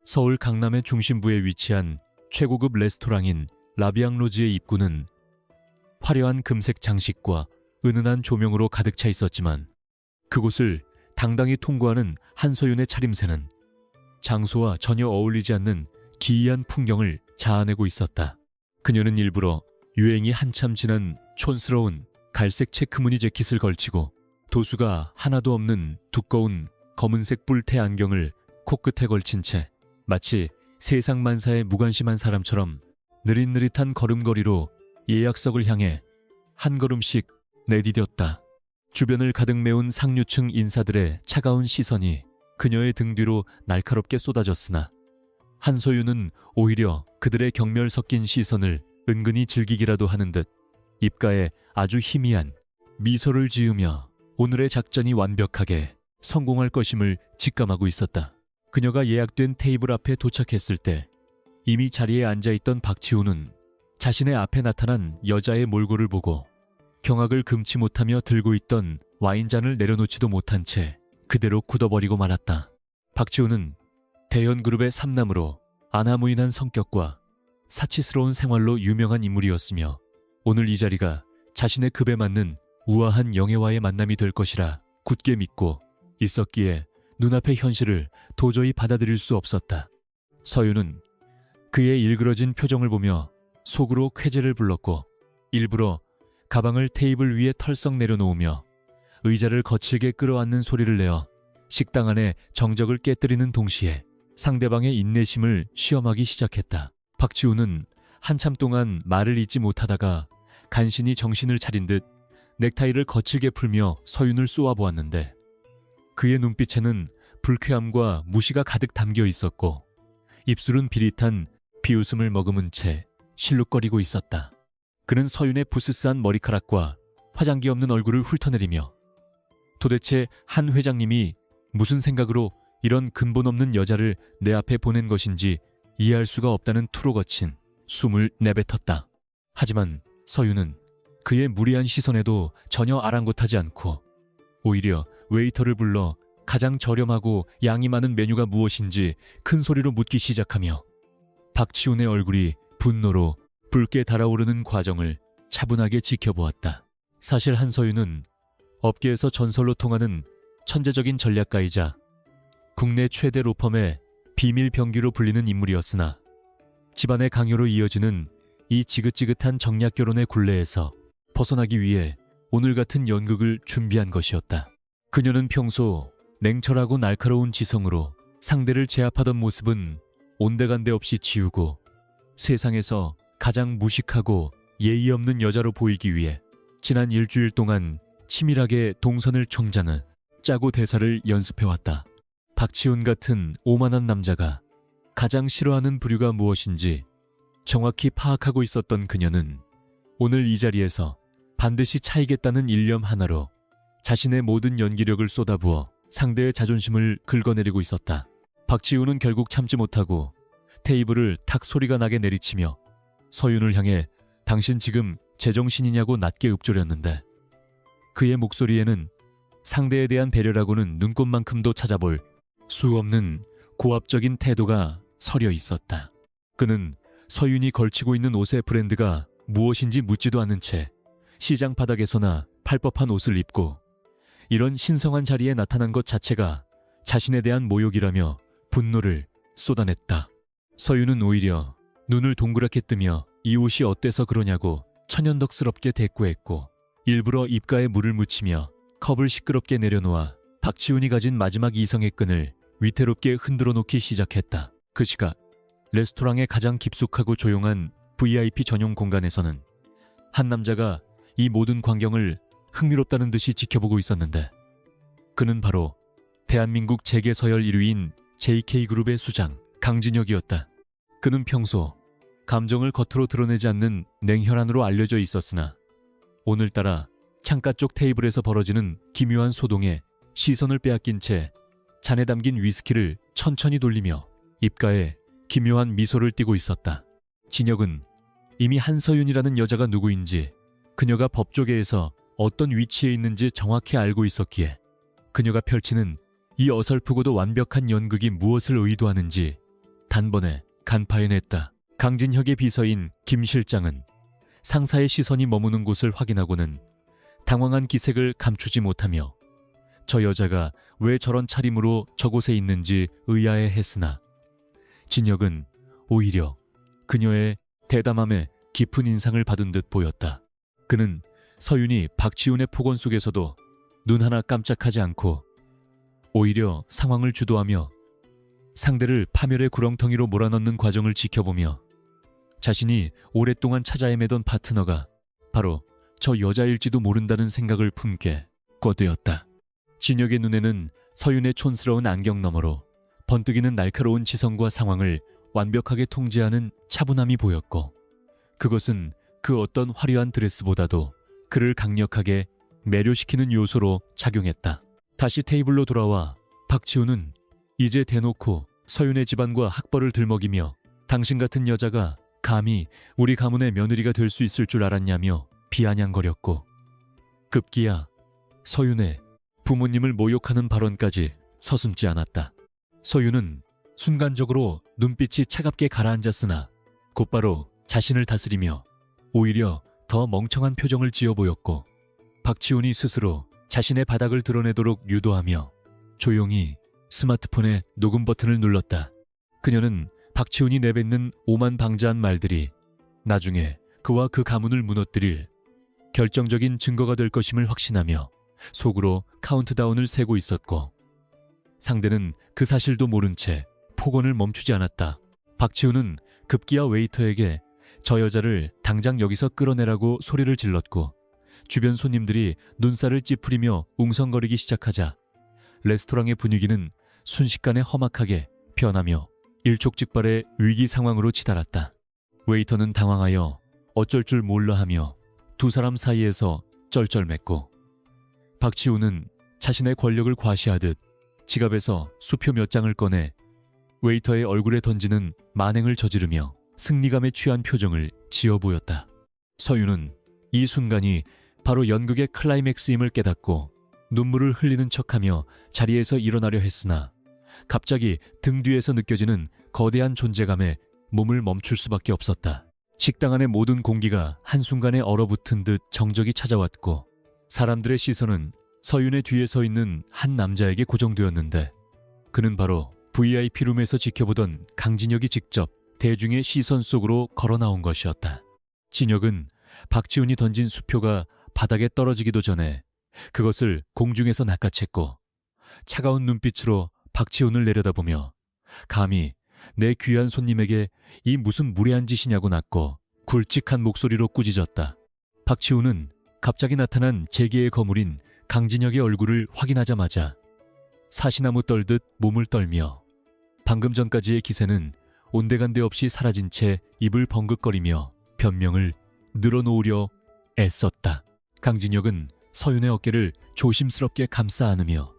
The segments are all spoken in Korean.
서울 강남의 중심부에 위치한 최고급 레스토랑인 라비앙로즈의 입구는 화려한 금색 장식과 은은한 조명으로 가득 차 있었지만 그곳을 당당히 통과하는 한서윤의 차림새는 장소와 전혀 어울리지 않는 기이한 풍경을 자아내고 있었다. 그녀는 일부러 유행이 한참 지난 촌스러운 갈색 체크무늬 재킷을 걸치고 도수가 하나도 없는 두꺼운 검은색 뿔테 안경을 코끝에 걸친 채 마치 세상만사에 무관심한 사람처럼 느릿느릿한 걸음걸이로 예약석을 향해 한 걸음씩 내디뎠다. 주변을 가득 메운 상류층 인사들의 차가운 시선이 그녀의 등 뒤로 날카롭게 쏟아졌으나 한소윤은 오히려 그들의 경멸 섞인 시선을 은근히 즐기기라도 하는 듯 입가에 아주 희미한 미소를 지으며 오늘의 작전이 완벽하게 성공할 것임을 직감하고 있었다. 그녀가 예약된 테이블 앞에 도착했을 때 이미 자리에 앉아있던 박치우는 자신의 앞에 나타난 여자의 몰골을 보고 경악을 금치 못하며 들고 있던 와인잔을 내려놓지도 못한 채 그대로 굳어버리고 말았다. 박치우는 대현그룹의 삼남으로 아나무인한 성격과 사치스러운 생활로 유명한 인물이었으며 오늘 이 자리가 자신의 급에 맞는 우아한 영예와의 만남이 될 것이라 굳게 믿고 있었기에 눈앞의 현실을 도저히 받아들일 수 없었다. 서윤은 그의 일그러진 표정을 보며 속으로 쾌재를 불렀고 일부러 가방을 테이블 위에 털썩 내려놓으며 의자를 거칠게 끌어안는 소리를 내어 식당 안에 정적을 깨뜨리는 동시에 상대방의 인내심을 시험하기 시작했다. 박지우는 한참 동안 말을 잇지 못하다가 간신히 정신을 차린 듯 넥타이를 거칠게 풀며 서윤을 쏘아보았는데 그의 눈빛에는 불쾌함과 무시가 가득 담겨 있었고 입술은 비릿한 비웃음을 머금은 채 실룩거리고 있었다. 그는 서윤의 부스스한 머리카락과 화장기 없는 얼굴을 훑어내리며 도대체 한 회장님이 무슨 생각으로 이런 근본 없는 여자를 내 앞에 보낸 것인지 이해할 수가 없다는 투로 거친 숨을 내뱉었다. 하지만 서윤은 그의 무리한 시선에도 전혀 아랑곳하지 않고 오히려 웨이터를 불러 가장 저렴하고 양이 많은 메뉴가 무엇인지 큰 소리로 묻기 시작하며 박치훈의 얼굴이 분노로 붉게 달아오르는 과정을 차분하게 지켜보았다. 사실 한서윤은 업계에서 전설로 통하는 천재적인 전략가이자 국내 최대 로펌의 비밀 병기로 불리는 인물이었으나 집안의 강요로 이어지는 이 지긋지긋한 정략 결혼의 굴레에서 벗어나기 위해 오늘 같은 연극을 준비한 것이었다. 그녀는 평소 냉철하고 날카로운 지성으로 상대를 제압하던 모습은 온데간데 없이 지우고 세상에서 가장 무식하고 예의 없는 여자로 보이기 위해 지난 일주일 동안 치밀하게 동선을 청자는 짜고 대사를 연습해왔다. 박치훈 같은 오만한 남자가 가장 싫어하는 부류가 무엇인지 정확히 파악하고 있었던 그녀는 오늘 이 자리에서 반드시 차이겠다는 일념 하나로 자신의 모든 연기력을 쏟아부어 상대의 자존심을 긁어내리고 있었다. 박지우는 결국 참지 못하고 테이블을 탁 소리가 나게 내리치며 서윤을 향해 당신 지금 제정신이냐고 낮게 읊조렸는데 그의 목소리에는 상대에 대한 배려라고는 눈꼽만큼도 찾아볼 수 없는 고압적인 태도가 서려 있었다. 그는 서윤이 걸치고 있는 옷의 브랜드가 무엇인지 묻지도 않은 채 시장 바닥에서나 팔 법한 옷을 입고 이런 신성한 자리에 나타난 것 자체가 자신에 대한 모욕이라며 분노를 쏟아냈다. 서윤은 오히려 눈을 동그랗게 뜨며 이 옷이 어때서 그러냐고 천연덕스럽게 대꾸했고 일부러 입가에 물을 묻히며 컵을 시끄럽게 내려놓아 박지훈이 가진 마지막 이성의 끈을 위태롭게 흔들어 놓기 시작했다. 그 시각 레스토랑의 가장 깊숙하고 조용한 VIP 전용 공간에서는 한 남자가 이 모든 광경을 흥미롭다는 듯이 지켜보고 있었는데 그는 바로 대한민국 재계 서열 1위인 JK그룹의 수장 강진혁이었다. 그는 평소 감정을 겉으로 드러내지 않는 냉혈한으로 알려져 있었으나 오늘따라 창가 쪽 테이블에서 벌어지는 기묘한 소동에 시선을 빼앗긴 채 잔에 담긴 위스키를 천천히 돌리며 입가에 기묘한 미소를 띠고 있었다. 진혁은 이미 한서윤이라는 여자가 누구인지 그녀가 법조계에서 어떤 위치에 있는지 정확히 알고 있었기에 그녀가 펼치는 이 어설프고도 완벽한 연극이 무엇을 의도하는지 단번에 간파해냈다. 강진혁의 비서인 김 실장은 상사의 시선이 머무는 곳을 확인하고는 당황한 기색을 감추지 못하며 저 여자가 왜 저런 차림으로 저곳에 있는지 의아해했으나 진혁은 오히려 그녀의 대담함에 깊은 인상을 받은 듯 보였다. 그는 서윤이 박지훈의 폭언 속에서도 눈 하나 깜짝하지 않고 오히려 상황을 주도하며 상대를 파멸의 구렁텅이로 몰아넣는 과정을 지켜보며 자신이 오랫동안 찾아 헤매던 파트너가 바로 저 여자일지도 모른다는 생각을 품게 꿔되었다. 진혁의 눈에는 서윤의 촌스러운 안경 너머로 번뜩이는 날카로운 지성과 상황을 완벽하게 통제하는 차분함이 보였고 그것은 그 어떤 화려한 드레스보다도 그를 강력하게 매료시키는 요소로 작용했다. 다시 테이블로 돌아와 박지훈은 이제 대놓고 서윤의 집안과 학벌을 들먹이며 당신 같은 여자가 감히 우리 가문의 며느리가 될 수 있을 줄 알았냐며 비아냥거렸고 급기야 서윤의 부모님을 모욕하는 발언까지 서슴지 않았다. 서윤은 순간적으로 눈빛이 차갑게 가라앉았으나 곧바로 자신을 다스리며 오히려 더 멍청한 표정을 지어 보였고 박지훈이 스스로 자신의 바닥을 드러내도록 유도하며 조용히 스마트폰의 녹음 버튼을 눌렀다. 그녀는 박지훈이 내뱉는 오만방자한 말들이 나중에 그와 그 가문을 무너뜨릴 결정적인 증거가 될 것임을 확신하며 속으로 카운트다운을 세고 있었고 상대는 그 사실도 모른 채 폭언을 멈추지 않았다. 박지훈은 급기야 웨이터에게 저 여자를 당장 여기서 끌어내라고 소리를 질렀고 주변 손님들이 눈살을 찌푸리며 웅성거리기 시작하자 레스토랑의 분위기는 순식간에 험악하게 변하며 일촉즉발의 위기 상황으로 치달았다. 웨이터는 당황하여 어쩔 줄 몰라 하며 두 사람 사이에서 쩔쩔맸고 박지훈은 자신의 권력을 과시하듯 지갑에서 수표 몇 장을 꺼내 웨이터의 얼굴에 던지는 만행을 저지르며 승리감에 취한 표정을 지어 보였다. 서윤은 이 순간이 바로 연극의 클라이맥스임을 깨닫고 눈물을 흘리는 척하며 자리에서 일어나려 했으나 갑자기 등 뒤에서 느껴지는 거대한 존재감에 몸을 멈출 수밖에 없었다. 식당 안의 모든 공기가 한순간에 얼어붙은 듯 정적이 찾아왔고 사람들의 시선은 서윤의 뒤에 서 있는 한 남자에게 고정되었는데 그는 바로 VIP룸에서 지켜보던 강진혁이 직접 대중의 시선 속으로 걸어 나온 것이었다. 진혁은 박지훈이 던진 수표가 바닥에 떨어지기도 전에 그것을 공중에서 낚아챘고 차가운 눈빛으로 박지훈을 내려다보며 감히 내 귀한 손님에게 이 무슨 무례한 짓이냐고 낳고 굵직한 목소리로 꾸짖었다. 박지훈은 갑자기 나타난 재계의 거물인 강진혁의 얼굴을 확인하자마자 사시나무 떨듯 몸을 떨며 방금 전까지의 기세는 온데간데 없이 사라진 채 입을 벙긋거리며 변명을 늘어놓으려 애썼다. 강진혁은 서윤의 어깨를 조심스럽게 감싸 안으며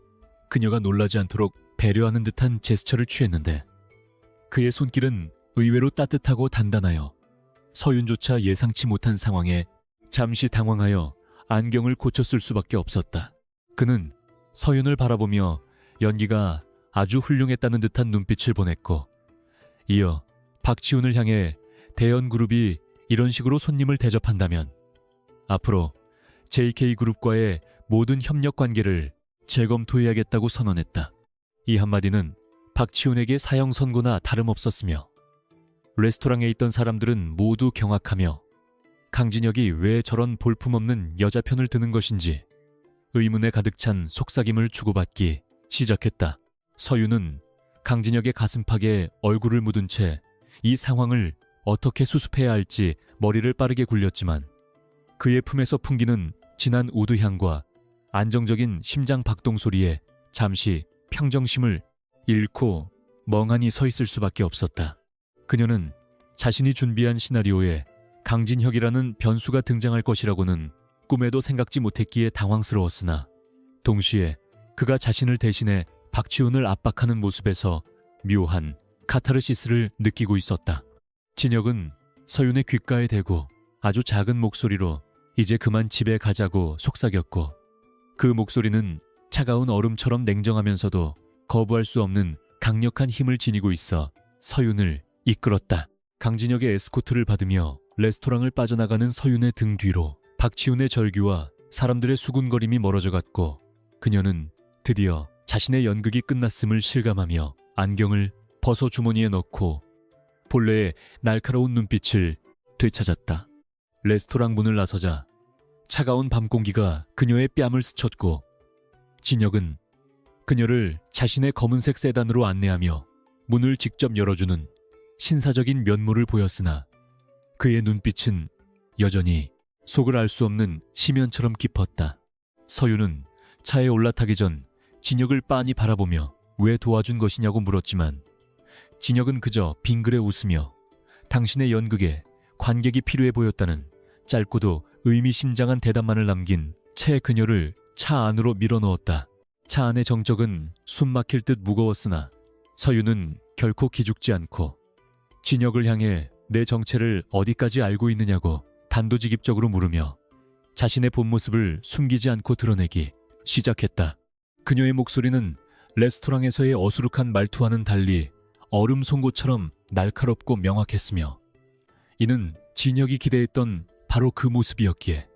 그녀가 놀라지 않도록 배려하는 듯한 제스처를 취했는데 그의 손길은 의외로 따뜻하고 단단하여 서윤조차 예상치 못한 상황에 잠시 당황하여 안경을 고쳤을 수밖에 없었다. 그는 서윤을 바라보며 연기가 아주 훌륭했다는 듯한 눈빛을 보냈고 이어 박지훈을 향해 대연그룹이 이런 식으로 손님을 대접한다면 앞으로 JK그룹과의 모든 협력 관계를 재검토해야겠다고 선언했다. 이 한마디는 박지훈에게 사형 선고나 다름없었으며 레스토랑에 있던 사람들은 모두 경악하며 강진혁이 왜 저런 볼품없는 여자 편을 드는 것인지 의문에 가득 찬 속삭임을 주고받기 시작했다. 서윤은 강진혁의 가슴팍에 얼굴을 묻은 채 이 상황을 어떻게 수습해야 할지 머리를 빠르게 굴렸지만 그의 품에서 풍기는 진한 우드향과 안정적인 심장 박동 소리에 잠시 평정심을 잃고 멍하니 서 있을 수밖에 없었다. 그녀는 자신이 준비한 시나리오에 강진혁이라는 변수가 등장할 것이라고는 꿈에도 생각지 못했기에 당황스러웠으나 동시에 그가 자신을 대신해 박지훈을 압박하는 모습에서 묘한 카타르시스를 느끼고 있었다. 진혁은 서윤의 귓가에 대고 아주 작은 목소리로 이제 그만 집에 가자고 속삭였고 그 목소리는 차가운 얼음처럼 냉정하면서도 거부할 수 없는 강력한 힘을 지니고 있어 서윤을 이끌었다. 강진혁의 에스코트를 받으며 레스토랑을 빠져나가는 서윤의 등 뒤로 박치훈의 절규와 사람들의 수군거림이 멀어져 갔고 그녀는 드디어 자신의 연극이 끝났음을 실감하며 안경을 벗어 주머니에 넣고 본래의 날카로운 눈빛을 되찾았다. 레스토랑 문을 나서자 차가운 밤 공기가 그녀의 뺨을 스쳤고 진혁은 그녀를 자신의 검은색 세단으로 안내하며 문을 직접 열어주는 신사적인 면모를 보였으나 그의 눈빛은 여전히 속을 알 수 없는 심연처럼 깊었다. 서윤은 차에 올라타기 전 진혁을 빤히 바라보며 왜 도와준 것이냐고 물었지만 진혁은 그저 빙그레 웃으며 당신의 연극에 관객이 필요해 보였다는 짧고도 의미심장한 대답만을 남긴 채 그녀를 차 안으로 밀어넣었다. 차 안의 정적은 숨 막힐 듯 무거웠으나 서윤은 결코 기죽지 않고 진혁을 향해 내 정체를 어디까지 알고 있느냐고 단도직입적으로 물으며 자신의 본 모습을 숨기지 않고 드러내기 시작했다. 그녀의 목소리는 레스토랑에서의 어수룩한 말투와는 달리 얼음 송곳처럼 날카롭고 명확했으며 이는 진혁이 기대했던 바로 그 모습이었기에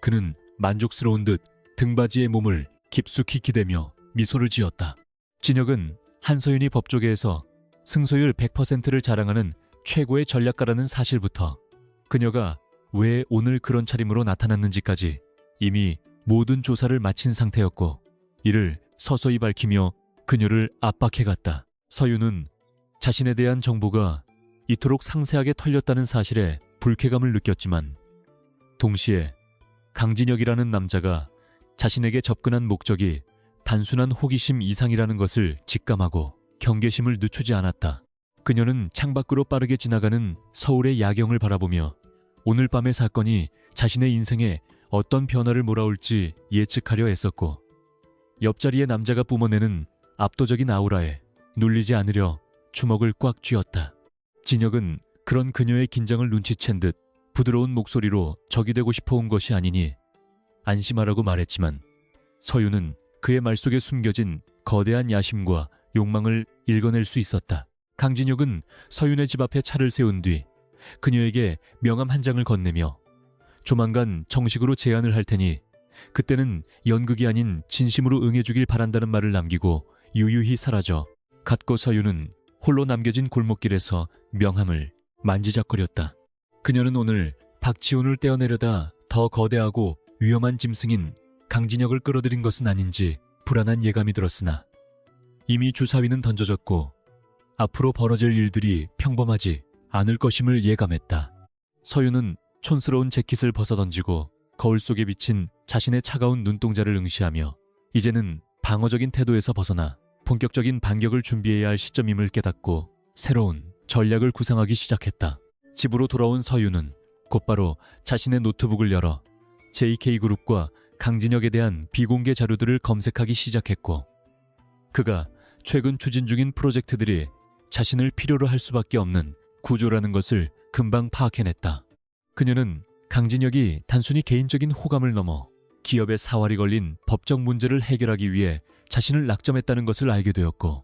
그는 만족스러운 듯 등받이의 몸을 깊숙이 기대며 미소를 지었다. 진혁은 한서윤이 법조계에서 승소율 100%를 자랑하는 최고의 전략가라는 사실부터 그녀가 왜 오늘 그런 차림으로 나타났는지까지 이미 모든 조사를 마친 상태였고 이를 서서히 밝히며 그녀를 압박해갔다. 서윤은 자신에 대한 정보가 이토록 상세하게 털렸다는 사실에 불쾌감을 느꼈지만 동시에 강진혁이라는 남자가 자신에게 접근한 목적이 단순한 호기심 이상이라는 것을 직감하고 경계심을 늦추지 않았다. 그녀는 창밖으로 빠르게 지나가는 서울의 야경을 바라보며 오늘 밤의 사건이 자신의 인생에 어떤 변화를 몰아올지 예측하려 애썼고 옆자리의 남자가 뿜어내는 압도적인 아우라에 눌리지 않으려 주먹을 꽉 쥐었다. 진혁은 그런 그녀의 긴장을 눈치챈 듯 부드러운 목소리로 적이 되고 싶어 온 것이 아니니 안심하라고 말했지만 서윤은 그의 말 속에 숨겨진 거대한 야심과 욕망을 읽어낼 수 있었다. 강진혁은 서윤의 집 앞에 차를 세운 뒤 그녀에게 명함 한 장을 건네며 조만간 정식으로 제안을 할 테니 그때는 연극이 아닌 진심으로 응해주길 바란다는 말을 남기고 유유히 사라져 갔고 서윤은 홀로 남겨진 골목길에서 명함을 만지작거렸다. 그녀는 오늘 박치훈을 떼어내려다 더 거대하고 위험한 짐승인 강진혁을 끌어들인 것은 아닌지 불안한 예감이 들었으나 이미 주사위는 던져졌고 앞으로 벌어질 일들이 평범하지 않을 것임을 예감했다. 서윤은 촌스러운 재킷을 벗어던지고 거울 속에 비친 자신의 차가운 눈동자를 응시하며 이제는 방어적인 태도에서 벗어나 본격적인 반격을 준비해야 할 시점임을 깨닫고 새로운 전략을 구상하기 시작했다. 집으로 돌아온 서윤은 곧바로 자신의 노트북을 열어 JK그룹과 강진혁에 대한 비공개 자료들을 검색하기 시작했고 그가 최근 추진 중인 프로젝트들이 자신을 필요로 할 수밖에 없는 구조라는 것을 금방 파악해냈다. 그녀는 강진혁이 단순히 개인적인 호감을 넘어 기업의 사활이 걸린 법적 문제를 해결하기 위해 자신을 낙점했다는 것을 알게 되었고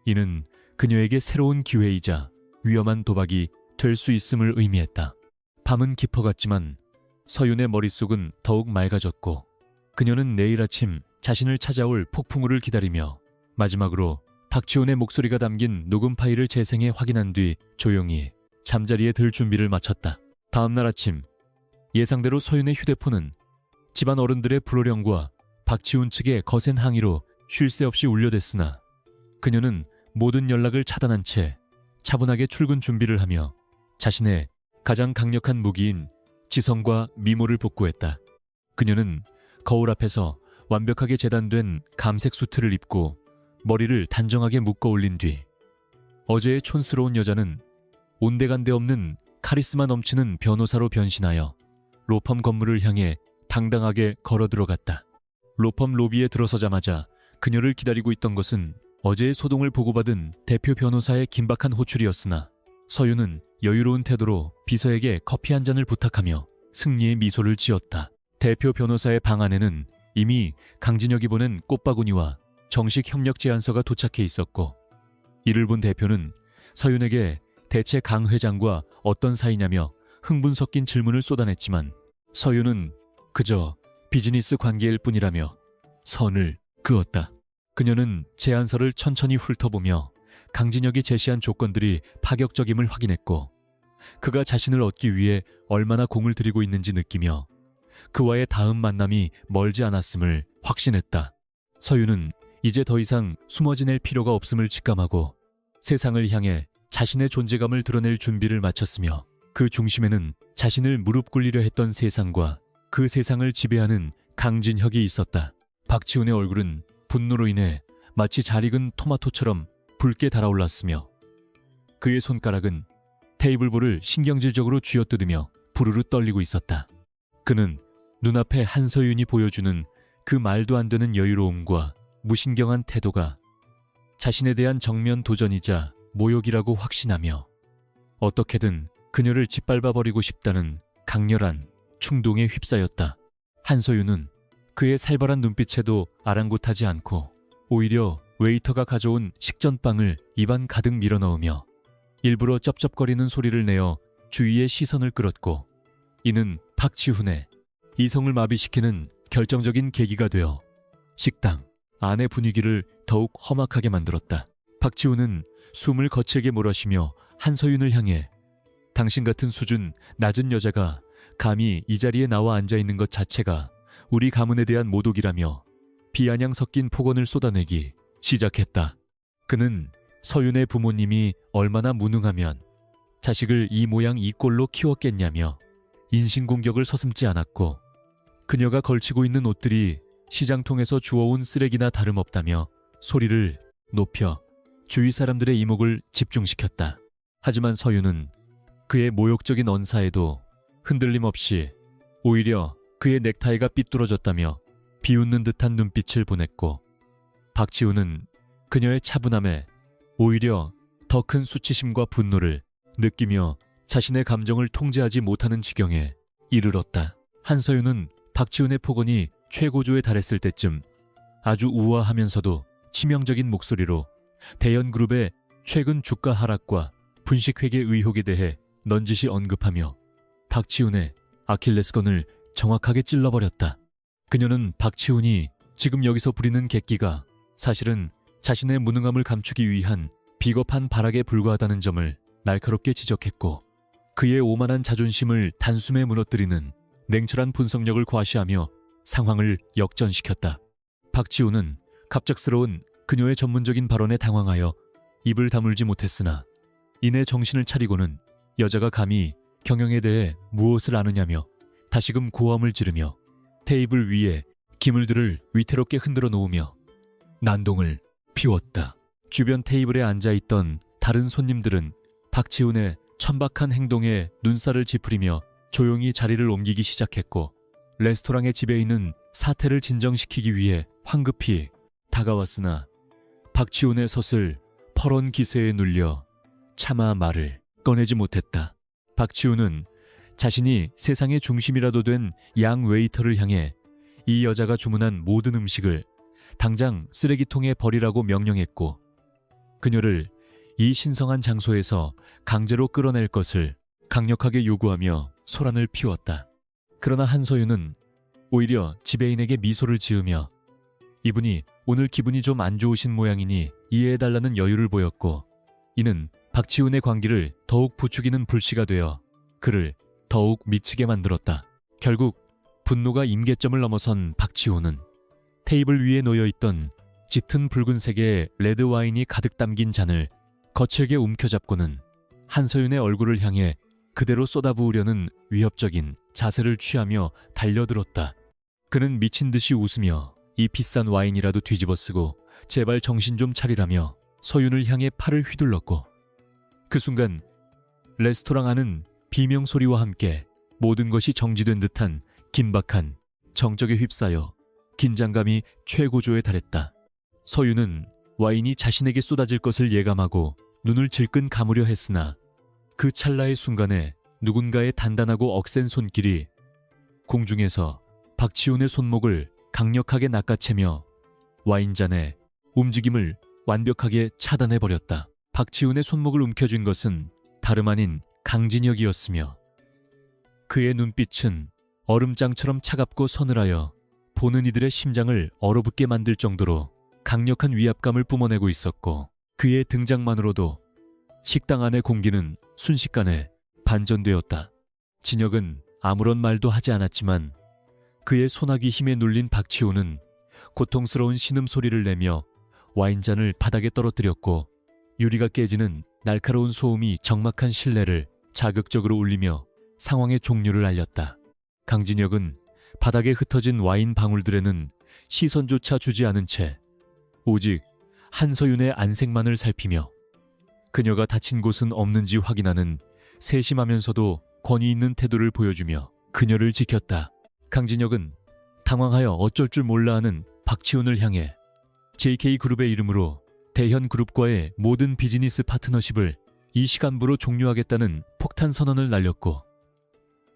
이는 그녀에게 새로운 기회이자 위험한 도박이 될 수 있음을 의미했다. 밤은 깊어갔지만 서윤의 머릿속은 더욱 맑아졌고 그녀는 내일 아침 자신을 찾아올 폭풍우를 기다리며 마지막으로 박지훈의 목소리가 담긴 녹음 파일을 재생해 확인한 뒤 조용히 잠자리에 들 준비를 마쳤다. 다음날 아침 예상대로 서윤의 휴대폰은 집안 어른들의 불호령과 박지훈 측의 거센 항의로 쉴 새 없이 울려댔으나 그녀는 모든 연락을 차단한 채 차분하게 출근 준비를 하며 자신의 가장 강력한 무기인 지성과 미모를 복구했다. 그녀는 거울 앞에서 완벽하게 재단된 감색 수트를 입고 머리를 단정하게 묶어 올린 뒤 어제의 촌스러운 여자는 온데간데 없는 카리스마 넘치는 변호사로 변신하여 로펌 건물을 향해 당당하게 걸어 들어갔다. 로펌 로비에 들어서자마자 그녀를 기다리고 있던 것은 어제의 소동을 보고받은 대표 변호사의 긴박한 호출이었으나 서윤은 여유로운 태도로 비서에게 커피 한 잔을 부탁하며 승리의 미소를 지었다. 대표 변호사의 방 안에는 이미 강진혁이 보낸 꽃바구니와 정식 협력 제안서가 도착해 있었고 이를 본 대표는 서윤에게 대체 강 회장과 어떤 사이냐며 흥분 섞인 질문을 쏟아냈지만 서윤은 그저 비즈니스 관계일 뿐이라며 선을 그었다. 그녀는 제안서를 천천히 훑어보며 강진혁이 제시한 조건들이 파격적임을 확인했고 그가 자신을 얻기 위해 얼마나 공을 들이고 있는지 느끼며 그와의 다음 만남이 멀지 않았음을 확신했다. 서윤은 이제 더 이상 숨어 지낼 필요가 없음을 직감하고 세상을 향해 자신의 존재감을 드러낼 준비를 마쳤으며 그 중심에는 자신을 무릎 꿇리려 했던 세상과 그 세상을 지배하는 강진혁이 있었다. 박지훈의 얼굴은 분노로 인해 마치 잘 익은 토마토처럼 붉게 달아올랐으며 그의 손가락은 테이블볼을 신경질적으로 쥐어뜯으며 부르르 떨리고 있었다. 그는 눈앞에 한서윤이 보여주는 그 말도 안 되는 여유로움과 무신경한 태도가 자신에 대한 정면 도전이자 모욕이라고 확신하며 어떻게든 그녀를 짓밟아버리고 싶다는 강렬한 충동에 휩싸였다. 한서윤은 그의 살벌한 눈빛에도 아랑곳하지 않고 오히려 웨이터가 가져온 식전빵을 입안 가득 밀어넣으며 일부러 쩝쩝거리는 소리를 내어 주위의 시선을 끌었고 이는 박지훈의 이성을 마비시키는 결정적인 계기가 되어 식당 안의 분위기를 더욱 험악하게 만들었다. 박지훈은 숨을 거칠게 몰아쉬며 한서윤을 향해 당신 같은 수준 낮은 여자가 감히 이 자리에 나와 앉아있는 것 자체가 우리 가문에 대한 모독이라며 비아냥 섞인 폭언을 쏟아내기 시작했다. 그는 서윤의 부모님이 얼마나 무능하면 자식을 이 모양 이 꼴로 키웠겠냐며 인신공격을 서슴지 않았고 그녀가 걸치고 있는 옷들이 시장통에서 주워온 쓰레기나 다름없다며 소리를 높여 주위 사람들의 이목을 집중시켰다. 하지만 서윤은 그의 모욕적인 언사에도 흔들림 없이 오히려 그의 넥타이가 삐뚤어졌다며 비웃는 듯한 눈빛을 보냈고 박지훈은 그녀의 차분함에 오히려 더 큰 수치심과 분노를 느끼며 자신의 감정을 통제하지 못하는 지경에 이르렀다. 한서윤은 박지훈의 폭언이 최고조에 달했을 때쯤 아주 우아하면서도 치명적인 목소리로 대연그룹의 최근 주가 하락과 분식회계 의혹에 대해 넌지시 언급하며 박지훈의 아킬레스건을 정확하게 찔러버렸다. 그녀는 박지훈이 지금 여기서 부리는 객기가 사실은 자신의 무능함을 감추기 위한 비겁한 발악에 불과하다는 점을 날카롭게 지적했고 그의 오만한 자존심을 단숨에 무너뜨리는 냉철한 분석력을 과시하며 상황을 역전시켰다. 박지훈은 갑작스러운 그녀의 전문적인 발언에 당황하여 입을 다물지 못했으나 이내 정신을 차리고는 여자가 감히 경영에 대해 무엇을 아느냐며 다시금 고함을 지르며 테이블 위에 기물들을 위태롭게 흔들어 놓으며 난동을 피웠다. 주변 테이블에 앉아있던 다른 손님들은 박지훈의 천박한 행동에 눈살을 찌푸리며 조용히 자리를 옮기기 시작했고 레스토랑의 지배인은 사태를 진정시키기 위해 황급히 다가왔으나 박지훈의 섯을 퍼런 기세에 눌려 차마 말을 꺼내지 못했다. 박지훈은 자신이 세상의 중심이라도 된 양 웨이터를 향해 이 여자가 주문한 모든 음식을 당장 쓰레기통에 버리라고 명령했고 그녀를 이 신성한 장소에서 강제로 끌어낼 것을 강력하게 요구하며 소란을 피웠다. 그러나 한서윤은 오히려 지배인에게 미소를 지으며 이분이 오늘 기분이 좀 안 좋으신 모양이니 이해해달라는 여유를 보였고 이는 박지훈의 관계를 더욱 부추기는 불씨가 되어 그를 더욱 미치게 만들었다. 결국 분노가 임계점을 넘어선 박지훈은 테이블 위에 놓여있던 짙은 붉은색의 레드 와인이 가득 담긴 잔을 거칠게 움켜잡고는 한서윤의 얼굴을 향해 그대로 쏟아부으려는 위협적인 자세를 취하며 달려들었다. 그는 미친 듯이 웃으며 이 비싼 와인이라도 뒤집어 쓰고 제발 정신 좀 차리라며 서윤을 향해 팔을 휘둘렀고 그 순간 레스토랑 안은 비명소리와 함께 모든 것이 정지된 듯한 긴박한 정적에 휩싸여 긴장감이 최고조에 달했다. 서윤은 와인이 자신에게 쏟아질 것을 예감하고 눈을 질끈 감으려 했으나 그 찰나의 순간에 누군가의 단단하고 억센 손길이 공중에서 박지훈의 손목을 강력하게 낚아채며 와인잔의 움직임을 완벽하게 차단해버렸다. 박지훈의 손목을 움켜쥔 것은 다름 아닌 강진혁이었으며 그의 눈빛은 얼음장처럼 차갑고 서늘하여 보는 이들의 심장을 얼어붙게 만들 정도로 강력한 위압감을 뿜어내고 있었고, 그의 등장만으로도 식당 안의 공기는 순식간에 반전되었다. 진혁은 아무런 말도 하지 않았지만 그의 소나기 힘에 눌린 박치호는 고통스러운 신음소리를 내며 와인잔을 바닥에 떨어뜨렸고, 유리가 깨지는 날카로운 소음이 적막한 실내를 자극적으로 울리며 상황의 종료를 알렸다. 강진혁은 바닥에 흩어진 와인 방울들에는 시선조차 주지 않은 채 오직 한서윤의 안색만을 살피며 그녀가 다친 곳은 없는지 확인하는 세심하면서도 권위 있는 태도를 보여주며 그녀를 지켰다. 강진혁은 당황하여 어쩔 줄 몰라 하는 박치훈을 향해 JK그룹의 이름으로 대현그룹과의 모든 비즈니스 파트너십을 이 시간부로 종료하겠다는 폭탄 선언을 날렸고,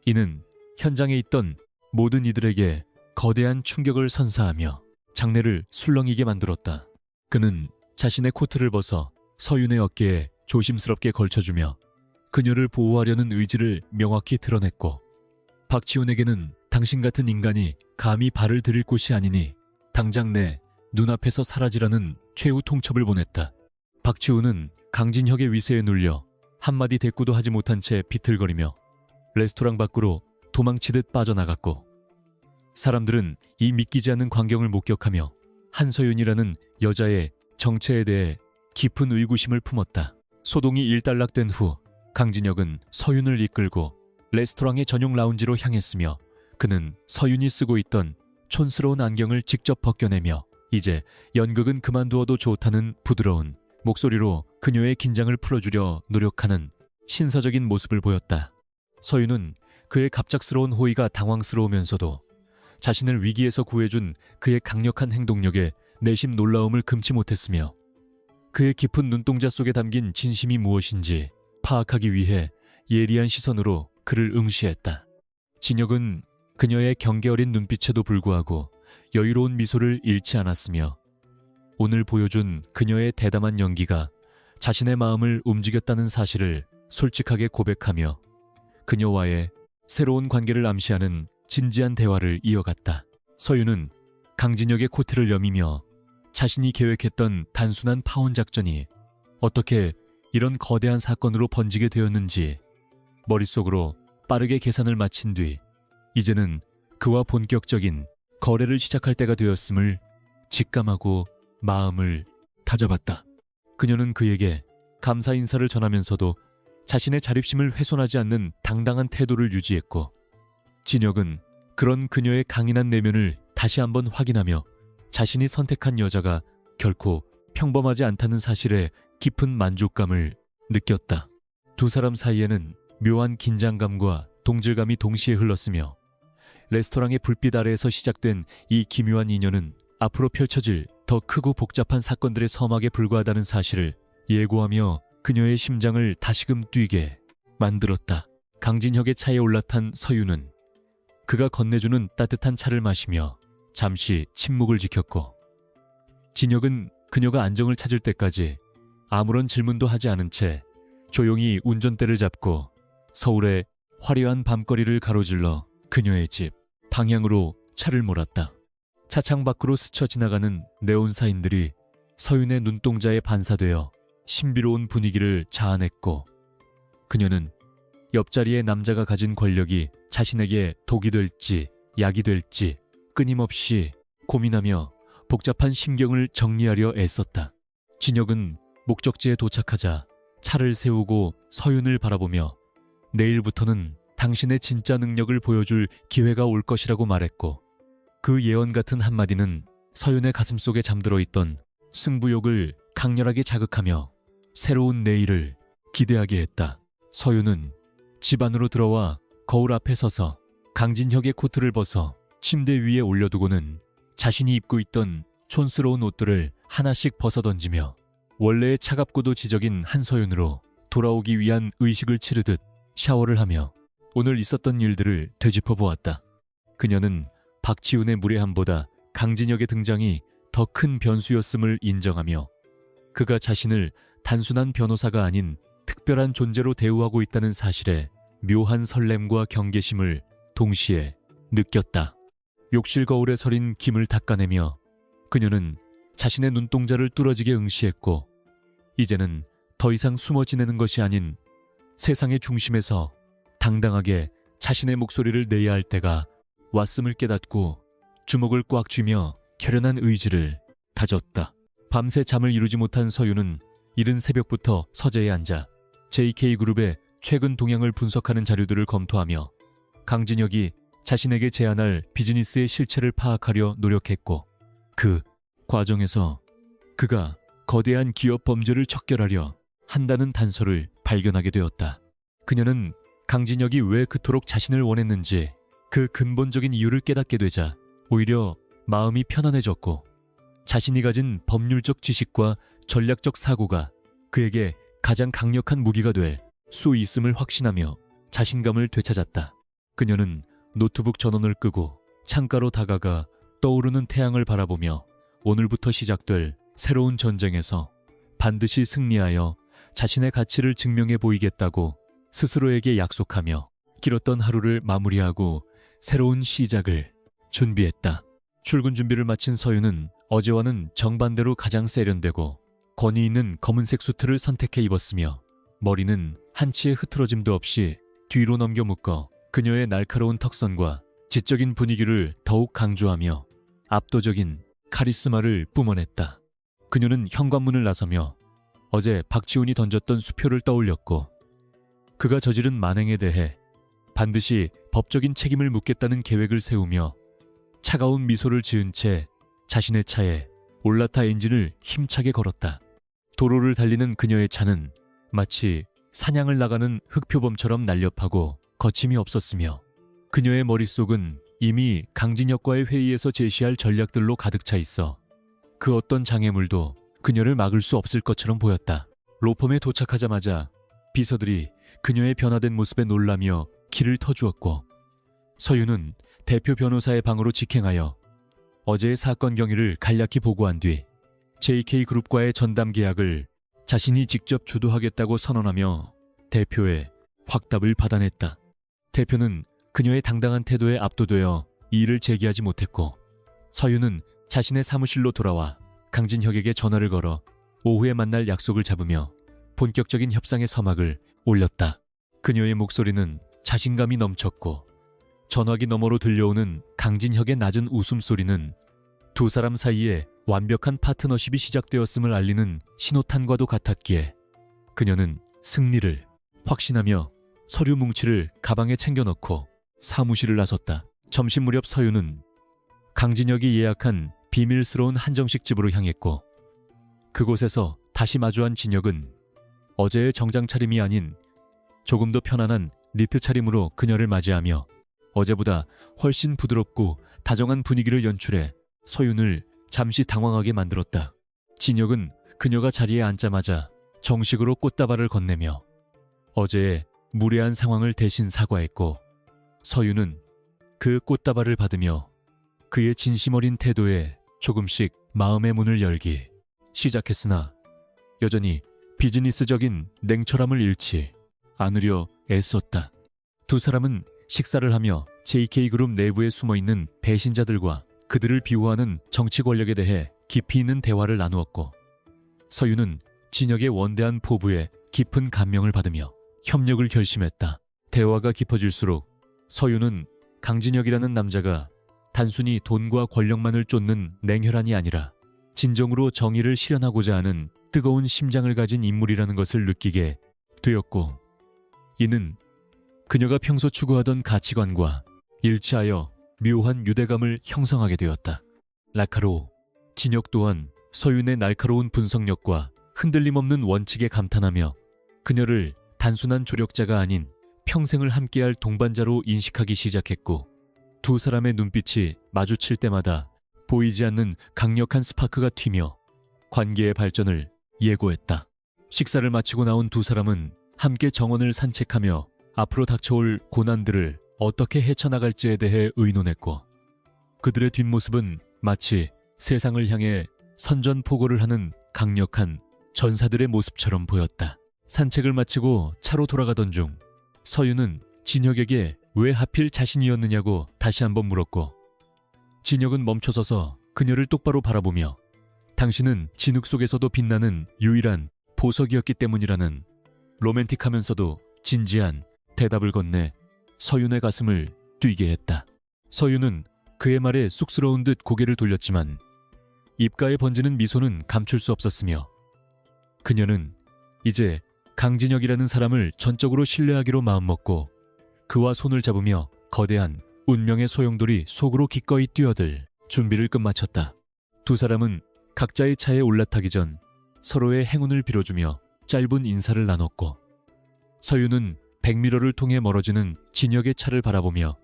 이는 현장에 있던 모든 이들에게 거대한 충격을 선사하며 장내를 술렁이게 만들었다. 그는 자신의 코트를 벗어 서윤의 어깨에 조심스럽게 걸쳐주며 그녀를 보호하려는 의지를 명확히 드러냈고, 박지훈에게는 당신 같은 인간이 감히 발을 들일 곳이 아니니 당장 내 눈앞에서 사라지라는 최후 통첩을 보냈다. 박지훈은 강진혁의 위세에 눌려 한마디 대꾸도 하지 못한 채 비틀거리며 레스토랑 밖으로 도망치듯 빠져나갔고, 사람들은 이 믿기지 않는 광경을 목격하며 한서윤이라는 여자의 정체에 대해 깊은 의구심을 품었다. 소동이 일단락된 후 강진혁은 서윤을 이끌고 레스토랑의 전용 라운지로 향했으며, 그는 서윤이 쓰고 있던 촌스러운 안경을 직접 벗겨내며 이제 연극은 그만두어도 좋다는 부드러운 목소리로 그녀의 긴장을 풀어주려 노력하는 신사적인 모습을 보였다. 서윤은 그의 갑작스러운 호의가 당황스러우면서도 자신을 위기에서 구해준 그의 강력한 행동력에 내심 놀라움을 금치 못했으며, 그의 깊은 눈동자 속에 담긴 진심이 무엇인지 파악하기 위해 예리한 시선으로 그를 응시했다. 진혁은 그녀의 경계 어린 눈빛에도 불구하고 여유로운 미소를 잃지 않았으며, 오늘 보여준 그녀의 대담한 연기가 자신의 마음을 움직였다는 사실을 솔직하게 고백하며 그녀와의 새로운 관계를 암시하는 진지한 대화를 이어갔다. 서윤은 강진혁의 코트를 여미며 자신이 계획했던 단순한 파혼 작전이 어떻게 이런 거대한 사건으로 번지게 되었는지 머릿속으로 빠르게 계산을 마친 뒤 이제는 그와 본격적인 거래를 시작할 때가 되었음을 직감하고 마음을 다잡았다. 그녀는 그에게 감사 인사를 전하면서도 자신의 자립심을 훼손하지 않는 당당한 태도를 유지했고, 진혁은 그런 그녀의 강인한 내면을 다시 한번 확인하며 자신이 선택한 여자가 결코 평범하지 않다는 사실에 깊은 만족감을 느꼈다. 두 사람 사이에는 묘한 긴장감과 동질감이 동시에 흘렀으며, 레스토랑의 불빛 아래에서 시작된 이 기묘한 인연은 앞으로 펼쳐질 더 크고 복잡한 사건들의 서막에 불과하다는 사실을 예고하며 그녀의 심장을 다시금 뛰게 만들었다. 강진혁의 차에 올라탄 서윤은 그가 건네주는 따뜻한 차를 마시며 잠시 침묵을 지켰고, 진혁은 그녀가 안정을 찾을 때까지 아무런 질문도 하지 않은 채 조용히 운전대를 잡고 서울의 화려한 밤거리를 가로질러 그녀의 집 방향으로 차를 몰았다. 차창 밖으로 스쳐 지나가는 네온 사인들이 서윤의 눈동자에 반사되어 신비로운 분위기를 자아냈고, 그녀는 옆자리의 남자가 가진 권력이 자신에게 독이 될지 약이 될지 끊임없이 고민하며 복잡한 심경을 정리하려 애썼다. 진혁은 목적지에 도착하자 차를 세우고 서윤을 바라보며 내일부터는 당신의 진짜 능력을 보여줄 기회가 올 것이라고 말했고, 그 예언 같은 한마디는 서윤의 가슴속에 잠들어 있던 승부욕을 강렬하게 자극하며 새로운 내일을 기대하게 했다. 서윤은 집 안으로 들어와 거울 앞에 서서 강진혁의 코트를 벗어 침대 위에 올려두고는 자신이 입고 있던 촌스러운 옷들을 하나씩 벗어던지며 원래의 차갑고도 지적인 한서윤으로 돌아오기 위한 의식을 치르듯 샤워를 하며 오늘 있었던 일들을 되짚어 보았다. 그녀는 박지훈의 무례함보다 강진혁의 등장이 더 큰 변수였음을 인정하며 그가 자신을 단순한 변호사가 아닌 특별한 존재로 대우하고 있다는 사실에 묘한 설렘과 경계심을 동시에 느꼈다. 욕실 거울에 서린 김을 닦아내며 그녀는 자신의 눈동자를 뚫어지게 응시했고, 이제는 더 이상 숨어 지내는 것이 아닌 세상의 중심에서 당당하게 자신의 목소리를 내야 할 때가 왔음을 깨닫고 주먹을 꽉 쥐며 결연한 의지를 다졌다. 밤새 잠을 이루지 못한 서유는 이른 새벽부터 서재에 앉아 JK그룹의 최근 동향을 분석하는 자료들을 검토하며 강진혁이 자신에게 제안할 비즈니스의 실체를 파악하려 노력했고, 그 과정에서 그가 거대한 기업 범죄를 척결하려 한다는 단서를 발견하게 되었다. 그녀는 강진혁이 왜 그토록 자신을 원했는지 그 근본적인 이유를 깨닫게 되자 오히려 마음이 편안해졌고, 자신이 가진 법률적 지식과 전략적 사고가 그에게 가장 강력한 무기가 될 수 있음을 확신하며 자신감을 되찾았다. 그녀는 노트북 전원을 끄고 창가로 다가가 떠오르는 태양을 바라보며 오늘부터 시작될 새로운 전쟁에서 반드시 승리하여 자신의 가치를 증명해 보이겠다고 스스로에게 약속하며 길었던 하루를 마무리하고 새로운 시작을 준비했다. 출근 준비를 마친 서유는 어제와는 정반대로 가장 세련되고 권위 있는 검은색 수트를 선택해 입었으며, 머리는 한치의 흐트러짐도 없이 뒤로 넘겨 묶어 그녀의 날카로운 턱선과 지적인 분위기를 더욱 강조하며 압도적인 카리스마를 뿜어냈다. 그녀는 현관문을 나서며 어제 박지훈이 던졌던 수표를 떠올렸고, 그가 저지른 만행에 대해 반드시 법적인 책임을 묻겠다는 계획을 세우며 차가운 미소를 지은 채 자신의 차에 올라타 엔진을 힘차게 걸었다. 도로를 달리는 그녀의 차는 마치 사냥을 나가는 흑표범처럼 날렵하고 거침이 없었으며, 그녀의 머릿속은 이미 강진혁과의 회의에서 제시할 전략들로 가득 차 있어 그 어떤 장애물도 그녀를 막을 수 없을 것처럼 보였다. 로펌에 도착하자마자 비서들이 그녀의 변화된 모습에 놀라며 길을 터주었고, 서유는 대표 변호사의 방으로 직행하여 어제의 사건 경위를 간략히 보고한 뒤 JK그룹과의 전담 계약을 자신이 직접 주도하겠다고 선언하며 대표의 확답을 받아냈다. 대표는 그녀의 당당한 태도에 압도되어 이의를 제기하지 못했고, 서유는 자신의 사무실로 돌아와 강진혁에게 전화를 걸어 오후에 만날 약속을 잡으며 본격적인 협상의 서막을 올렸다. 그녀의 목소리는 자신감이 넘쳤고, 전화기 너머로 들려오는 강진혁의 낮은 웃음소리는 두 사람 사이에 완벽한 파트너십이 시작되었음을 알리는 신호탄과도 같았기에 그녀는 승리를 확신하며 서류 뭉치를 가방에 챙겨넣고 사무실을 나섰다. 점심 무렵 서유는 강진혁이 예약한 비밀스러운 한정식 집으로 향했고, 그곳에서 다시 마주한 진혁은 어제의 정장 차림이 아닌 조금 더 편안한 니트 차림으로 그녀를 맞이하며 어제보다 훨씬 부드럽고 다정한 분위기를 연출해 서윤을 잠시 당황하게 만들었다. 진혁은 그녀가 자리에 앉자마자 정식으로 꽃다발을 건네며 어제의 무례한 상황을 대신 사과했고, 서윤은 그 꽃다발을 받으며 그의 진심 어린 태도에 조금씩 마음의 문을 열기 시작했으나 여전히 비즈니스적인 냉철함을 잃지 않으려 애썼다. 두 사람은 식사를 하며 JK그룹 내부에 숨어있는 배신자들과 그들을 비호하는 정치 권력에 대해 깊이 있는 대화를 나누었고, 서유는 진혁의 원대한 포부에 깊은 감명을 받으며 협력을 결심했다. 대화가 깊어질수록 서유는 강진혁이라는 남자가 단순히 돈과 권력만을 쫓는 냉혈한이 아니라 진정으로 정의를 실현하고자 하는 뜨거운 심장을 가진 인물이라는 것을 느끼게 되었고, 이는 그녀가 평소 추구하던 가치관과 일치하여 묘한 유대감을 형성하게 되었다. 라카로, 진혁 또한 서윤의 날카로운 분석력과 흔들림 없는 원칙에 감탄하며 그녀를 단순한 조력자가 아닌 평생을 함께할 동반자로 인식하기 시작했고, 두 사람의 눈빛이 마주칠 때마다 보이지 않는 강력한 스파크가 튀며 관계의 발전을 예고했다. 식사를 마치고 나온 두 사람은 함께 정원을 산책하며 앞으로 닥쳐올 고난들을 어떻게 헤쳐나갈지에 대해 의논했고, 그들의 뒷모습은 마치 세상을 향해 선전포고를 하는 강력한 전사들의 모습처럼 보였다. 산책을 마치고 차로 돌아가던 중 서윤은 진혁에게 왜 하필 자신이었느냐고 다시 한번 물었고, 진혁은 멈춰서서 그녀를 똑바로 바라보며 당신은 진흙 속에서도 빛나는 유일한 보석이었기 때문이라는 로맨틱하면서도 진지한 대답을 건네 서윤의 가슴을 뛰게 했다. 서윤은 그의 말에 쑥스러운 듯 고개를 돌렸지만 입가에 번지는 미소는 감출 수 없었으며, 그녀는 이제 강진혁이라는 사람을 전적으로 신뢰하기로 마음먹고 그와 손을 잡으며 거대한 운명의 소용돌이 속으로 기꺼이 뛰어들 준비를 끝마쳤다. 두 사람은 각자의 차에 올라타기 전 서로의 행운을 빌어주며 짧은 인사를 나눴고, 서윤은 백미러를 통해 멀어지는 진혁의 차를 바라보며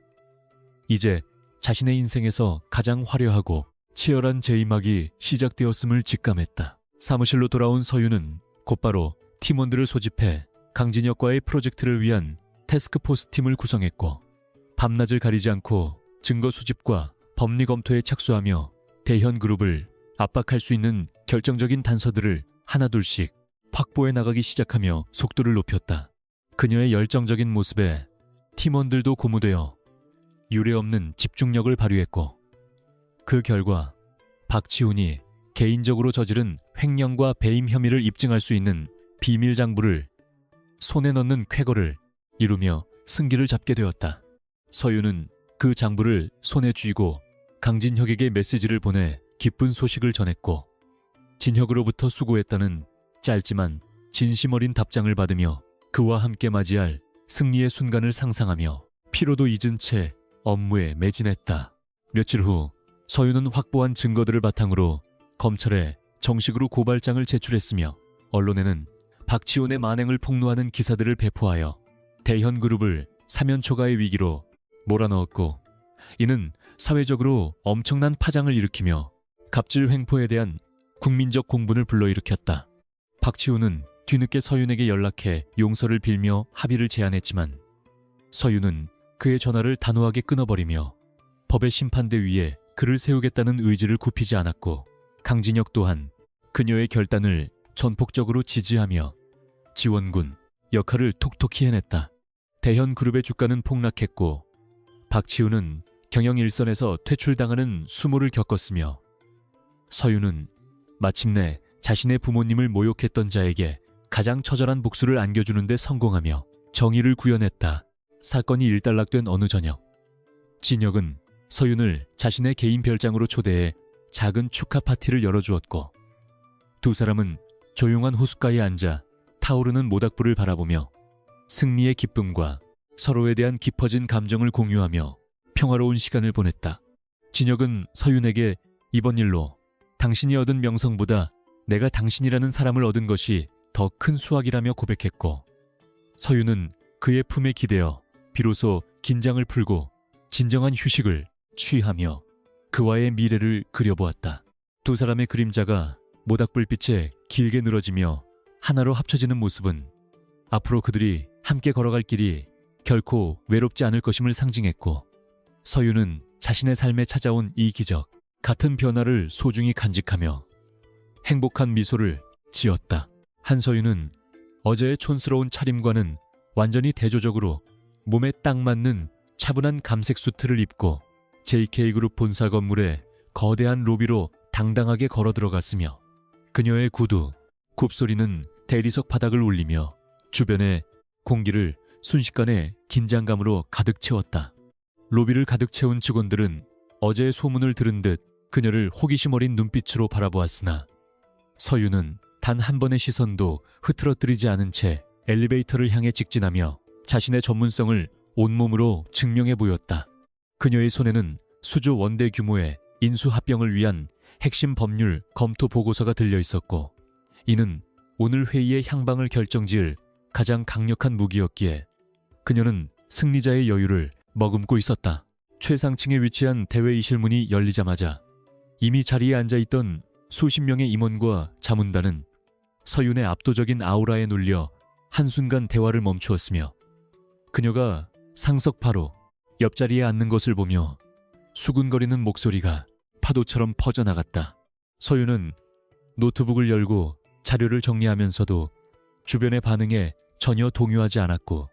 이제 자신의 인생에서 가장 화려하고 치열한 재임악이 시작되었음을 직감했다. 사무실로 돌아온 서윤은 곧바로 팀원들을 소집해 강진혁과의 프로젝트를 위한 태스크포스 팀을 구성했고, 밤낮을 가리지 않고 증거 수집과 법리 검토에 착수하며 대현 그룹을 압박할 수 있는 결정적인 단서들을 하나둘씩 확보해 나가기 시작하며 속도를 높였다. 그녀의 열정적인 모습에 팀원들도 고무되어 유례없는 집중력을 발휘했고, 그 결과 박치훈이 개인적으로 저지른 횡령과 배임 혐의를 입증할 수 있는 비밀 장부를 손에 넣는 쾌거를 이루며 승기를 잡게 되었다. 서윤은 그 장부를 손에 쥐고 강진혁에게 메시지를 보내 기쁜 소식을 전했고, 진혁으로부터 수고했다는 짧지만 진심 어린 답장을 받으며 그와 함께 맞이할 승리의 순간을 상상하며 피로도 잊은 채 업무에 매진했다. 며칠 후 서윤은 확보한 증거들을 바탕으로 검찰에 정식으로 고발장을 제출했으며 언론에는 박치훈의 만행을 폭로하는 기사들을 배포하여 대현그룹을 사면초가의 위기로 몰아넣었고, 이는 사회적으로 엄청난 파장을 일으키며 갑질 횡포에 대한 국민적 공분을 불러일으켰다. 박치훈은 뒤늦게 서윤에게 연락해 용서를 빌며 합의를 제안했지만 서윤은 그의 전화를 단호하게 끊어버리며 법의 심판대 위에 그를 세우겠다는 의지를 굽히지 않았고, 강진혁 또한 그녀의 결단을 전폭적으로 지지하며 지원군 역할을 톡톡히 해냈다. 대현그룹의 주가는 폭락했고 박치훈은 경영 일선에서 퇴출당하는 수모를 겪었으며, 서윤은 마침내 자신의 부모님을 모욕했던 자에게 가장 처절한 복수를 안겨주는 데 성공하며 정의를 구현했다. 사건이 일단락된 어느 저녁, 진혁은 서윤을 자신의 개인 별장으로 초대해 작은 축하 파티를 열어주었고, 두 사람은 조용한 호숫가에 앉아 타오르는 모닥불을 바라보며 승리의 기쁨과 서로에 대한 깊어진 감정을 공유하며 평화로운 시간을 보냈다. 진혁은 서윤에게 이번 일로 당신이 얻은 명성보다 내가 당신이라는 사람을 얻은 것이 더 큰 수확이라며 고백했고, 서윤은 그의 품에 기대어 비로소 긴장을 풀고 진정한 휴식을 취하며 그와의 미래를 그려보았다. 두 사람의 그림자가 모닥불빛에 길게 늘어지며 하나로 합쳐지는 모습은 앞으로 그들이 함께 걸어갈 길이 결코 외롭지 않을 것임을 상징했고, 서윤은 자신의 삶에 찾아온 이 기적, 같은 변화를 소중히 간직하며 행복한 미소를 지었다. 한서윤은 어제의 촌스러운 차림과는 완전히 대조적으로 몸에 딱 맞는 차분한 감색 수트를 입고 JK그룹 본사 건물의 거대한 로비로 당당하게 걸어 들어갔으며, 그녀의 구두, 굽소리는 대리석 바닥을 울리며 주변의 공기를 순식간에 긴장감으로 가득 채웠다. 로비를 가득 채운 직원들은 어제의 소문을 들은 듯 그녀를 호기심 어린 눈빛으로 바라보았으나 서윤은 단 한 번의 시선도 흐트러뜨리지 않은 채 엘리베이터를 향해 직진하며 자신의 전문성을 온몸으로 증명해 보였다. 그녀의 손에는 수조 원대 규모의 인수합병을 위한 핵심 법률 검토 보고서가 들려 있었고, 이는 오늘 회의의 향방을 결정지을 가장 강력한 무기였기에 그녀는 승리자의 여유를 머금고 있었다. 최상층에 위치한 대회의실문이 열리자마자 이미 자리에 앉아있던 수십 명의 임원과 자문단은 서윤의 압도적인 아우라에 눌려 한순간 대화를 멈추었으며, 그녀가 상석 바로 옆자리에 앉는 것을 보며 수군거리는 목소리가 파도처럼 퍼져나갔다. 서윤은 노트북을 열고 자료를 정리하면서도 주변의 반응에 전혀 동요하지 않았고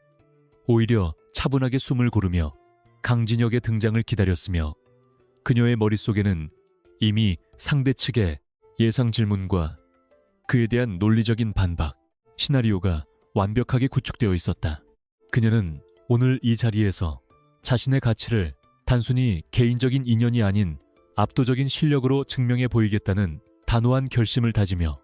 오히려 차분하게 숨을 고르며 강진혁의 등장을 기다렸으며 그녀의 머릿속에는 이미 상대 측의 예상 질문과 그에 대한 논리적인 반박, 시나리오가 완벽하게 구축되어 있었다. 그녀는 오늘 이 자리에서 자신의 가치를 단순히 개인적인 인연이 아닌 압도적인 실력으로 증명해 보이겠다는 단호한 결심을 다지며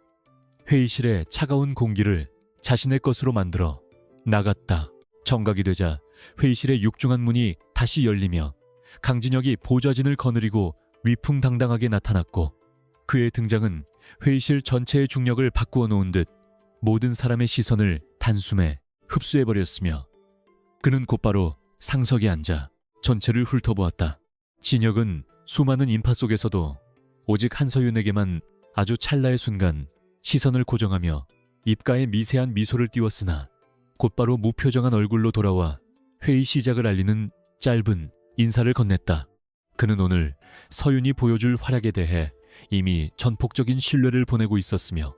회의실의 차가운 공기를 자신의 것으로 만들어 나갔다. 정각이 되자 회의실의 육중한 문이 다시 열리며 강진혁이 보좌진을 거느리고 위풍당당하게 나타났고 그의 등장은 회의실 전체의 중력을 바꾸어 놓은 듯 모든 사람의 시선을 단숨에 흡수해버렸으며 그는 곧바로 상석에 앉아 전체를 훑어보았다. 진혁은 수많은 인파 속에서도 오직 한서윤에게만 아주 찰나의 순간 시선을 고정하며 입가에 미세한 미소를 띄웠으나 곧바로 무표정한 얼굴로 돌아와 회의 시작을 알리는 짧은 인사를 건넸다. 그는 오늘 서윤이 보여줄 활약에 대해 이미 전폭적인 신뢰를 보내고 있었으며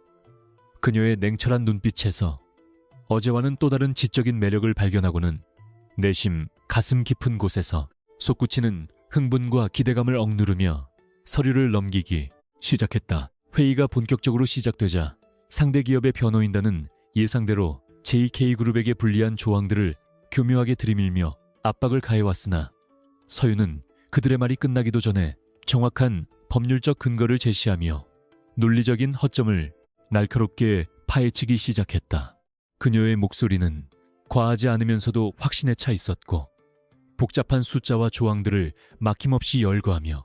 그녀의 냉철한 눈빛에서 어제와는 또 다른 지적인 매력을 발견하고는 내심 가슴 깊은 곳에서 솟구치는 흥분과 기대감을 억누르며 서류를 넘기기 시작했다. 회의가 본격적으로 시작되자 상대 기업의 변호인단은 예상대로 JK그룹에게 불리한 조항들을 교묘하게 들이밀며 압박을 가해왔으나 서윤은 그들의 말이 끝나기도 전에 정확한 법률적 근거를 제시하며 논리적인 허점을 날카롭게 파헤치기 시작했다. 그녀의 목소리는 과하지 않으면서도 확신에 차 있었고 복잡한 숫자와 조항들을 막힘없이 열거하며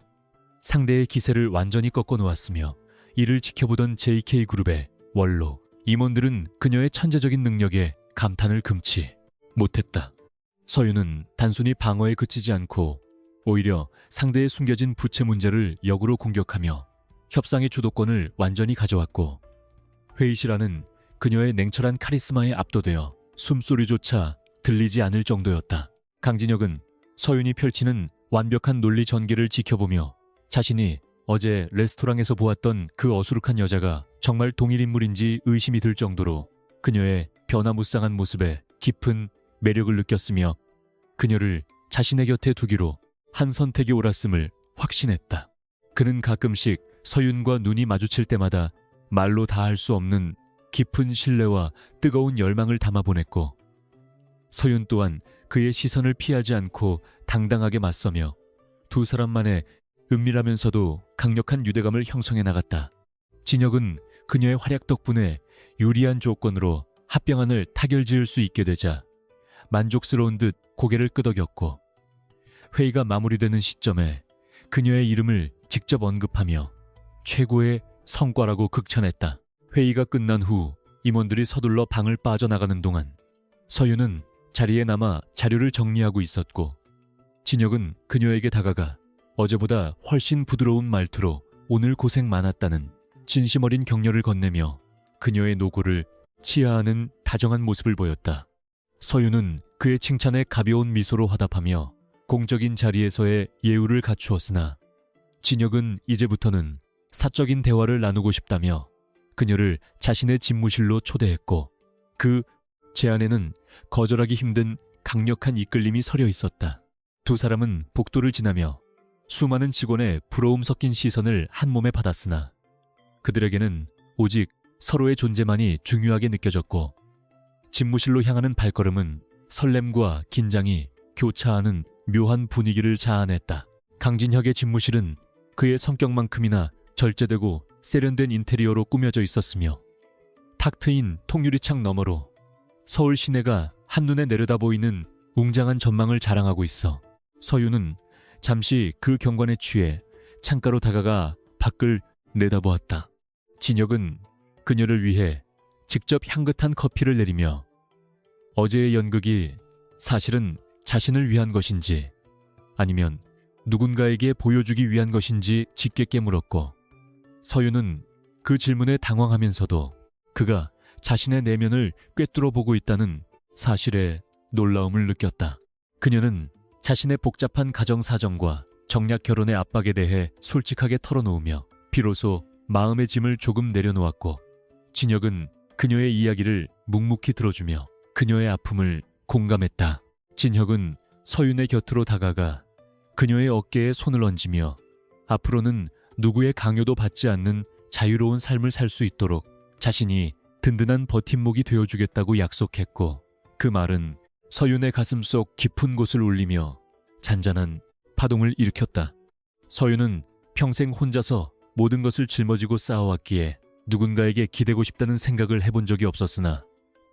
상대의 기세를 완전히 꺾어 놓았으며 이를 지켜보던 JK그룹의 원로 임원들은 그녀의 천재적인 능력에 감탄을 금치 못했다. 서윤은 단순히 방어에 그치지 않고 오히려 상대의 숨겨진 부채 문제를 역으로 공격하며 협상의 주도권을 완전히 가져왔고 회의실 안은 그녀의 냉철한 카리스마에 압도되어 숨소리조차 들리지 않을 정도였다. 강진혁은 서윤이 펼치는 완벽한 논리 전개를 지켜보며 자신이 어제 레스토랑에서 보았던 그 어수룩한 여자가 정말 동일 인물인지 의심이 들 정도로 그녀의 변화무쌍한 모습에 깊은 매력을 느꼈으며 그녀를 자신의 곁에 두기로 한 선택이 옳았음을 확신했다. 그는 가끔씩 서윤과 눈이 마주칠 때마다 말로 다 할 수 없는 깊은 신뢰와 뜨거운 열망을 담아보냈고 서윤 또한 그의 시선을 피하지 않고 당당하게 맞서며 두 사람만의 은밀하면서도 강력한 유대감을 형성해 나갔다. 진혁은 그녀의 활약 덕분에 유리한 조건으로 합병안을 타결지을 수 있게 되자 만족스러운 듯 고개를 끄덕였고 회의가 마무리되는 시점에 그녀의 이름을 직접 언급하며 최고의 성과라고 극찬했다. 회의가 끝난 후 임원들이 서둘러 방을 빠져나가는 동안 서윤은 자리에 남아 자료를 정리하고 있었고 진혁은 그녀에게 다가가 어제보다 훨씬 부드러운 말투로 오늘 고생 많았다는 진심 어린 격려를 건네며 그녀의 노고를 치하하는 다정한 모습을 보였다. 서윤은 그의 칭찬에 가벼운 미소로 화답하며 공적인 자리에서의 예우를 갖추었으나 진혁은 이제부터는 사적인 대화를 나누고 싶다며 그녀를 자신의 집무실로 초대했고 그 제안에는 거절하기 힘든 강력한 이끌림이 서려 있었다. 두 사람은 복도를 지나며 수많은 직원의 부러움 섞인 시선을 한 몸에 받았으나 그들에게는 오직 서로의 존재만이 중요하게 느껴졌고 집무실로 향하는 발걸음은 설렘과 긴장이 교차하는 묘한 분위기를 자아냈다. 강진혁의 집무실은 그의 성격만큼이나 절제되고 세련된 인테리어로 꾸며져 있었으며 탁 트인 통유리창 너머로 서울 시내가 한눈에 내려다 보이는 웅장한 전망을 자랑하고 있어 서윤은 잠시 그 경관에 취해 창가로 다가가 밖을 내다보았다. 진혁은 그녀를 위해 직접 향긋한 커피를 내리며 어제의 연극이 사실은 자신을 위한 것인지 아니면 누군가에게 보여주기 위한 것인지 짙게 물었고 서윤은 그 질문에 당황하면서도 그가 자신의 내면을 꿰뚫어 보고 있다는 사실에 놀라움을 느꼈다. 그녀는 자신의 복잡한 가정 사정과 정략 결혼의 압박에 대해 솔직하게 털어놓으며 비로소 마음의 짐을 조금 내려놓았고 진혁은 그녀의 이야기를 묵묵히 들어주며 그녀의 아픔을 공감했다. 진혁은 서윤의 곁으로 다가가 그녀의 어깨에 손을 얹으며 앞으로는 누구의 강요도 받지 않는 자유로운 삶을 살 수 있도록 자신이 든든한 버팀목이 되어주겠다고 약속했고, 그 말은 서윤의 가슴속 깊은 곳을 울리며 잔잔한 파동을 일으켰다. 서윤은 평생 혼자서 모든 것을 짊어지고 쌓아왔기에 누군가에게 기대고 싶다는 생각을 해본 적이 없었으나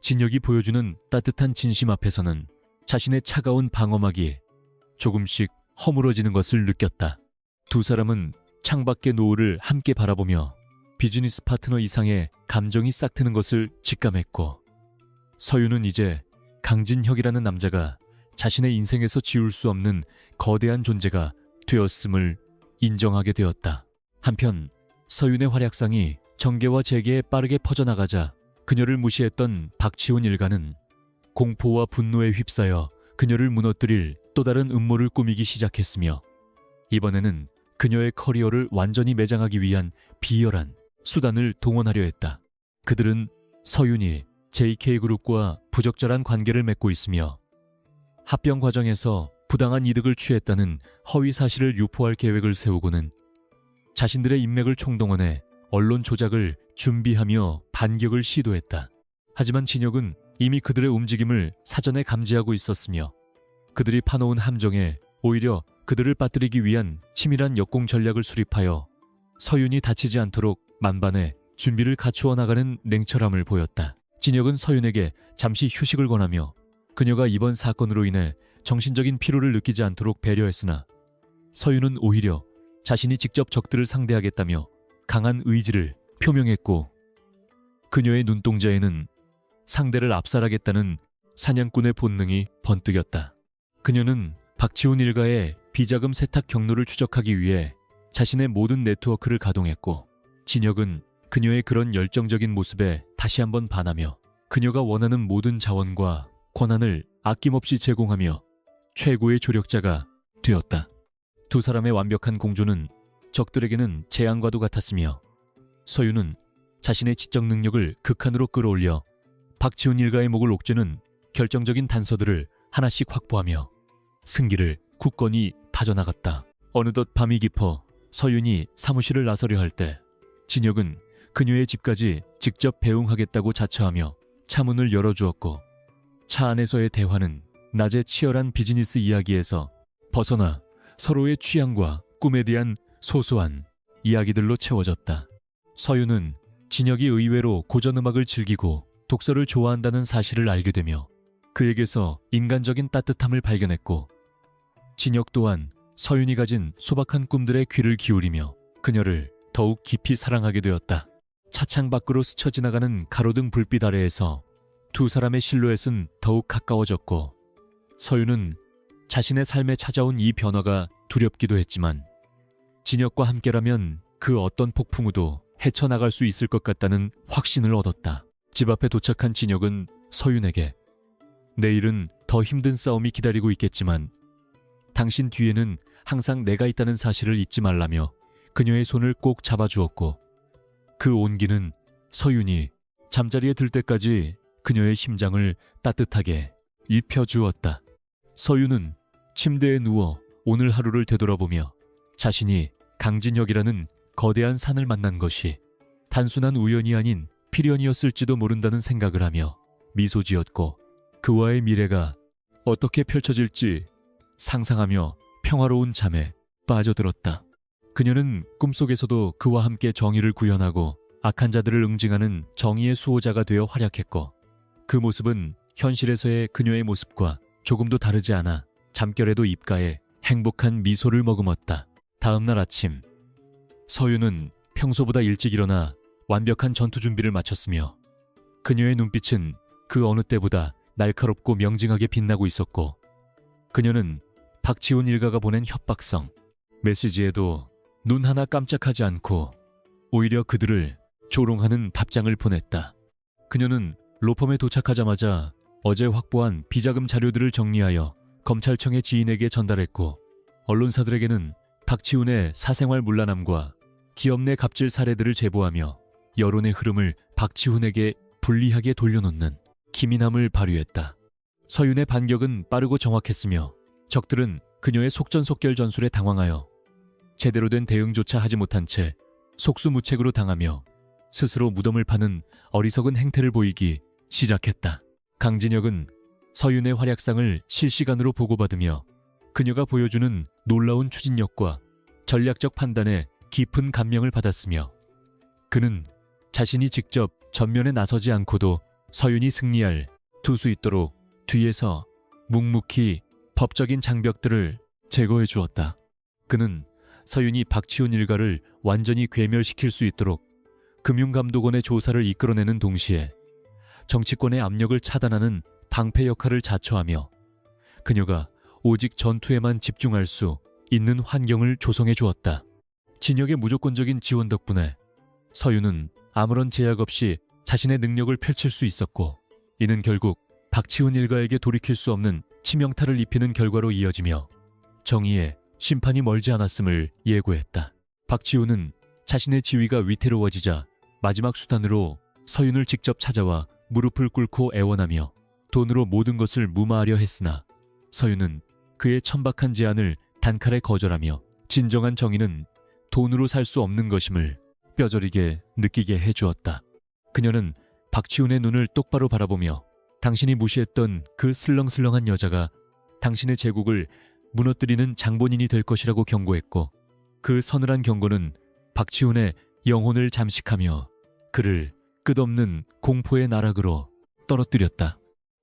진혁이 보여주는 따뜻한 진심 앞에서는 자신의 차가운 방어막이 조금씩 허물어지는 것을 느꼈다. 두 사람은 창밖의 노을을 함께 바라보며 비즈니스 파트너 이상의 감정이 싹트는 것을 직감했고, 서윤은 이제 강진혁이라는 남자가 자신의 인생에서 지울 수 없는 거대한 존재가 되었음을 인정하게 되었다. 한편 서윤의 활약상이 정계와 재계에 빠르게 퍼져나가자 그녀를 무시했던 박치훈 일가는 공포와 분노에 휩싸여 그녀를 무너뜨릴 또 다른 음모를 꾸미기 시작했으며, 이번에는 그녀의 커리어를 완전히 매장하기 위한 비열한 수단을 동원하려 했다. 그들은 서윤이 JK그룹과 부적절한 관계를 맺고 있으며 합병 과정에서 부당한 이득을 취했다는 허위 사실을 유포할 계획을 세우고는 자신들의 인맥을 총동원해 언론 조작을 준비하며 반격을 시도했다. 하지만 진혁은 이미 그들의 움직임을 사전에 감지하고 있었으며 그들이 파놓은 함정에 오히려 그들을 빠뜨리기 위한 치밀한 역공 전략을 수립하여 서윤이 다치지 않도록 만반의 준비를 갖추어 나가는 냉철함을 보였다. 진혁은 서윤에게 잠시 휴식을 권하며 그녀가 이번 사건으로 인해 정신적인 피로를 느끼지 않도록 배려했으나, 서윤은 오히려 자신이 직접 적들을 상대하겠다며 강한 의지를 표명했고, 그녀의 눈동자에는 상대를 압살하겠다는 사냥꾼의 본능이 번뜩였다. 그녀는 박치훈 일가의 비자금 세탁 경로를 추적하기 위해 자신의 모든 네트워크를 가동했고, 진혁은 그녀의 그런 열정적인 모습에 다시 한번 반하며 그녀가 원하는 모든 자원과 권한을 아낌없이 제공하며 최고의 조력자가 되었다. 두 사람의 완벽한 공조는 적들에게는 재앙과도 같았으며, 서윤은 자신의 지적 능력을 극한으로 끌어올려 박치훈 일가의 목을 옥죄는 결정적인 단서들을 하나씩 확보하며 승기를 굳건히 다져나갔다. 어느덧 밤이 깊어 서윤이 사무실을 나서려 할 때 진혁은 그녀의 집까지 직접 배웅하겠다고 자처하며 차문을 열어주었고, 차 안에서의 대화는 낮의 치열한 비즈니스 이야기에서 벗어나 서로의 취향과 꿈에 대한 소소한 이야기들로 채워졌다. 서윤은 진혁이 의외로 고전음악을 즐기고 독서를 좋아한다는 사실을 알게 되며 그에게서 인간적인 따뜻함을 발견했고, 진혁 또한 서윤이 가진 소박한 꿈들에 귀를 기울이며 그녀를 더욱 깊이 사랑하게 되었다. 차창 밖으로 스쳐 지나가는 가로등 불빛 아래에서 두 사람의 실루엣은 더욱 가까워졌고, 서윤은 자신의 삶에 찾아온 이 변화가 두렵기도 했지만 진혁과 함께라면 그 어떤 폭풍우도 헤쳐나갈 수 있을 것 같다는 확신을 얻었다. 집 앞에 도착한 진혁은 서윤에게 내일은 더 힘든 싸움이 기다리고 있겠지만 당신 뒤에는 항상 내가 있다는 사실을 잊지 말라며 그녀의 손을 꼭 잡아주었고, 그 온기는 서윤이 잠자리에 들 때까지 그녀의 심장을 따뜻하게 입혀주었다. 서윤은 침대에 누워 오늘 하루를 되돌아보며 자신이 강진혁이라는 거대한 산을 만난 것이 단순한 우연이 아닌 필연이었을지도 모른다는 생각을 하며 미소 지었고, 그와의 미래가 어떻게 펼쳐질지 상상하며 평화로운 잠에 빠져들었다. 그녀는 꿈속에서도 그와 함께 정의를 구현하고 악한 자들을 응징하는 정의의 수호자가 되어 활약했고, 그 모습은 현실에서의 그녀의 모습과 조금도 다르지 않아 잠결에도 입가에 행복한 미소를 머금었다. 다음 날 아침, 서윤은 평소보다 일찍 일어나 완벽한 전투 준비를 마쳤으며 그녀의 눈빛은 그 어느 때보다 날카롭고 명징하게 빛나고 있었고, 그녀는 박치훈 일가가 보낸 협박성 메시지에도 눈 하나 깜짝하지 않고 오히려 그들을 조롱하는 답장을 보냈다. 그녀는 로펌에 도착하자마자 어제 확보한 비자금 자료들을 정리하여 검찰청의 지인에게 전달했고, 언론사들에게는 박치훈의 사생활 문란함과 기업 내 갑질 사례들을 제보하며 여론의 흐름을 박지훈에게 불리하게 돌려놓는 기민함을 발휘했다. 서윤의 반격은 빠르고 정확했으며 적들은 그녀의 속전속결 전술에 당황하여 제대로 된 대응조차 하지 못한 채 속수무책으로 당하며 스스로 무덤을 파는 어리석은 행태를 보이기 시작했다. 강진혁은 서윤의 활약상을 실시간으로 보고받으며 그녀가 보여주는 놀라운 추진력과 전략적 판단에 깊은 감명을 받았으며 그는 자신이 직접 전면에 나서지 않고도 서윤이 승리할 투수 있도록 뒤에서 묵묵히 법적인 장벽들을 제거해 주었다. 그는 서윤이 박지훈 일가를 완전히 괴멸시킬 수 있도록 금융감독원의 조사를 이끌어내는 동시에 정치권의 압력을 차단하는 방패 역할을 자처하며 그녀가 오직 전투에만 집중할 수 있는 환경을 조성해 주었다. 진혁의 무조건적인 지원 덕분에 서윤은 아무런 제약 없이 자신의 능력을 펼칠 수 있었고 이는 결국 박지훈 일가에게 돌이킬 수 없는 치명타를 입히는 결과로 이어지며 정의의 심판이 멀지 않았음을 예고했다. 박지훈은 자신의 지위가 위태로워지자 마지막 수단으로 서윤을 직접 찾아와 무릎을 꿇고 애원하며 돈으로 모든 것을 무마하려 했으나 서윤은 그의 천박한 제안을 단칼에 거절하며 진정한 정의는 돈으로 살 수 없는 것임을 뼈저리게 느끼게 해주었다. 그녀는 박지훈의 눈을 똑바로 바라보며 당신이 무시했던 그 슬렁슬렁한 여자가 당신의 제국을 무너뜨리는 장본인이 될 것이라고 경고했고 그 서늘한 경고는 박지훈의 영혼을 잠식하며 그를 끝없는 공포의 나락으로 떨어뜨렸다.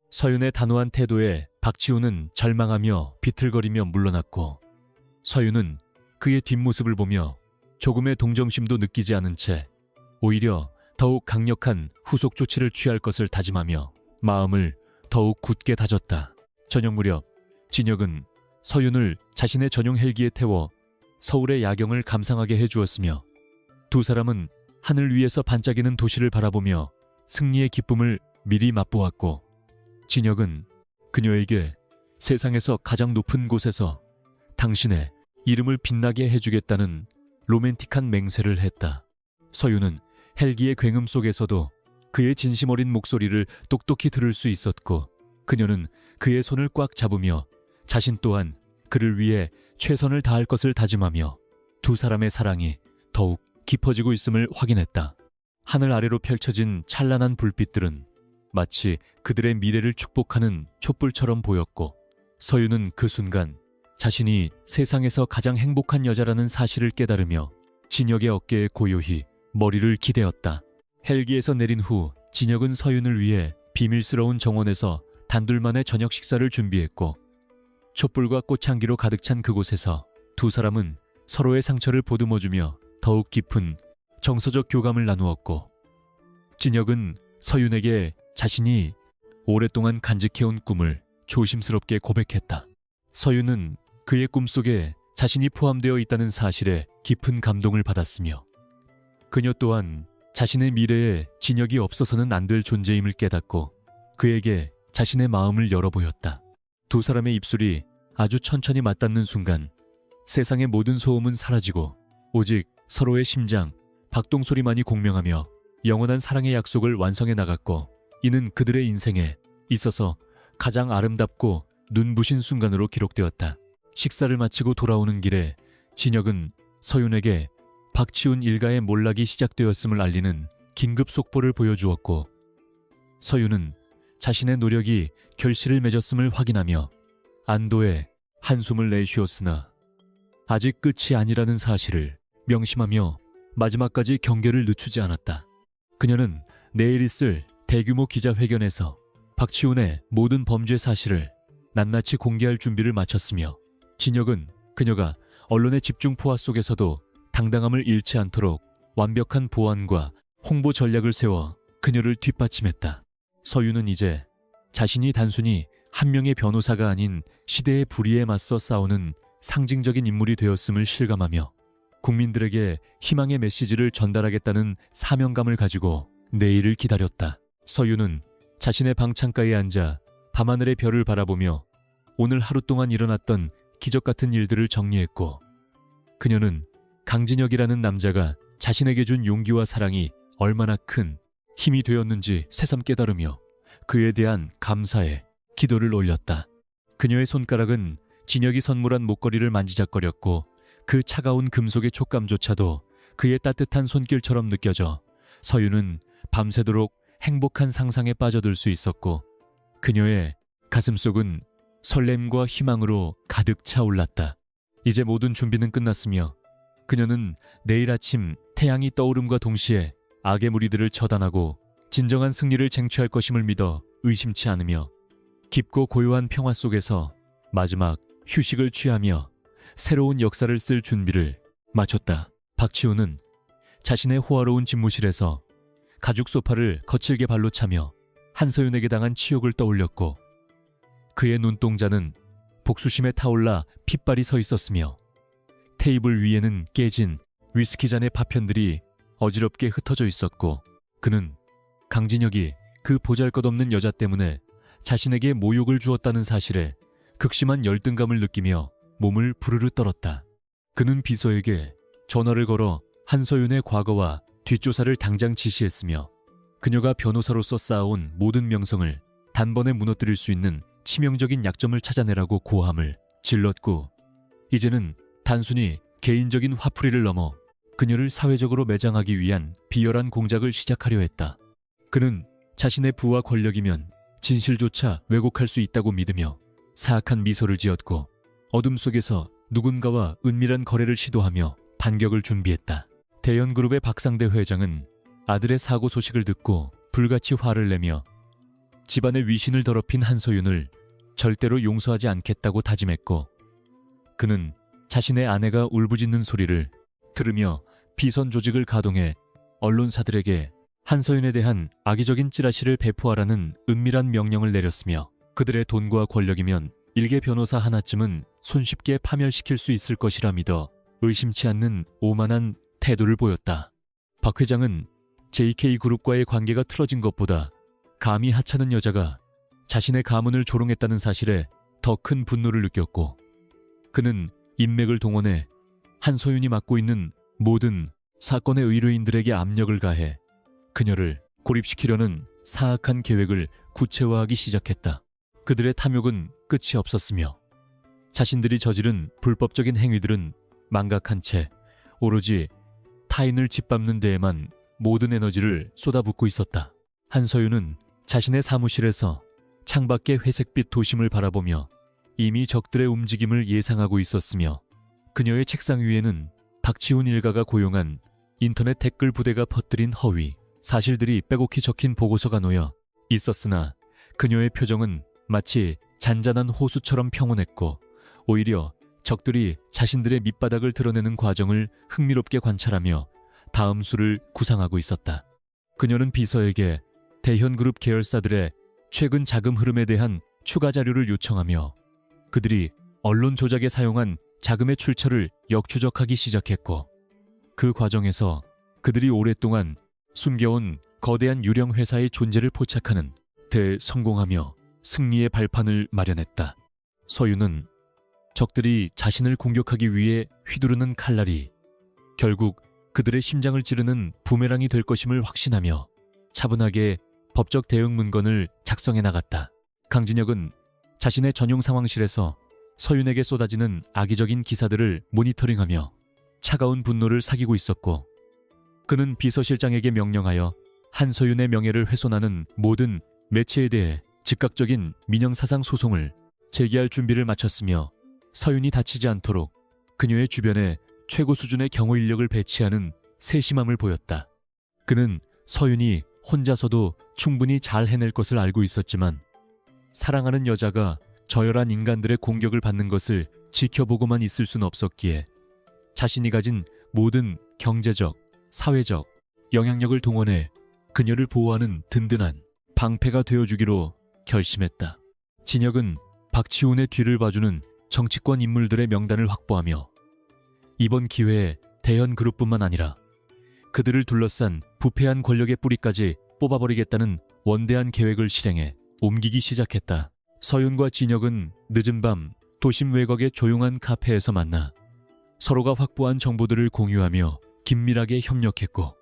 서윤의 단호한 태도에 박지훈은 절망하며 비틀거리며 물러났고 서윤은 그의 뒷모습을 보며 조금의 동정심도 느끼지 않은 채 오히려 더욱 강력한 후속 조치를 취할 것을 다짐하며 마음을 더욱 굳게 다졌다. 저녁 무렵 진혁은 서윤을 자신의 전용 헬기에 태워 서울의 야경을 감상하게 해주었으며 두 사람은 하늘 위에서 반짝이는 도시를 바라보며 승리의 기쁨을 미리 맛보았고 진혁은 그녀에게 세상에서 가장 높은 곳에서 당신의 이름을 빛나게 해주겠다는 로맨틱한 맹세를 했다. 서윤은 헬기의 굉음 속에서도 그의 진심 어린 목소리를 똑똑히 들을 수 있었고 그녀는 그의 손을 꽉 잡으며 자신 또한 그를 위해 최선을 다할 것을 다짐하며 두 사람의 사랑이 더욱 깊어지고 있음을 확인했다. 하늘 아래로 펼쳐진 찬란한 불빛들은 마치 그들의 미래를 축복하는 촛불처럼 보였고 서윤은 그 순간 자신이 세상에서 가장 행복한 여자라는 사실을 깨달으며 진혁의 어깨에 고요히 머리를 기대었다. 헬기에서 내린 후 진혁은 서윤을 위해 비밀스러운 정원에서 단둘만의 저녁 식사를 준비했고 촛불과 꽃향기로 가득 찬 그곳에서 두 사람은 서로의 상처를 보듬어주며 더욱 깊은 정서적 교감을 나누었고 진혁은 서윤에게 자신이 오랫동안 간직해온 꿈을 조심스럽게 고백했다. 서윤은 그의 꿈속에 자신이 포함되어 있다는 사실에 깊은 감동을 받았으며 그녀 또한 자신의 미래에 진혁이 없어서는 안 될 존재임을 깨닫고 그에게 자신의 마음을 열어보였다. 두 사람의 입술이 아주 천천히 맞닿는 순간 세상의 모든 소음은 사라지고 오직 서로의 심장, 박동소리만이 공명하며 영원한 사랑의 약속을 완성해 나갔고 이는 그들의 인생에 있어서 가장 아름답고 눈부신 순간으로 기록되었다. 식사를 마치고 돌아오는 길에 진혁은 서윤에게 박지훈 일가의 몰락이 시작되었음을 알리는 긴급 속보를 보여주었고 서윤은 자신의 노력이 결실을 맺었음을 확인하며 안도의 한숨을 내쉬었으나 아직 끝이 아니라는 사실을 명심하며 마지막까지 경계를 늦추지 않았다. 그녀는 내일 있을 대규모 기자회견에서 박지훈의 모든 범죄 사실을 낱낱이 공개할 준비를 마쳤으며 진혁은 그녀가 언론의 집중 포화 속에서도 당당함을 잃지 않도록 완벽한 보안과 홍보 전략을 세워 그녀를 뒷받침했다. 서윤은 이제 자신이 단순히 한 명의 변호사가 아닌 시대의 불의에 맞서 싸우는 상징적인 인물이 되었음을 실감하며 국민들에게 희망의 메시지를 전달하겠다는 사명감을 가지고 내일을 기다렸다. 서윤은 자신의 방 창가에 앉아 밤하늘의 별을 바라보며 오늘 하루 동안 일어났던 기적 같은 일들을 정리했고 그녀는 강진혁이라는 남자가 자신에게 준 용기와 사랑이 얼마나 큰 힘이 되었는지 새삼 깨달으며 그에 대한 감사에 기도를 올렸다. 그녀의 손가락은 진혁이 선물한 목걸이를 만지작거렸고 그 차가운 금속의 촉감조차도 그의 따뜻한 손길처럼 느껴져 서윤은 밤새도록 행복한 상상에 빠져들 수 있었고 그녀의 가슴속은 설렘과 희망으로 가득 차올랐다. 이제 모든 준비는 끝났으며 그녀는 내일 아침 태양이 떠오름과 동시에 악의 무리들을 처단하고 진정한 승리를 쟁취할 것임을 믿어 의심치 않으며 깊고 고요한 평화 속에서 마지막 휴식을 취하며 새로운 역사를 쓸 준비를 마쳤다. 박치우는 자신의 호화로운 집무실에서 가죽 소파를 거칠게 발로 차며 한서윤에게 당한 치욕을 떠올렸고 그의 눈동자는 복수심에 타올라 핏발이 서 있었으며 테이블 위에는 깨진 위스키 잔의 파편들이 어지럽게 흩어져 있었고 그는 강진혁이 그 보잘것없는 여자 때문에 자신에게 모욕을 주었다는 사실에 극심한 열등감을 느끼며 몸을 부르르 떨었다. 그는 비서에게 전화를 걸어 한서윤의 과거와 뒷조사를 당장 지시했으며 그녀가 변호사로서 쌓아온 모든 명성을 단번에 무너뜨릴 수 있는 치명적인 약점을 찾아내라고 고함을 질렀고 이제는 단순히 개인적인 화풀이를 넘어 그녀를 사회적으로 매장하기 위한 비열한 공작을 시작하려 했다. 그는 자신의 부와 권력이면 진실조차 왜곡할 수 있다고 믿으며 사악한 미소를 지었고 어둠 속에서 누군가와 은밀한 거래를 시도하며 반격을 준비했다. 대현그룹의 박상대 회장은 아들의 사고 소식을 듣고 불같이 화를 내며 집안의 위신을 더럽힌 한서윤을 절대로 용서하지 않겠다고 다짐했고 그는 자신의 아내가 울부짖는 소리를 들으며 비선 조직을 가동해 언론사들에게 한서윤에 대한 악의적인 찌라시를 배포하라는 은밀한 명령을 내렸으며 그들의 돈과 권력이면 일개 변호사 하나쯤은 손쉽게 파멸시킬 수 있을 것이라 믿어 의심치 않는 오만한 태도를 보였다. 박 회장은 JK그룹과의 관계가 틀어진 것보다 감히 하찮은 여자가 자신의 가문을 조롱했다는 사실에 더 큰 분노를 느꼈고 그는 인맥을 동원해 한서윤이 맡고 있는 모든 사건의 의뢰인들에게 압력을 가해 그녀를 고립시키려는 사악한 계획을 구체화하기 시작했다. 그들의 탐욕은 끝이 없었으며 자신들이 저지른 불법적인 행위들은 망각한 채 오로지 타인을 짓밟는 데에만 모든 에너지를 쏟아붓고 있었다. 한서윤은 자신의 사무실에서 창밖의 회색빛 도심을 바라보며 이미 적들의 움직임을 예상하고 있었으며 그녀의 책상 위에는 박치훈 일가가 고용한 인터넷 댓글 부대가 퍼뜨린 허위 사실들이 빼곡히 적힌 보고서가 놓여 있었으나 그녀의 표정은 마치 잔잔한 호수처럼 평온했고 오히려 적들이 자신들의 밑바닥을 드러내는 과정을 흥미롭게 관찰하며 다음 수를 구상하고 있었다. 그녀는 비서에게 대현그룹 계열사들의 최근 자금 흐름에 대한 추가 자료를 요청하며 그들이 언론 조작에 사용한 자금의 출처를 역추적하기 시작했고 그 과정에서 그들이 오랫동안 숨겨온 거대한 유령 회사의 존재를 포착하는 데 성공하며 승리의 발판을 마련했다. 서윤은 적들이 자신을 공격하기 위해 휘두르는 칼날이 결국 그들의 심장을 찌르는 부메랑이 될 것임을 확신하며 차분하게 법적 대응 문건을 작성해 나갔다. 강진혁은 자신의 전용 상황실에서 서윤에게 쏟아지는 악의적인 기사들을 모니터링하며 차가운 분노를 사귀고 있었고 그는 비서실장에게 명령하여 한서윤의 명예를 훼손하는 모든 매체에 대해 즉각적인 민형사상 소송을 제기할 준비를 마쳤으며 서윤이 다치지 않도록 그녀의 주변에 최고 수준의 경호 인력을 배치하는 세심함을 보였다. 그는 서윤이 혼자서도 충분히 잘 해낼 것을 알고 있었지만 사랑하는 여자가 저열한 인간들의 공격을 받는 것을 지켜보고만 있을 순 없었기에 자신이 가진 모든 경제적, 사회적 영향력을 동원해 그녀를 보호하는 든든한 방패가 되어주기로 결심했다. 진혁은 박치훈의 뒤를 봐주는 정치권 인물들의 명단을 확보하며 이번 기회에 대현그룹뿐만 아니라 그들을 둘러싼 부패한 권력의 뿌리까지 뽑아버리겠다는 원대한 계획을 실행해 옮기기 시작했다. 서윤과 진혁은 늦은 밤 도심 외곽의 조용한 카페에서 만나 서로가 확보한 정보들을 공유하며 긴밀하게 협력했고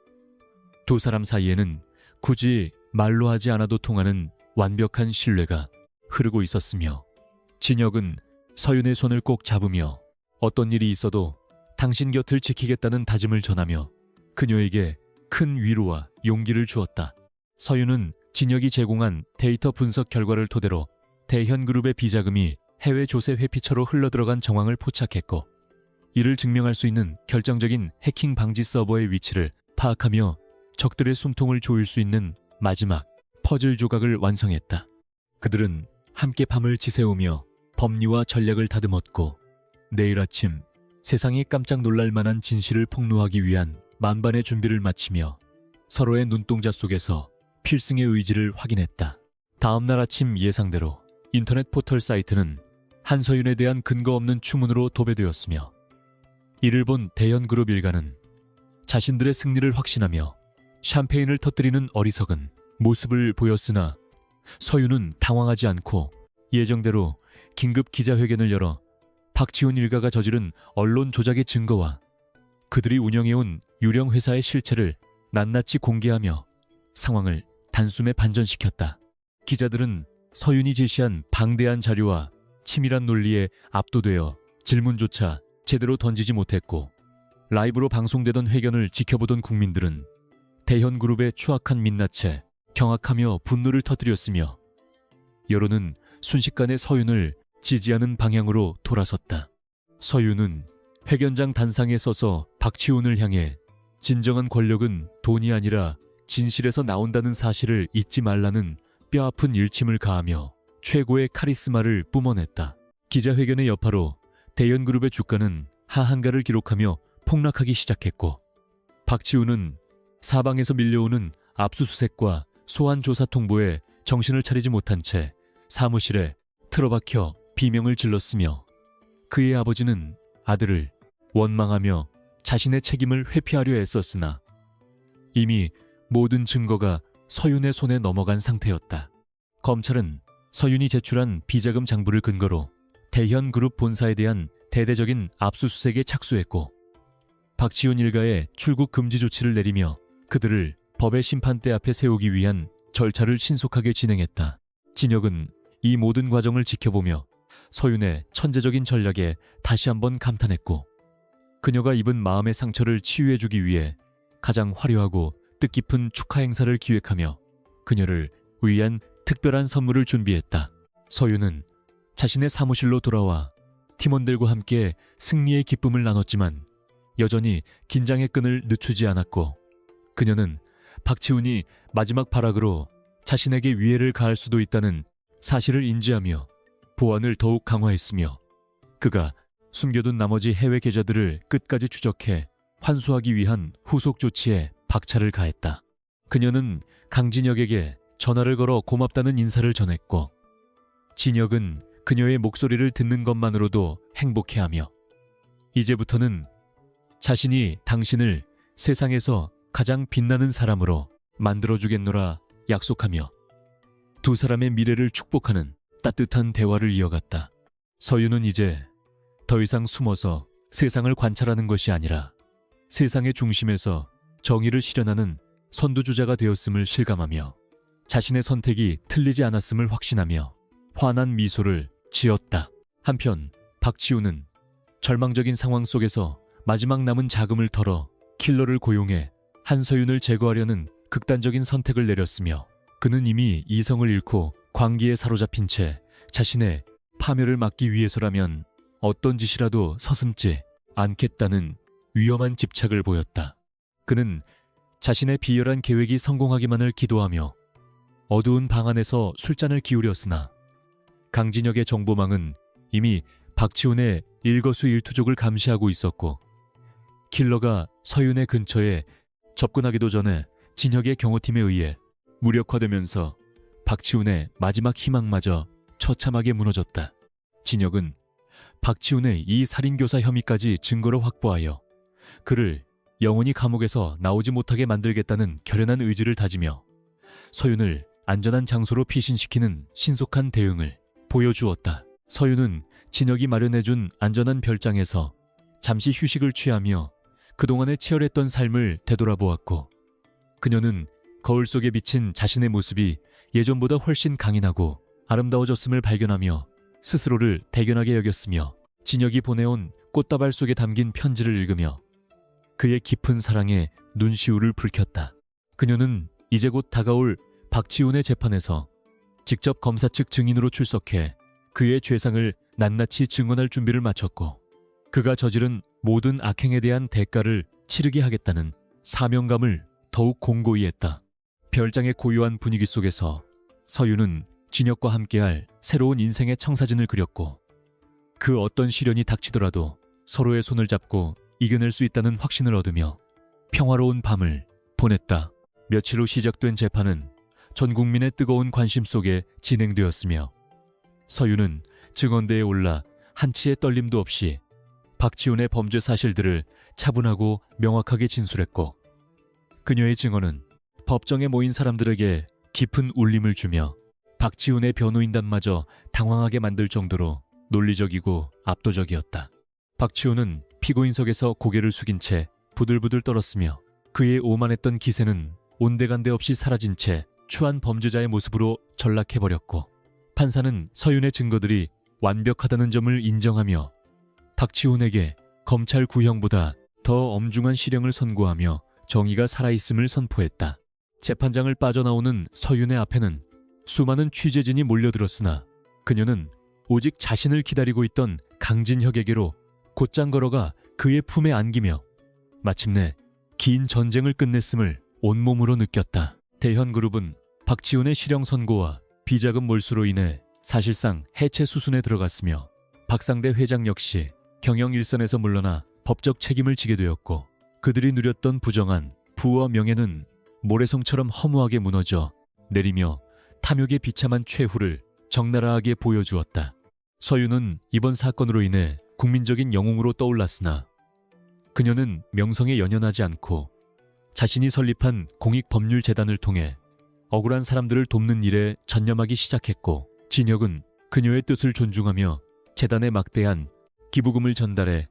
두 사람 사이에는 굳이 말로 하지 않아도 통하는 완벽한 신뢰가 흐르고 있었으며 진혁은 서윤의 손을 꼭 잡으며 어떤 일이 있어도 당신 곁을 지키겠다는 다짐을 전하며 그녀에게 큰 위로와 용기를 주었다. 서윤은 진혁이 제공한 데이터 분석 결과를 토대로 대현그룹의 비자금이 해외 조세 회피처로 흘러들어간 정황을 포착했고 이를 증명할 수 있는 결정적인 해킹 방지 서버의 위치를 파악하며 적들의 숨통을 조일 수 있는 마지막 퍼즐 조각을 완성했다. 그들은 함께 밤을 지새우며 법리와 전략을 다듬었고 내일 아침 세상이 깜짝 놀랄 만한 진실을 폭로하기 위한 만반의 준비를 마치며 서로의 눈동자 속에서 필승의 의지를 확인했다. 다음 날 아침 예상대로 인터넷 포털 사이트는 한서윤에 대한 근거 없는 추문으로 도배되었으며 이를 본 대현그룹 일가는 자신들의 승리를 확신하며 샴페인을 터뜨리는 어리석은 모습을 보였으나 서윤은 당황하지 않고 예정대로 긴급 기자회견을 열어 박지훈 일가가 저지른 언론 조작의 증거와 그들이 운영해온 유령 회사의 실체를 낱낱이 공개하며 상황을 단숨에 반전시켰다. 기자들은 서윤이 제시한 방대한 자료와 치밀한 논리에 압도되어 질문조차 제대로 던지지 못했고 라이브로 방송되던 회견을 지켜보던 국민들은 대현그룹의 추악한 민낯에 경악하며 분노를 터뜨렸으며 여론은 순식간에 서윤을 지지하는 방향으로 돌아섰다. 서윤은 회견장 단상에 서서 박지훈을 향해 진정한 권력은 돈이 아니라 진실에서 나온다는 사실을 잊지 말라는 뼈아픈 일침을 가하며 최고의 카리스마를 뿜어냈다. 기자회견의 여파로 대현그룹의 주가는 하한가를 기록하며 폭락하기 시작했고 박지훈은 사방에서 밀려오는 압수수색과 소환조사 통보에 정신을 차리지 못한 채 사무실에 틀어박혀 비명을 질렀으며 그의 아버지는 아들을 원망하며 자신의 책임을 회피하려 애썼으나 이미 모든 증거가 서윤의 손에 넘어간 상태였다. 검찰은 서윤이 제출한 비자금 장부를 근거로 대현그룹 본사에 대한 대대적인 압수수색에 착수했고 박지훈 일가에 출국 금지 조치를 내리며 그들을 법의 심판대 앞에 세우기 위한 절차를 신속하게 진행했다. 진혁은 이 모든 과정을 지켜보며 서윤의 천재적인 전략에 다시 한번 감탄했고 그녀가 입은 마음의 상처를 치유해주기 위해 가장 화려하고 뜻깊은 축하 행사를 기획하며 그녀를 위한 특별한 선물을 준비했다. 서윤은 자신의 사무실로 돌아와 팀원들과 함께 승리의 기쁨을 나눴지만 여전히 긴장의 끈을 늦추지 않았고 그녀는 박지훈이 마지막 발악으로 자신에게 위해를 가할 수도 있다는 사실을 인지하며 보안을 더욱 강화했으며 그가 숨겨둔 나머지 해외 계좌들을 끝까지 추적해 환수하기 위한 후속 조치에 박차를 가했다. 그녀는 강진혁에게 전화를 걸어 고맙다는 인사를 전했고 진혁은 그녀의 목소리를 듣는 것만으로도 행복해하며 이제부터는 자신이 당신을 세상에서 가장 빛나는 사람으로 만들어주겠노라 약속하며 두 사람의 미래를 축복하는 따뜻한 대화를 이어갔다. 서윤은 이제 더 이상 숨어서 세상을 관찰하는 것이 아니라 세상의 중심에서 정의를 실현하는 선두주자가 되었음을 실감하며 자신의 선택이 틀리지 않았음을 확신하며 환한 미소를 지었다. 한편 박지훈은 절망적인 상황 속에서 마지막 남은 자금을 털어 킬러를 고용해 한서윤을 제거하려는 극단적인 선택을 내렸으며 그는 이미 이성을 잃고 광기에 사로잡힌 채 자신의 파멸을 막기 위해서라면 어떤 짓이라도 서슴지 않겠다는 위험한 집착을 보였다. 그는 자신의 비열한 계획이 성공하기만을 기도하며 어두운 방 안에서 술잔을 기울였으나 강진혁의 정보망은 이미 박지훈의 일거수일투족을 감시하고 있었고 킬러가 서윤의 근처에 접근하기도 전에 진혁의 경호팀에 의해 무력화되면서 박지훈의 마지막 희망마저 처참하게 무너졌다. 진혁은 박지훈의 이 살인교사 혐의까지 증거로 확보하여 그를 영원히 감옥에서 나오지 못하게 만들겠다는 결연한 의지를 다지며 서윤을 안전한 장소로 피신시키는 신속한 대응을 보여주었다. 서윤은 진혁이 마련해준 안전한 별장에서 잠시 휴식을 취하며 그동안의 치열했던 삶을 되돌아보았고 그녀는 거울 속에 비친 자신의 모습이 예전보다 훨씬 강인하고 아름다워졌음을 발견하며 스스로를 대견하게 여겼으며 진혁이 보내온 꽃다발 속에 담긴 편지를 읽으며 그의 깊은 사랑에 눈시울을 붉혔다. 그녀는 이제 곧 다가올 박지훈의 재판에서 직접 검사 측 증인으로 출석해 그의 죄상을 낱낱이 증언할 준비를 마쳤고 그가 저지른 모든 악행에 대한 대가를 치르게 하겠다는 사명감을 더욱 공고히 했다. 별장의 고요한 분위기 속에서 서유는 진혁과 함께할 새로운 인생의 청사진을 그렸고 그 어떤 시련이 닥치더라도 서로의 손을 잡고 이겨낼 수 있다는 확신을 얻으며 평화로운 밤을 보냈다. 며칠 후 시작된 재판은 전 국민의 뜨거운 관심 속에 진행되었으며 서유는 증언대에 올라 한치의 떨림도 없이 박지훈의 범죄 사실들을 차분하고 명확하게 진술했고 그녀의 증언은 법정에 모인 사람들에게 깊은 울림을 주며 박지훈의 변호인단마저 당황하게 만들 정도로 논리적이고 압도적이었다. 박지훈은 피고인석에서 고개를 숙인 채 부들부들 떨었으며 그의 오만했던 기세는 온데간데 없이 사라진 채 추한 범죄자의 모습으로 전락해버렸고 판사는 서윤의 증거들이 완벽하다는 점을 인정하며 박지훈에게 검찰 구형보다 더 엄중한 실형을 선고하며 정의가 살아있음을 선포했다. 재판장을 빠져나오는 서윤의 앞에는 수많은 취재진이 몰려들었으나 그녀는 오직 자신을 기다리고 있던 강진혁에게로 곧장 걸어가 그의 품에 안기며 마침내 긴 전쟁을 끝냈음을 온몸으로 느꼈다. 대현그룹은 박지훈의 실형 선고와 비자금 몰수로 인해 사실상 해체 수순에 들어갔으며 박상대 회장 역시 경영 일선에서 물러나 법적 책임을 지게 되었고 그들이 누렸던 부정한 부와 명예는 모래성처럼 허무하게 무너져 내리며 탐욕에 비참한 최후를 적나라하게 보여주었다. 서윤은 이번 사건으로 인해 국민적인 영웅으로 떠올랐으나 그녀는 명성에 연연하지 않고 자신이 설립한 공익법률재단을 통해 억울한 사람들을 돕는 일에 전념하기 시작했고 진혁은 그녀의 뜻을 존중하며 재단에 막대한 기부금을 전달해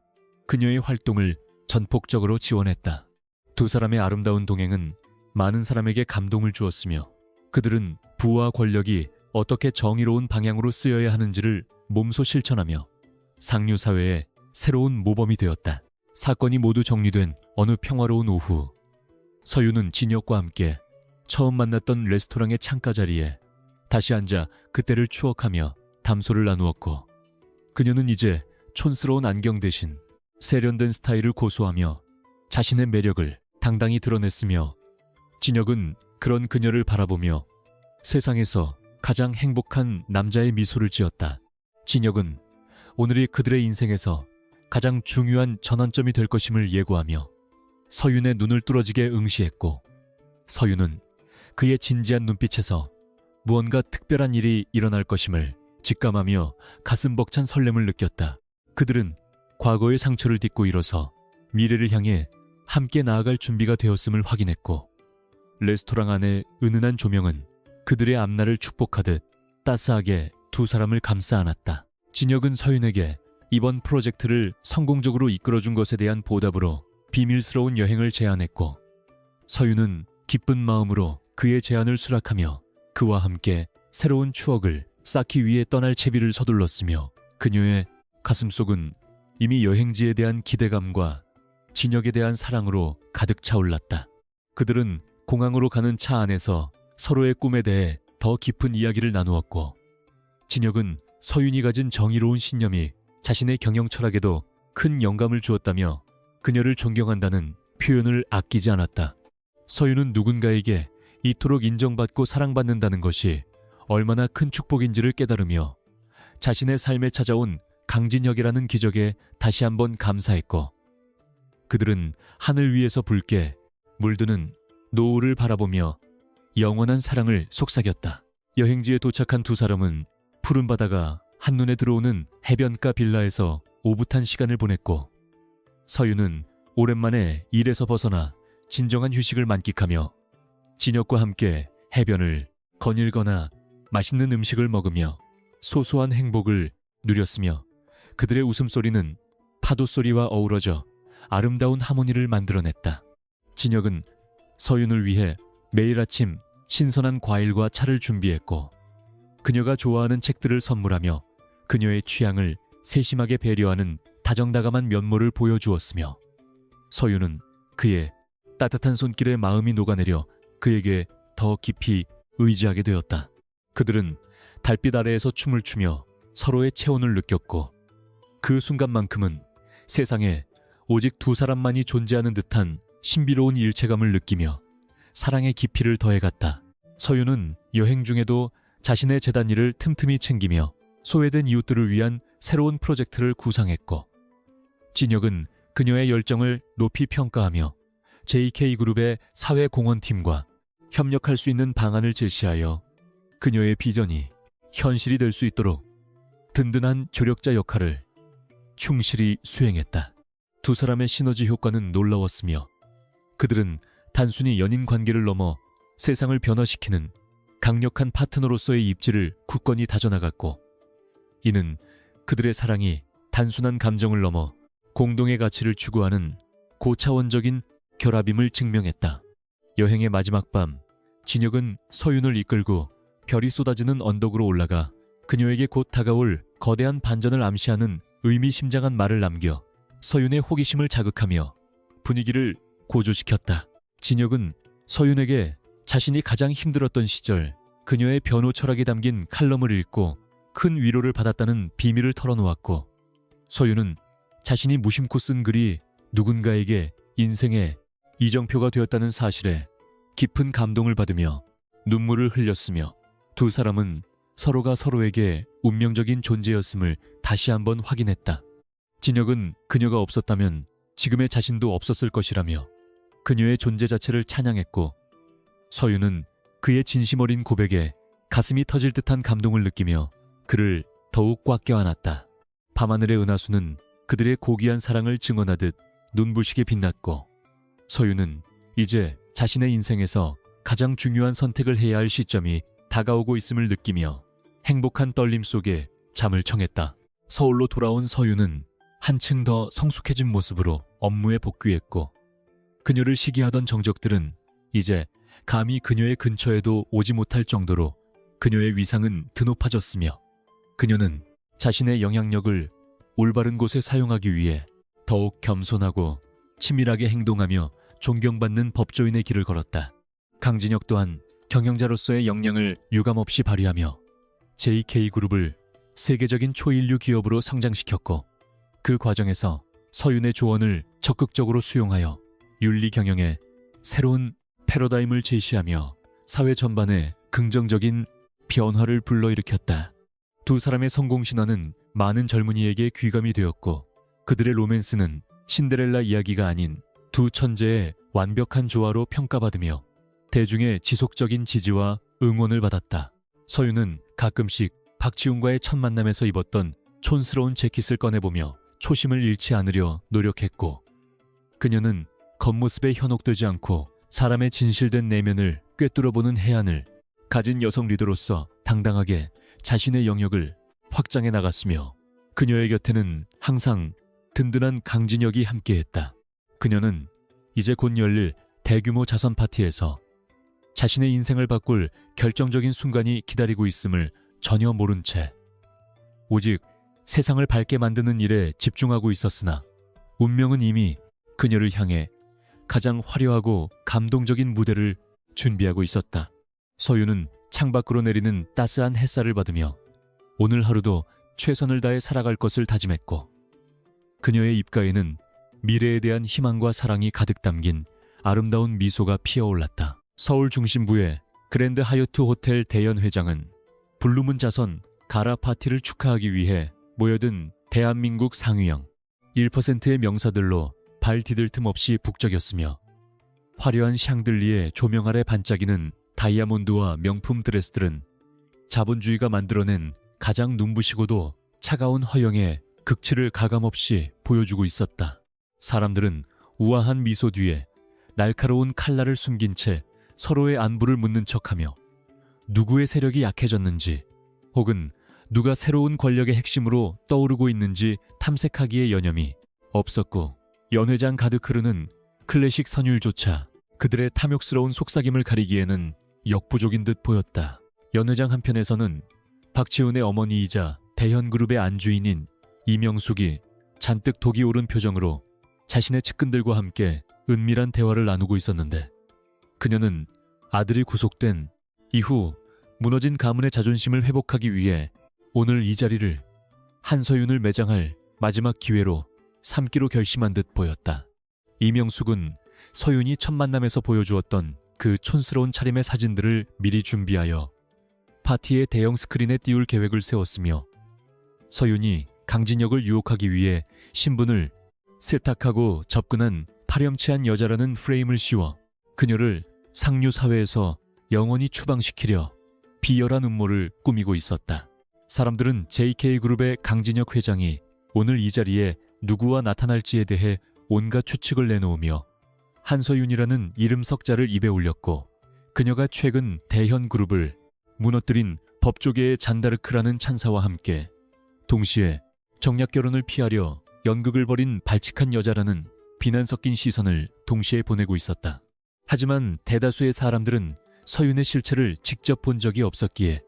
그녀의 활동을 전폭적으로 지원했다. 두 사람의 아름다운 동행은 많은 사람에게 감동을 주었으며 그들은 부와 권력이 어떻게 정의로운 방향으로 쓰여야 하는지를 몸소 실천하며 상류사회의 새로운 모범이 되었다. 사건이 모두 정리된 어느 평화로운 오후 서윤은 진혁과 함께 처음 만났던 레스토랑의 창가 자리에 다시 앉아 그때를 추억하며 담소를 나누었고 그녀는 이제 촌스러운 안경 대신 세련된 스타일을 고수하며 자신의 매력을 당당히 드러냈으며 진혁은 그런 그녀를 바라보며 세상에서 가장 행복한 남자의 미소를 지었다. 진혁은 오늘이 그들의 인생에서 가장 중요한 전환점이 될 것임을 예고하며 서윤의 눈을 뚫어지게 응시했고 서윤은 그의 진지한 눈빛에서 무언가 특별한 일이 일어날 것임을 직감하며 가슴 벅찬 설렘을 느꼈다. 그들은 과거의 상처를 딛고 일어서 미래를 향해 함께 나아갈 준비가 되었음을 확인했고 레스토랑 안의 은은한 조명은 그들의 앞날을 축복하듯 따스하게 두 사람을 감싸 안았다. 진혁은 서윤에게 이번 프로젝트를 성공적으로 이끌어준 것에 대한 보답으로 비밀스러운 여행을 제안했고 서윤은 기쁜 마음으로 그의 제안을 수락하며 그와 함께 새로운 추억을 쌓기 위해 떠날 채비를 서둘렀으며 그녀의 가슴속은 이미 여행지에 대한 기대감과 진혁에 대한 사랑으로 가득 차올랐다. 그들은 공항으로 가는 차 안에서 서로의 꿈에 대해 더 깊은 이야기를 나누었고 진혁은 서윤이 가진 정의로운 신념이 자신의 경영 철학에도 큰 영감을 주었다며 그녀를 존경한다는 표현을 아끼지 않았다. 서윤은 누군가에게 이토록 인정받고 사랑받는다는 것이 얼마나 큰 축복인지를 깨달으며 자신의 삶에 찾아온 강진혁이라는 기적에 다시 한번 감사했고 그들은 하늘 위에서 붉게 물드는 노을을 바라보며 영원한 사랑을 속삭였다. 여행지에 도착한 두 사람은 푸른 바다가 한눈에 들어오는 해변가 빌라에서 오붓한 시간을 보냈고 서윤은 오랜만에 일에서 벗어나 진정한 휴식을 만끽하며 진혁과 함께 해변을 거닐거나 맛있는 음식을 먹으며 소소한 행복을 누렸으며 그들의 웃음소리는 파도 소리와 어우러져 아름다운 하모니를 만들어냈다. 진혁은 서윤을 위해 매일 아침 신선한 과일과 차를 준비했고 그녀가 좋아하는 책들을 선물하며 그녀의 취향을 세심하게 배려하는 다정다감한 면모를 보여주었으며 서유는 그의 따뜻한 손길에 마음이 녹아내려 그에게 더 깊이 의지하게 되었다. 그들은 달빛 아래에서 춤을 추며 서로의 체온을 느꼈고 그 순간만큼은 세상에 오직 두 사람만이 존재하는 듯한 신비로운 일체감을 느끼며 사랑의 깊이를 더해갔다. 서유는 여행 중에도 자신의 재단일을 틈틈이 챙기며 소외된 이웃들을 위한 새로운 프로젝트를 구상했고 진혁은 그녀의 열정을 높이 평가하며 JK그룹의 사회공헌팀과 협력할 수 있는 방안을 제시하여 그녀의 비전이 현실이 될 수 있도록 든든한 조력자 역할을 충실히 수행했다. 두 사람의 시너지 효과는 놀라웠으며 그들은 단순히 연인 관계를 넘어 세상을 변화시키는 강력한 파트너로서의 입지를 굳건히 다져나갔고 이는 그들의 사랑이 단순한 감정을 넘어 공동의 가치를 추구하는 고차원적인 결합임을 증명했다. 여행의 마지막 밤, 진혁은 서윤을 이끌고 별이 쏟아지는 언덕으로 올라가 그녀에게 곧 다가올 거대한 반전을 암시하는 의미심장한 말을 남겨 서윤의 호기심을 자극하며 분위기를 고조시켰다. 진혁은 서윤에게 자신이 가장 힘들었던 시절 그녀의 변호 철학이 담긴 칼럼을 읽고 큰 위로를 받았다는 비밀을 털어놓았고 서윤은 자신이 무심코 쓴 글이 누군가에게 인생의 이정표가 되었다는 사실에 깊은 감동을 받으며 눈물을 흘렸으며 두 사람은 서로가 서로에게 운명적인 존재였음을 다시 한번 확인했다. 진혁은 그녀가 없었다면 지금의 자신도 없었을 것이라며 그녀의 존재 자체를 찬양했고 서윤은 그의 진심 어린 고백에 가슴이 터질 듯한 감동을 느끼며 그를 더욱 꽉 껴안았다. 밤하늘의 은하수는 그들의 고귀한 사랑을 증언하듯 눈부시게 빛났고 서윤은 이제 자신의 인생에서 가장 중요한 선택을 해야 할 시점이 다가오고 있음을 느끼며 행복한 떨림 속에 잠을 청했다. 서울로 돌아온 서윤은 한층 더 성숙해진 모습으로 업무에 복귀했고 그녀를 시기하던 정적들은 이제 감히 그녀의 근처에도 오지 못할 정도로 그녀의 위상은 드높아졌으며 그녀는 자신의 영향력을 올바른 곳에 사용하기 위해 더욱 겸손하고 치밀하게 행동하며 존경받는 법조인의 길을 걸었다. 강진혁 또한 경영자로서의 역량을 유감없이 발휘하며 JK그룹을 세계적인 초인류 기업으로 성장시켰고 그 과정에서 서윤의 조언을 적극적으로 수용하여 윤리 경영에 새로운 패러다임을 제시하며 사회 전반에 긍정적인 변화를 불러일으켰다. 두 사람의 성공 신화는 많은 젊은이에게 귀감이 되었고 그들의 로맨스는 신데렐라 이야기가 아닌 두 천재의 완벽한 조화로 평가받으며 대중의 지속적인 지지와 응원을 받았다. 서윤은 가끔씩 박지훈과의 첫 만남에서 입었던 촌스러운 재킷을 꺼내보며 초심을 잃지 않으려 노력했고 그녀는 겉모습에 현혹되지 않고 사람의 진실된 내면을 꿰뚫어보는 해안을 가진 여성 리더로서 당당하게 자신의 영역을 확장해 나갔으며 그녀의 곁에는 항상 든든한 강진혁이 함께했다. 그녀는 이제 곧 열릴 대규모 자선 파티에서 자신의 인생을 바꿀 결정적인 순간이 기다리고 있음을 전혀 모른 채 오직 세상을 밝게 만드는 일에 집중하고 있었으나 운명은 이미 그녀를 향해 가장 화려하고 감동적인 무대를 준비하고 있었다. 서윤은 창밖으로 내리는 따스한 햇살을 받으며 오늘 하루도 최선을 다해 살아갈 것을 다짐했고 그녀의 입가에는 미래에 대한 희망과 사랑이 가득 담긴 아름다운 미소가 피어올랐다. 서울 중심부의 그랜드 하얏트 호텔 대연 회장은 블루문 자선 가라 파티를 축하하기 위해 모여든 대한민국 상위형 1%의 명사들로 발 디딜 틈 없이 북적였으며 화려한 샹들리에 조명 아래 반짝이는 다이아몬드와 명품 드레스들은 자본주의가 만들어낸 가장 눈부시고도 차가운 허영의 극치를 가감없이 보여주고 있었다. 사람들은 우아한 미소 뒤에 날카로운 칼날을 숨긴 채 서로의 안부를 묻는 척하며 누구의 세력이 약해졌는지 혹은 누가 새로운 권력의 핵심으로 떠오르고 있는지 탐색하기에 여념이 없었고 연회장 가득 흐르는 클래식 선율조차 그들의 탐욕스러운 속삭임을 가리기에는 역부족인 듯 보였다. 연 회장 한편에서는 박지훈의 어머니이자 대현그룹의 안주인인 이명숙이 잔뜩 독이 오른 표정으로 자신의 측근들과 함께 은밀한 대화를 나누고 있었는데, 그녀는 아들이 구속된 이후 무너진 가문의 자존심을 회복하기 위해 오늘 이 자리를 한서윤을 매장할 마지막 기회로 삼기로 결심한 듯 보였다. 이명숙은 서윤이 첫 만남에서 보여주었던 그 촌스러운 차림의 사진들을 미리 준비하여 파티의 대형 스크린에 띄울 계획을 세웠으며, 서윤이 강진혁을 유혹하기 위해 신분을 세탁하고 접근한 파렴치한 여자라는 프레임을 씌워 그녀를 상류 사회에서 영원히 추방시키려 비열한 음모를 꾸미고 있었다. 사람들은 JK그룹의 강진혁 회장이 오늘 이 자리에 누구와 나타날지에 대해 온갖 추측을 내놓으며 한서윤이라는 이름 석자를 입에 올렸고, 그녀가 최근 대현그룹을 무너뜨린 법조계의 잔다르크라는 찬사와 함께 동시에 정략 결혼을 피하려 연극을 벌인 발칙한 여자라는 비난 섞인 시선을 동시에 보내고 있었다. 하지만 대다수의 사람들은 서윤의 실체를 직접 본 적이 없었기에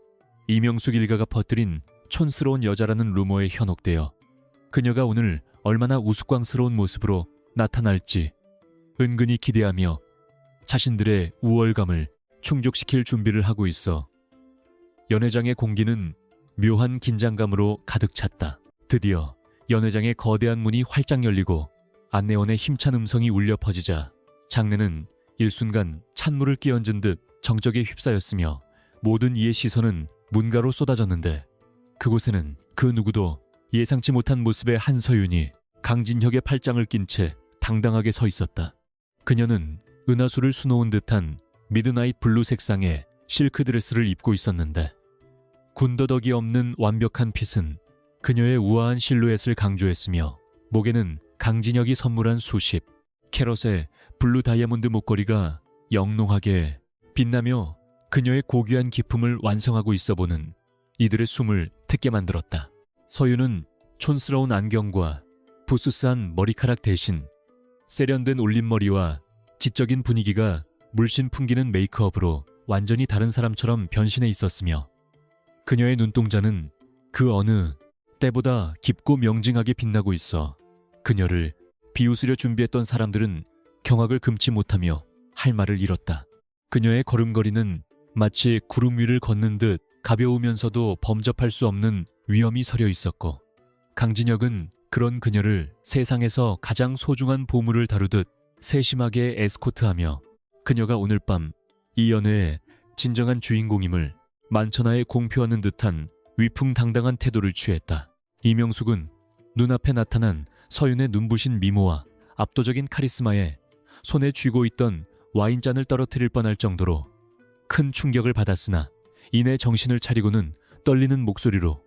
이명숙 일가가 퍼뜨린 촌스러운 여자라는 루머에 현혹되어 그녀가 오늘 얼마나 우스꽝스러운 모습으로 나타날지 은근히 기대하며 자신들의 우월감을 충족시킬 준비를 하고 있어 연회장의 공기는 묘한 긴장감으로 가득 찼다. 드디어 연회장의 거대한 문이 활짝 열리고 안내원의 힘찬 음성이 울려 퍼지자 장내는 일순간 찬물을 끼얹은 듯 정적에 휩싸였으며 모든 이의 시선은 문가로 쏟아졌는데, 그곳에는 그 누구도 예상치 못한 모습의 한서윤이 강진혁의 팔짱을 낀 채 당당하게 서 있었다. 그녀는 은하수를 수놓은 듯한 미드나잇 블루 색상의 실크 드레스를 입고 있었는데, 군더더기 없는 완벽한 핏은 그녀의 우아한 실루엣을 강조했으며 목에는 강진혁이 선물한 수십 캐럿의 블루 다이아몬드 목걸이가 영롱하게 빛나며 그녀의 고귀한 기품을 완성하고 있어 보는 이들의 숨을 트게 만들었다. 서윤은 촌스러운 안경과 부스스한 머리카락 대신 세련된 올림머리와 지적인 분위기가 물씬 풍기는 메이크업으로 완전히 다른 사람처럼 변신해 있었으며, 그녀의 눈동자는 그 어느 때보다 깊고 명징하게 빛나고 있어 그녀를 비웃으려 준비했던 사람들은 경악을 금치 못하며 할 말을 잃었다. 그녀의 걸음걸이는 마치 구름 위를 걷는 듯 가벼우면서도 범접할 수 없는 위엄이 서려 있었고, 강진혁은 그런 그녀를 세상에서 가장 소중한 보물을 다루듯 세심하게 에스코트하며 그녀가 오늘 밤 이 연애의 진정한 주인공임을 만천하에 공표하는 듯한 위풍당당한 태도를 취했다. 이명숙은 눈앞에 나타난 서윤의 눈부신 미모와 압도적인 카리스마에 손에 쥐고 있던 와인잔을 떨어뜨릴 뻔할 정도로 큰 충격을 받았으나 이내 정신을 차리고는 떨리는 목소리로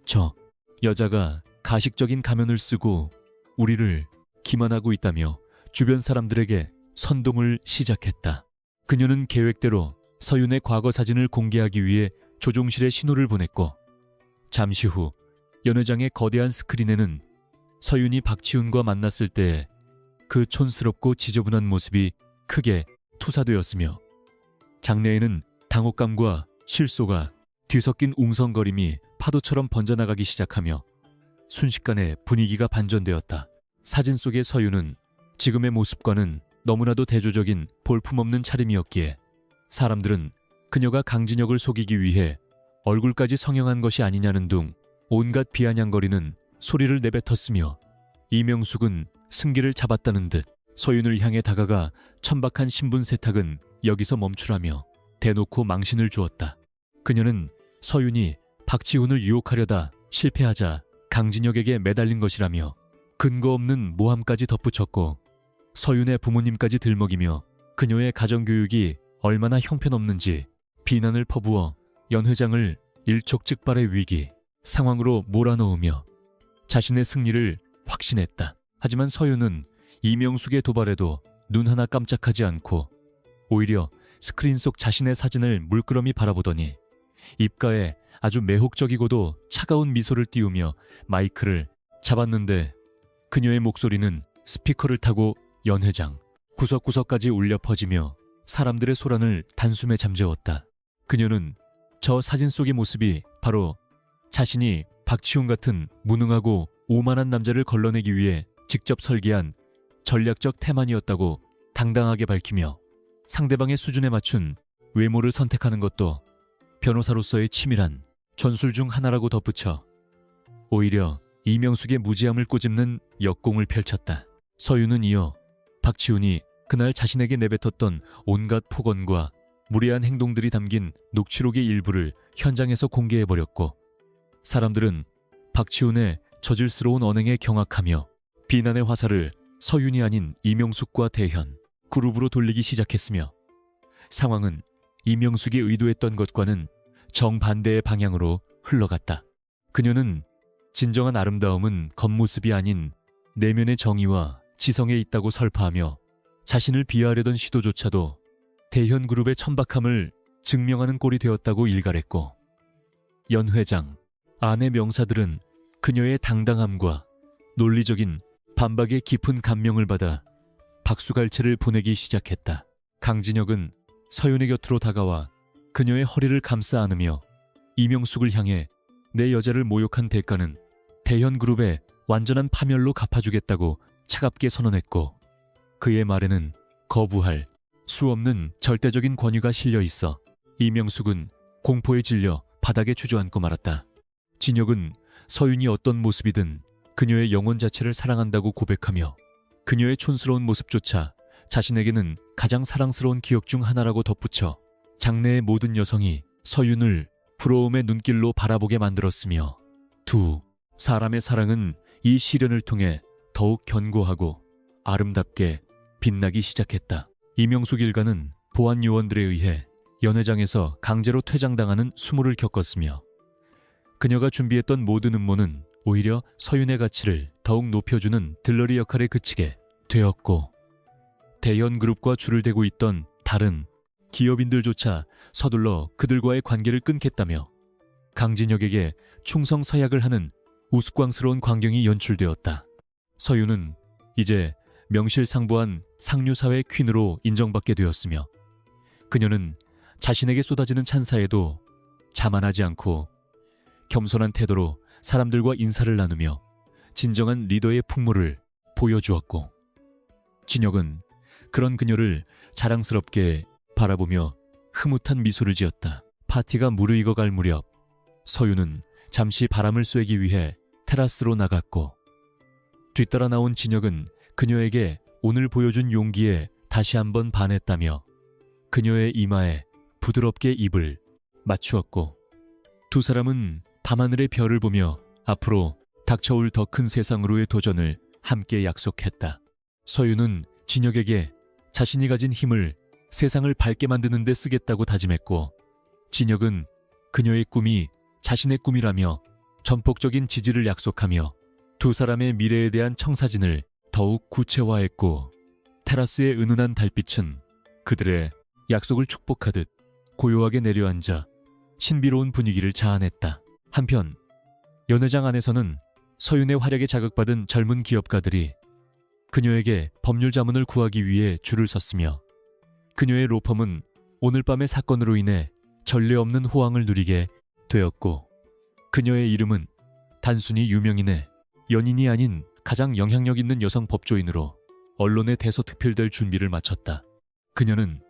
저 여자가 가식적인 가면을 쓰고 우리를 기만하고 있다며 주변 사람들에게 선동을 시작했다. 그녀는 계획대로 서윤의 과거 사진을 공개하기 위해 조종실에 신호를 보냈고, 잠시 후 연회장의 거대한 스크린에는 서윤이 박지훈과 만났을 때 그 촌스럽고 지저분한 모습이 크게 투사되었으며, 장내에는 당혹감과 실소가 뒤섞인 웅성거림이 파도처럼 번져나가기 시작하며 순식간에 분위기가 반전되었다. 사진 속의 서윤은 지금의 모습과는 너무나도 대조적인 볼품없는 차림이었기에 사람들은 그녀가 강진혁을 속이기 위해 얼굴까지 성형한 것이 아니냐는 둥 온갖 비아냥거리는 소리를 내뱉었으며, 이명숙은 승기를 잡았다는 듯 서윤을 향해 다가가 천박한 신분 세탁은 여기서 멈추라며 대놓고 망신을 주었다. 그녀는 서윤이 박지훈을 유혹하려다 실패하자 강진혁에게 매달린 것이라며 근거 없는 모함까지 덧붙였고, 서윤의 부모님까지 들먹이며 그녀의 가정교육이 얼마나 형편없는지 비난을 퍼부어 연 회장을 일촉즉발의 위기 상황으로 몰아넣으며 자신의 승리를 확신했다. 하지만 서윤은 이명숙의 도발에도 눈 하나 깜짝하지 않고 오히려 스크린 속 자신의 사진을 물끄러미 바라보더니 입가에 아주 매혹적이고도 차가운 미소를 띄우며 마이크를 잡았는데, 그녀의 목소리는 스피커를 타고 연 회장 구석구석까지 울려 퍼지며 사람들의 소란을 단숨에 잠재웠다. 그녀는 저 사진 속의 모습이 바로 자신이 박치훈 같은 무능하고 오만한 남자를 걸러내기 위해 직접 설계한 전략적 태만이었다고 당당하게 밝히며 상대방의 수준에 맞춘 외모를 선택하는 것도 변호사로서의 치밀한 전술 중 하나라고 덧붙여 오히려 이명숙의 무지함을 꼬집는 역공을 펼쳤다. 서윤은 이어 박치훈이 그날 자신에게 내뱉었던 온갖 폭언과 무례한 행동들이 담긴 녹취록의 일부를 현장에서 공개해버렸고 사람들은 박치훈의 저질스러운 언행에 경악하며 비난의 화살을 서윤이 아닌 이명숙과 대현, 그룹으로 돌리기 시작했으며 상황은 이명숙이 의도했던 것과는 정반대의 방향으로 흘러갔다. 그녀는 진정한 아름다움은 겉모습이 아닌 내면의 정의와 지성에 있다고 설파하며 자신을 비하하려던 시도조차도 대현그룹의 천박함을 증명하는 꼴이 되었다고 일갈했고 연 회장, 아내 명사들은 그녀의 당당함과 논리적인 반박에 깊은 감명을 받아 박수갈채를 보내기 시작했다. 강진혁은 서윤의 곁으로 다가와 그녀의 허리를 감싸 안으며 이명숙을 향해 내 여자를 모욕한 대가는 대현그룹의 완전한 파멸로 갚아주겠다고 차갑게 선언했고 그의 말에는 거부할 수 없는 절대적인 권위가 실려 있어 이명숙은 공포에 질려 바닥에 주저앉고 말았다. 진혁은 서윤이 어떤 모습이든 그녀의 영혼 자체를 사랑한다고 고백하며 그녀의 촌스러운 모습조차 자신에게는 가장 사랑스러운 기억 중 하나라고 덧붙여 장내의 모든 여성이 서윤을 부러움의 눈길로 바라보게 만들었으며 두 사람의 사랑은 이 시련을 통해 더욱 견고하고 아름답게 빛나기 시작했다. 이명숙 일가는 보안 요원들에 의해 연회장에서 강제로 퇴장당하는 수모를 겪었으며 그녀가 준비했던 모든 음모는 오히려 서윤의 가치를 더욱 높여주는 들러리 역할에 그치게 되었고 대현그룹과 줄을 대고 있던 다른 기업인들조차 서둘러 그들과의 관계를 끊겠다며 강진혁에게 충성서약을 하는 우스꽝스러운 광경이 연출되었다. 서윤은 이제 명실상부한 상류사회 퀸으로 인정받게 되었으며 그녀는 자신에게 쏟아지는 찬사에도 자만하지 않고 겸손한 태도로 사람들과 인사를 나누며 진정한 리더의 풍모를 보여주었고 진혁은 그런 그녀를 자랑스럽게 바라보며 흐뭇한 미소를 지었다. 파티가 무르익어갈 무렵 서윤은 잠시 바람을 쐬기 위해 테라스로 나갔고 뒤따라 나온 진혁은 그녀에게 오늘 보여준 용기에 다시 한번 반했다며 그녀의 이마에 부드럽게 입을 맞추었고 두 사람은 밤하늘의 별을 보며 앞으로 닥쳐올 더 큰 세상으로의 도전을 함께 약속했다. 서윤은 진혁에게 자신이 가진 힘을 세상을 밝게 만드는 데 쓰겠다고 다짐했고 진혁은 그녀의 꿈이 자신의 꿈이라며 전폭적인 지지를 약속하며 두 사람의 미래에 대한 청사진을 더욱 구체화했고 테라스의 은은한 달빛은 그들의 약속을 축복하듯 고요하게 내려앉아 신비로운 분위기를 자아냈다. 한편 연회장 안에서는 서윤의 활약에 자극받은 젊은 기업가들이 그녀에게 법률 자문을 구하기 위해 줄을 섰으며 그녀의 로펌은 오늘 밤의 사건으로 인해 전례 없는 호황을 누리게 되었고 그녀의 이름은 단순히 유명인의 연인이 아닌 가장 영향력 있는 여성 법조인으로 언론에 대서특필될 준비를 마쳤다. 그녀는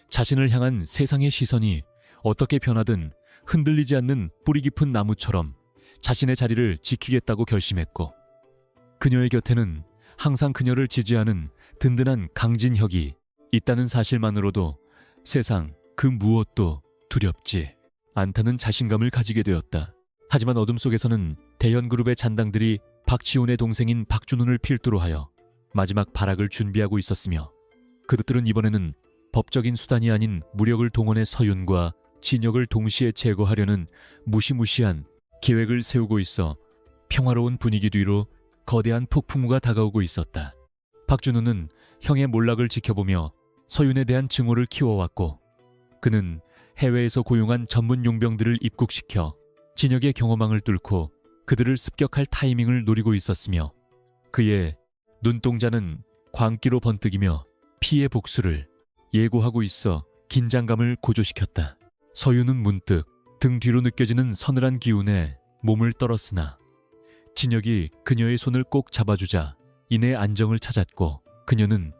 자신을 향한 세상의 시선이 어떻게 변하든 흔들리지 않는 뿌리 깊은 나무처럼 자신의 자리를 지키겠다고 결심했고 그녀의 곁에는 항상 그녀를 지지하는 든든한 강진혁이 있다는 사실만으로도 세상 그 무엇도 두렵지 않다는 자신감을 가지게 되었다. 하지만 어둠 속에서는 대현그룹의 잔당들이 박치훈의 동생인 박준훈을 필두로 하여 마지막 발악을 준비하고 있었으며 그들은 이번에는 법적인 수단이 아닌 무력을 동원해 서윤과 진혁을 동시에 제거하려는 무시무시한 계획을 세우고 있어 평화로운 분위기 뒤로 거대한 폭풍우가 다가오고 있었다. 박준우는 형의 몰락을 지켜보며 서윤에 대한 증오를 키워왔고 그는 해외에서 고용한 전문 용병들을 입국시켜 진혁의 경호망을 뚫고 그들을 습격할 타이밍을 노리고 있었으며 그의 눈동자는 광기로 번뜩이며 피해 복수를 예고하고 있어 긴장감을 고조시켰다. 서윤은 문득 등 뒤로 느껴지는 서늘한 기운에 몸을 떨었으나 진혁이 그녀의 손을 꼭 잡아주자 이내 안정을 찾았고 그녀는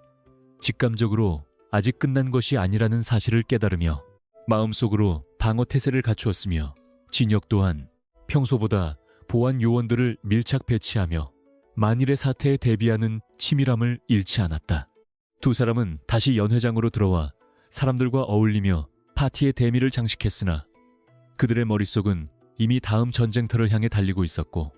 직감적으로 아직 끝난 것이 아니라는 사실을 깨달으며 마음속으로 방어 태세를 갖추었으며 진혁 또한 평소보다 보안 요원들을 밀착 배치하며 만일의 사태에 대비하는 치밀함을 잃지 않았다. 두 사람은 다시 연회장으로 들어와 사람들과 어울리며 파티의 대미를 장식했으나 그들의 머릿속은 이미 다음 전쟁터를 향해 달리고 있었고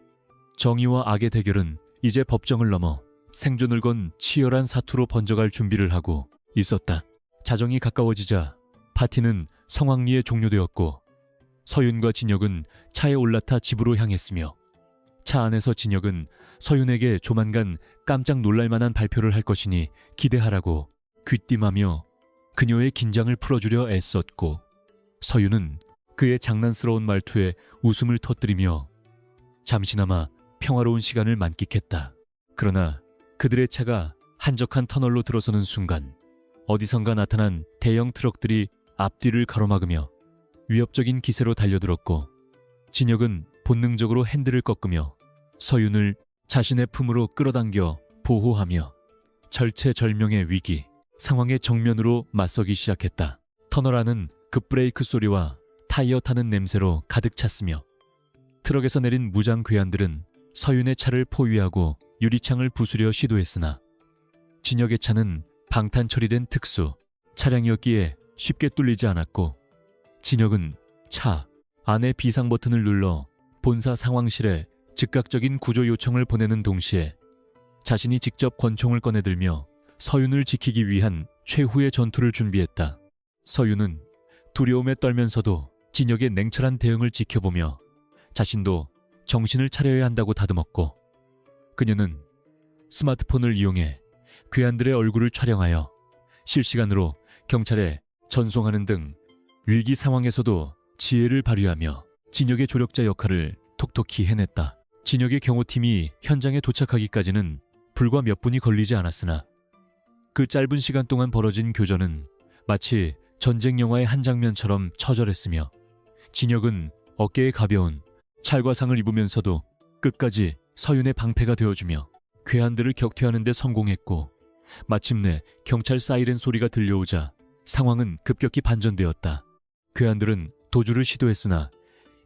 정의와 악의 대결은 이제 법정을 넘어 생존을 건 치열한 사투로 번져갈 준비를 하고 있었다. 자정이 가까워지자 파티는 성황리에 종료되었고 서윤과 진혁은 차에 올라타 집으로 향했으며 차 안에서 진혁은 서윤에게 조만간 깜짝 놀랄 만한 발표를 할 것이니 기대하라고 귀띔하며 그녀의 긴장을 풀어주려 애썼고 서윤은 그의 장난스러운 말투에 웃음을 터뜨리며 잠시나마 평화로운 시간을 만끽했다. 그러나 그들의 차가 한적한 터널로 들어서는 순간 어디선가 나타난 대형 트럭들이 앞뒤를 가로막으며 위협적인 기세로 달려들었고 진혁은 본능적으로 핸들을 꺾으며 서윤을 자신의 품으로 끌어당겨 보호하며 절체절명의 위기 상황에 정면으로 맞서기 시작했다. 터널 안은 급브레이크 소리와 타이어 타는 냄새로 가득 찼으며 트럭에서 내린 무장 괴한들은 서윤의 차를 포위하고 유리창을 부수려 시도했으나 진혁의 차는 방탄 처리된 특수 차량이었기에 쉽게 뚫리지 않았고 진혁은 차 안의 비상 버튼을 눌러 본사 상황실에 즉각적인 구조 요청을 보내는 동시에 자신이 직접 권총을 꺼내들며 서윤을 지키기 위한 최후의 전투를 준비했다. 서윤은 두려움에 떨면서도 진혁의 냉철한 대응을 지켜보며 자신도 정신을 차려야 한다고 다듬었고 그녀는 스마트폰을 이용해 괴한들의 얼굴을 촬영하여 실시간으로 경찰에 전송하는 등 위기 상황에서도 지혜를 발휘하며 진혁의 조력자 역할을 톡톡히 해냈다. 진혁의 경호팀이 현장에 도착하기까지는 불과 몇 분이 걸리지 않았으나 그 짧은 시간 동안 벌어진 교전은 마치 전쟁 영화의 한 장면처럼 처절했으며 진혁은 어깨에 가벼운 찰과상을 입으면서도 끝까지 서윤의 방패가 되어주며 괴한들을 격퇴하는 데 성공했고 마침내 경찰 사이렌 소리가 들려오자 상황은 급격히 반전되었다. 괴한들은 도주를 시도했으나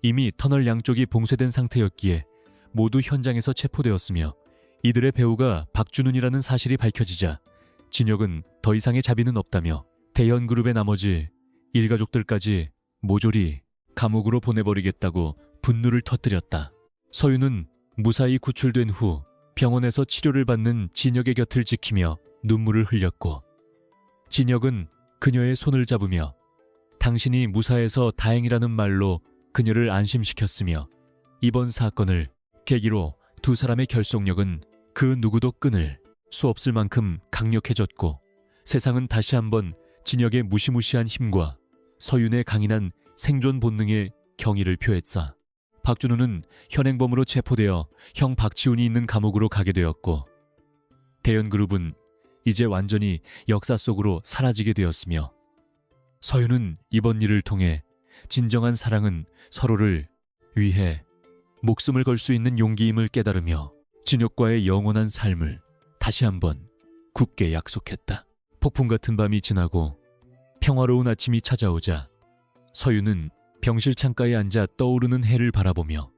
이미 터널 양쪽이 봉쇄된 상태였기에 모두 현장에서 체포되었으며 이들의 배우가 박준훈이라는 사실이 밝혀지자 진혁은 더 이상의 자비는 없다며 대현그룹의 나머지 일가족들까지 모조리 감옥으로 보내버리겠다고 분노를 터뜨렸다. 서윤은 무사히 구출된 후 병원에서 치료를 받는 진혁의 곁을 지키며 눈물을 흘렸고 진혁은 그녀의 손을 잡으며 당신이 무사해서 다행이라는 말로 그녀를 안심시켰으며 이번 사건을 계기로 두 사람의 결속력은 그 누구도 끊을 수 없을 만큼 강력해졌고 세상은 다시 한번 진혁의 무시무시한 힘과 서윤의 강인한 생존 본능에 경의를 표했다. 박준우는 현행범으로 체포되어 형 박지훈이 있는 감옥으로 가게 되었고 대현그룹은 이제 완전히 역사 속으로 사라지게 되었으며 서윤은 이번 일을 통해 진정한 사랑은 서로를 위해 목숨을 걸 수 있는 용기임을 깨달으며 진혁과의 영원한 삶을 다시 한번 굳게 약속했다. 폭풍 같은 밤이 지나고 평화로운 아침이 찾아오자 서윤은 병실 창가에 앉아 떠오르는 해를 바라보며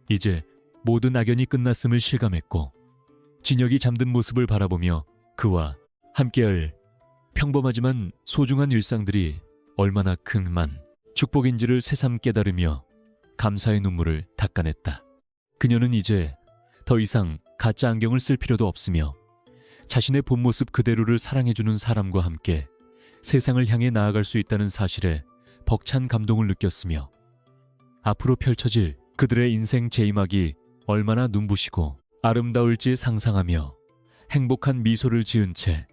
이제 모든 악연이 끝났음을 실감했고 진혁이 잠든 모습을 바라보며 그와 함께할 평범하지만 소중한 일상들이 얼마나 큰 축복인지를 새삼 깨달으며 감사의 눈물을 닦아냈다. 그녀는 이제 더 이상 가짜 안경을 쓸 필요도 없으며 자신의 본 모습 그대로를 사랑해주는 사람과 함께 세상을 향해 나아갈 수 있다는 사실에 벅찬 감동을 느꼈으며 앞으로 펼쳐질 그들의 인생 제2막이 얼마나 눈부시고 아름다울지 상상하며 행복한 미소를 지은 채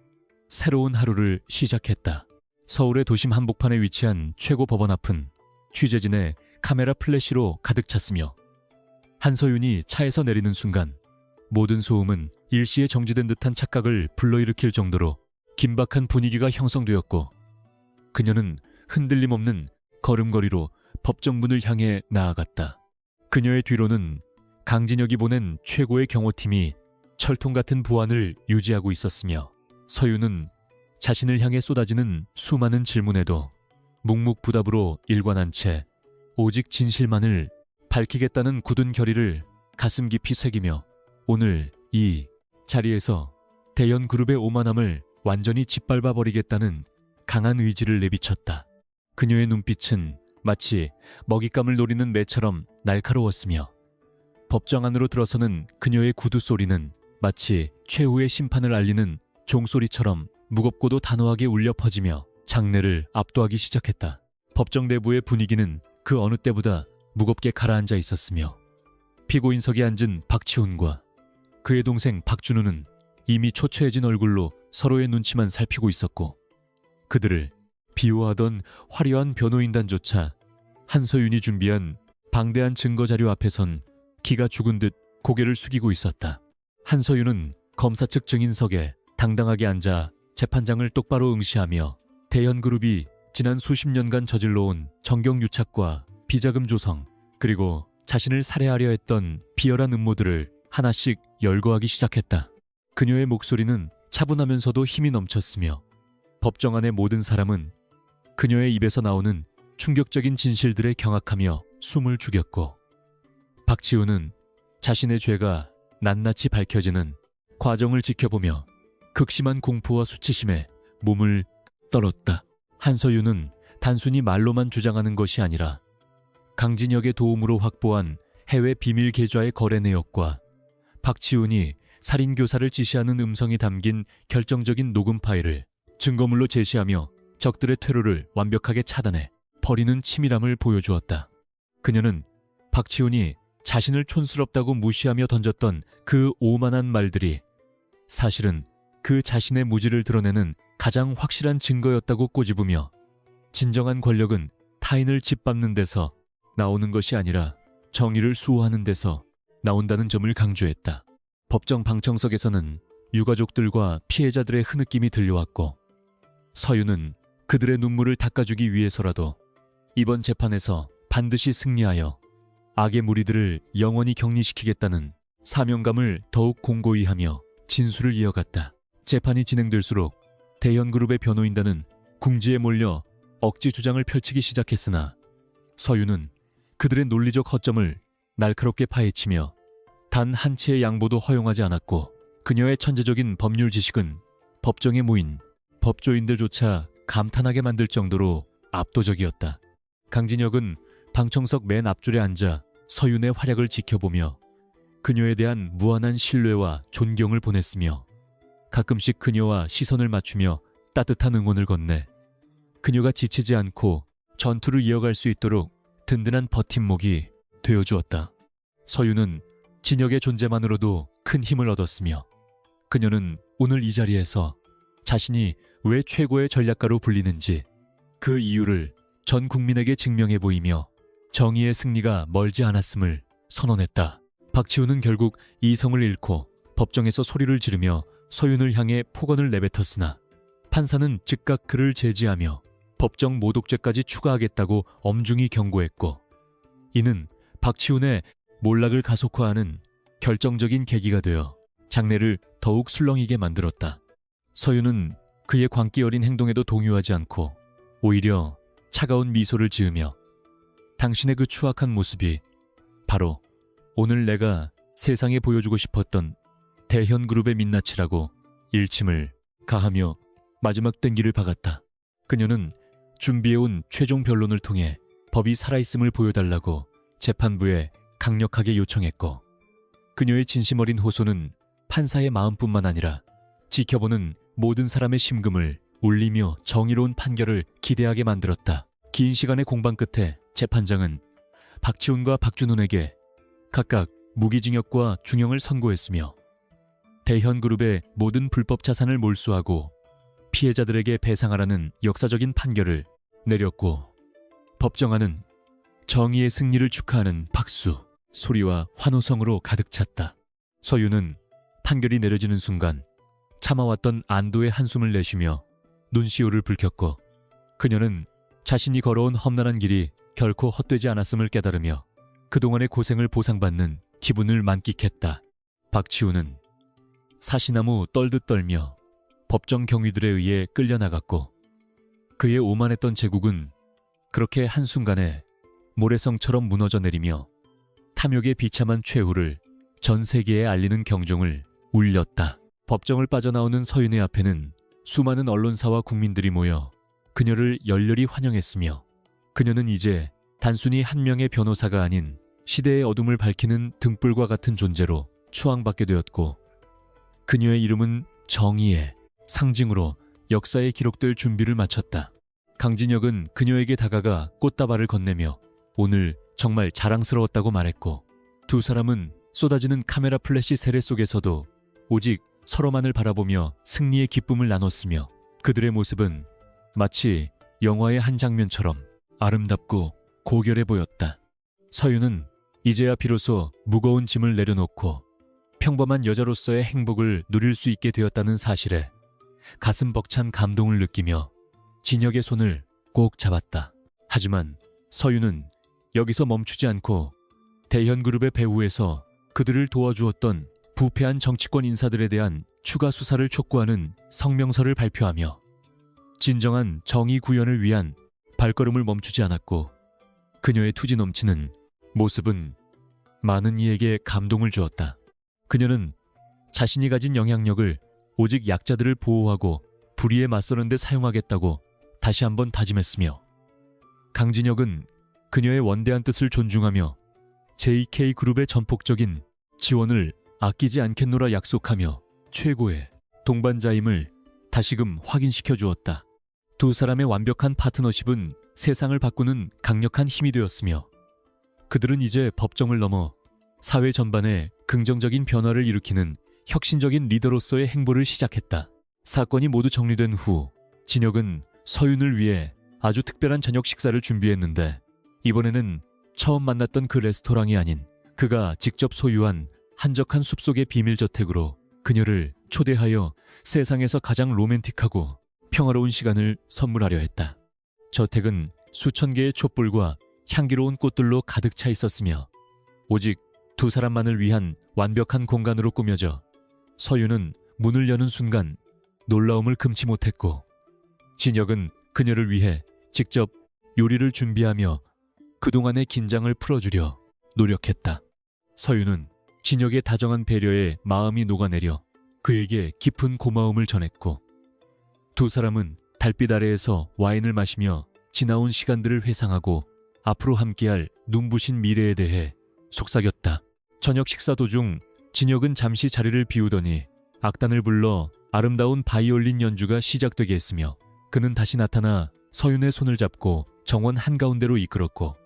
새로운 하루를 시작했다. 서울의 도심 한복판에 위치한 최고 법원 앞은 취재진의 카메라 플래시로 가득 찼으며 한서윤이 차에서 내리는 순간 모든 소음은 일시에 정지된 듯한 착각을 불러일으킬 정도로 긴박한 분위기가 형성되었고 그녀는 흔들림 없는 걸음걸이로 법정문을 향해 나아갔다. 그녀의 뒤로는 강진혁이 보낸 최고의 경호팀이 철통 같은 보안을 유지하고 있었으며 서유는 자신을 향해 쏟아지는 수많은 질문에도 묵묵부답으로 일관한 채 오직 진실만을 밝히겠다는 굳은 결의를 가슴 깊이 새기며 오늘 이 자리에서 대현그룹의 오만함을 완전히 짓밟아 버리겠다는 강한 의지를 내비쳤다. 그녀의 눈빛은 마치 먹잇감을 노리는 매처럼 날카로웠으며 법정 안으로 들어서는 그녀의 구두 소리는 마치 최후의 심판을 알리는 종소리처럼 무겁고도 단호하게 울려 퍼지며 장례를 압도하기 시작했다. 법정 내부의 분위기는 그 어느 때보다 무겁게 가라앉아 있었으며 피고인석에 앉은 박치훈과 그의 동생 박준우는 이미 초췌해진 얼굴로 서로의 눈치만 살피고 있었고 그들을 비호하던 화려한 변호인단조차 한서윤이 준비한 방대한 증거자료 앞에선 기가 죽은 듯 고개를 숙이고 있었다. 한서윤은 검사 측 증인석에 당당하게 앉아 재판장을 똑바로 응시하며 대현그룹이 지난 수십 년간 저질러온 정경유착과 비자금 조성 그리고 자신을 살해하려 했던 비열한 음모들을 하나씩 열거하기 시작했다. 그녀의 목소리는 차분하면서도 힘이 넘쳤으며 법정 안의 모든 사람은 그녀의 입에서 나오는 충격적인 진실들에 경악하며 숨을 죽였고 박치훈은 자신의 죄가 낱낱이 밝혀지는 과정을 지켜보며 극심한 공포와 수치심에 몸을 떨었다. 한서윤은 단순히 말로만 주장하는 것이 아니라 강진혁의 도움으로 확보한 해외 비밀 계좌의 거래 내역과 박치훈이 살인교사를 지시하는 음성이 담긴 결정적인 녹음 파일을 증거물로 제시하며 적들의 퇴로를 완벽하게 차단해 버리는 치밀함을 보여주었다. 그녀는 박치훈이 자신을 촌스럽다고 무시하며 던졌던 그 오만한 말들이 사실은 그 자신의 무지를 드러내는 가장 확실한 증거였다고 꼬집으며 진정한 권력은 타인을 짓밟는 데서 나오는 것이 아니라 정의를 수호하는 데서 나온다는 점을 강조했다. 법정 방청석에서는 유가족들과 피해자들의 흐느낌이 들려왔고 서유는 그들의 눈물을 닦아주기 위해서라도 이번 재판에서 반드시 승리하여 악의 무리들을 영원히 격리시키겠다는 사명감을 더욱 공고히 하며 진술을 이어갔다. 재판이 진행될수록 대현그룹의 변호인단은 궁지에 몰려 억지 주장을 펼치기 시작했으나 서유는 그들의 논리적 허점을 날카롭게 파헤치며 단 한 치의 양보도 허용하지 않았고 그녀의 천재적인 법률 지식은 법정에 모인 법조인들조차 감탄하게 만들 정도로 압도적이었다. 강진혁은 방청석 맨 앞줄에 앉아 서윤의 활약을 지켜보며 그녀에 대한 무한한 신뢰와 존경을 보냈으며 가끔씩 그녀와 시선을 맞추며 따뜻한 응원을 건네 그녀가 지치지 않고 전투를 이어갈 수 있도록 든든한 버팀목이 되어주었다. 서윤은 진혁의 존재만으로도 큰 힘을 얻었으며 그녀는 오늘 이 자리에서 자신이 왜 최고의 전략가로 불리는지 그 이유를 전 국민에게 증명해 보이며 정의의 승리가 멀지 않았음을 선언했다. 박치훈은 결국 이성을 잃고 법정에서 소리를 지르며 서윤을 향해 폭언을 내뱉었으나 판사는 즉각 그를 제지하며 법정 모독죄까지 추가하겠다고 엄중히 경고했고 이는 박치훈의 몰락을 가속화하는 결정적인 계기가 되어 장례를 더욱 술렁이게 만들었다. 서윤은 그의 광기 어린 행동에도 동요하지 않고 오히려 차가운 미소를 지으며 당신의 그 추악한 모습이 바로 오늘 내가 세상에 보여주고 싶었던 대현그룹의 민낯이라고 일침을 가하며 마지막 땡기를 박았다. 그녀는 준비해온 최종 변론을 통해 법이 살아있음을 보여달라고 재판부에 강력하게 요청했고 그녀의 진심 어린 호소는 판사의 마음뿐만 아니라 지켜보는 모든 사람의 심금을 울리며 정의로운 판결을 기대하게 만들었다. 긴 시간의 공방 끝에 재판장은 박치훈과 박준훈에게 각각 무기징역과 중형을 선고했으며 대현그룹의 모든 불법 자산을 몰수하고 피해자들에게 배상하라는 역사적인 판결을 내렸고 법정 안은 정의의 승리를 축하하는 박수, 소리와 환호성으로 가득 찼다. 서윤은 판결이 내려지는 순간 참아왔던 안도의 한숨을 내쉬며 눈시울을 붉혔고 그녀는 자신이 걸어온 험난한 길이 결코 헛되지 않았음을 깨달으며 그동안의 고생을 보상받는 기분을 만끽했다. 박치우는 사시나무 떨듯 떨며 법정 경위들에 의해 끌려나갔고 그의 오만했던 제국은 그렇게 한순간에 모래성처럼 무너져 내리며 탐욕의 비참한 최후를 전 세계에 알리는 경종을 울렸다. 법정을 빠져나오는 서윤의 앞에는 수많은 언론사와 국민들이 모여 그녀를 열렬히 환영했으며 그녀는 이제 단순히 한 명의 변호사가 아닌 시대의 어둠을 밝히는 등불과 같은 존재로 추앙받게 되었고 그녀의 이름은 정의의 상징으로 역사에 기록될 준비를 마쳤다. 강진혁은 그녀에게 다가가 꽃다발을 건네며 오늘 정말 자랑스러웠다고 말했고 두 사람은 쏟아지는 카메라 플래시 세례 속에서도 오직 서로만을 바라보며 승리의 기쁨을 나눴으며 그들의 모습은 마치 영화의 한 장면처럼 아름답고 고결해 보였다. 서윤은 이제야 비로소 무거운 짐을 내려놓고 평범한 여자로서의 행복을 누릴 수 있게 되었다는 사실에 가슴 벅찬 감동을 느끼며 진혁의 손을 꼭 잡았다. 하지만 서윤은 여기서 멈추지 않고 대현그룹의 배후에서 그들을 도와주었던 부패한 정치권 인사들에 대한 추가 수사를 촉구하는 성명서를 발표하며 진정한 정의 구현을 위한 발걸음을 멈추지 않았고 그녀의 투지 넘치는 모습은 많은 이에게 감동을 주었다. 그녀는 자신이 가진 영향력을 오직 약자들을 보호하고 불의에 맞서는 데 사용하겠다고 다시 한번 다짐했으며 강진혁은 그녀의 원대한 뜻을 존중하며 JK그룹의 전폭적인 지원을 아끼지 않겠노라 약속하며 최고의 동반자임을 다시금 확인시켜 주었다. 두 사람의 완벽한 파트너십은 세상을 바꾸는 강력한 힘이 되었으며 그들은 이제 법정을 넘어 사회 전반에 긍정적인 변화를 일으키는 혁신적인 리더로서의 행보를 시작했다. 사건이 모두 정리된 후 진혁은 서윤을 위해 아주 특별한 저녁 식사를 준비했는데 이번에는 처음 만났던 그 레스토랑이 아닌 그가 직접 소유한 한적한 숲속의 비밀저택으로 그녀를 초대하여 세상에서 가장 로맨틱하고 평화로운 시간을 선물하려 했다. 저택은 수천 개의 촛불과 향기로운 꽃들로 가득 차 있었으며 오직 두 사람만을 위한 완벽한 공간으로 꾸며져 서윤은 문을 여는 순간 놀라움을 금치 못했고 진혁은 그녀를 위해 직접 요리를 준비하며 그동안의 긴장을 풀어주려 노력했다. 서윤은 진혁의 다정한 배려에 마음이 녹아내려 그에게 깊은 고마움을 전했고 두 사람은 달빛 아래에서 와인을 마시며 지나온 시간들을 회상하고 앞으로 함께할 눈부신 미래에 대해 속삭였다. 저녁 식사 도중 진혁은 잠시 자리를 비우더니 악단을 불러 아름다운 바이올린 연주가 시작되게 했으며 그는 다시 나타나 서윤의 손을 잡고 정원 한가운데로 이끌었고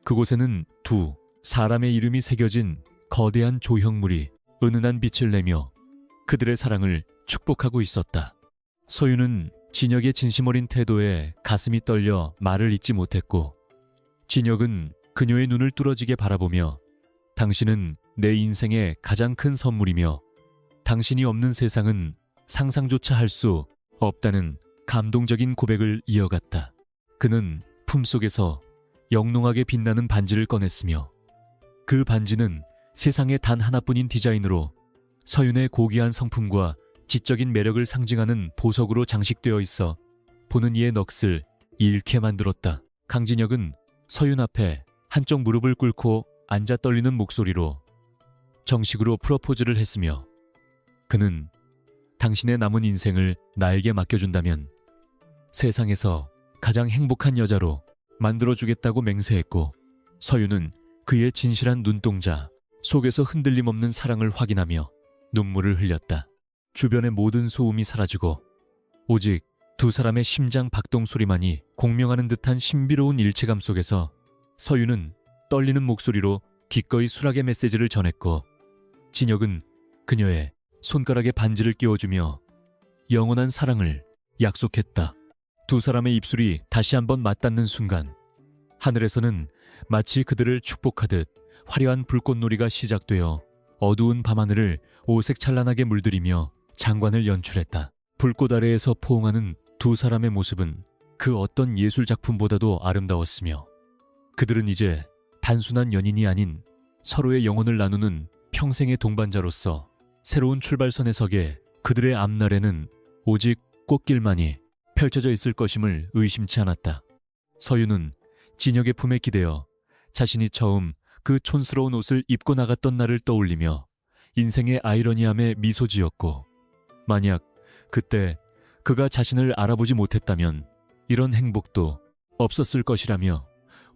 그곳에는 두 사람의 이름이 새겨진 거대한 조형물이 은은한 빛을 내며 그들의 사랑을 축복하고 있었다. 서윤은 진혁의 진심 어린 태도에 가슴이 떨려 말을 잇지 못했고 진혁은 그녀의 눈을 뚫어지게 바라보며 당신은 내 인생의 가장 큰 선물이며 당신이 없는 세상은 상상조차 할 수 없다는 감동적인 고백을 이어갔다. 그는 품속에서 영롱하게 빛나는 반지를 꺼냈으며 그 반지는 세상에 단 하나뿐인 디자인으로 서윤의 고귀한 성품과 지적인 매력을 상징하는 보석으로 장식되어 있어 보는 이의 넋을 잃게 만들었다. 강진혁은 서윤 앞에 한쪽 무릎을 꿇고 앉아 떨리는 목소리로 정식으로 프러포즈를 했으며 그는 당신의 남은 인생을 나에게 맡겨준다면 세상에서 가장 행복한 여자로 만들어주겠다고 맹세했고 서윤은 그의 진실한 눈동자 속에서 흔들림 없는 사랑을 확인하며 눈물을 흘렸다. 주변의 모든 소음이 사라지고 오직 두 사람의 심장 박동 소리만이 공명하는 듯한 신비로운 일체감 속에서 서윤은 떨리는 목소리로 기꺼이 수락의 메시지를 전했고 진혁은 그녀의 손가락에 반지를 끼워주며 영원한 사랑을 약속했다. 두 사람의 입술이 다시 한번 맞닿는 순간 하늘에서는 마치 그들을 축복하듯 화려한 불꽃놀이가 시작되어 어두운 밤하늘을 오색찬란하게 물들이며 장관을 연출했다. 불꽃 아래에서 포옹하는 두 사람의 모습은 그 어떤 예술 작품보다도 아름다웠으며 그들은 이제 단순한 연인이 아닌 서로의 영혼을 나누는 평생의 동반자로서 새로운 출발선에 서게 그들의 앞날에는 오직 꽃길만이 펼쳐져 있을 것임을 의심치 않았다. 서윤은 진혁의 품에 기대어 자신이 처음 그 촌스러운 옷을 입고 나갔던 날을 떠올리며 인생의 아이러니함에 미소 지었고 만약 그때 그가 자신을 알아보지 못했다면 이런 행복도 없었을 것이라며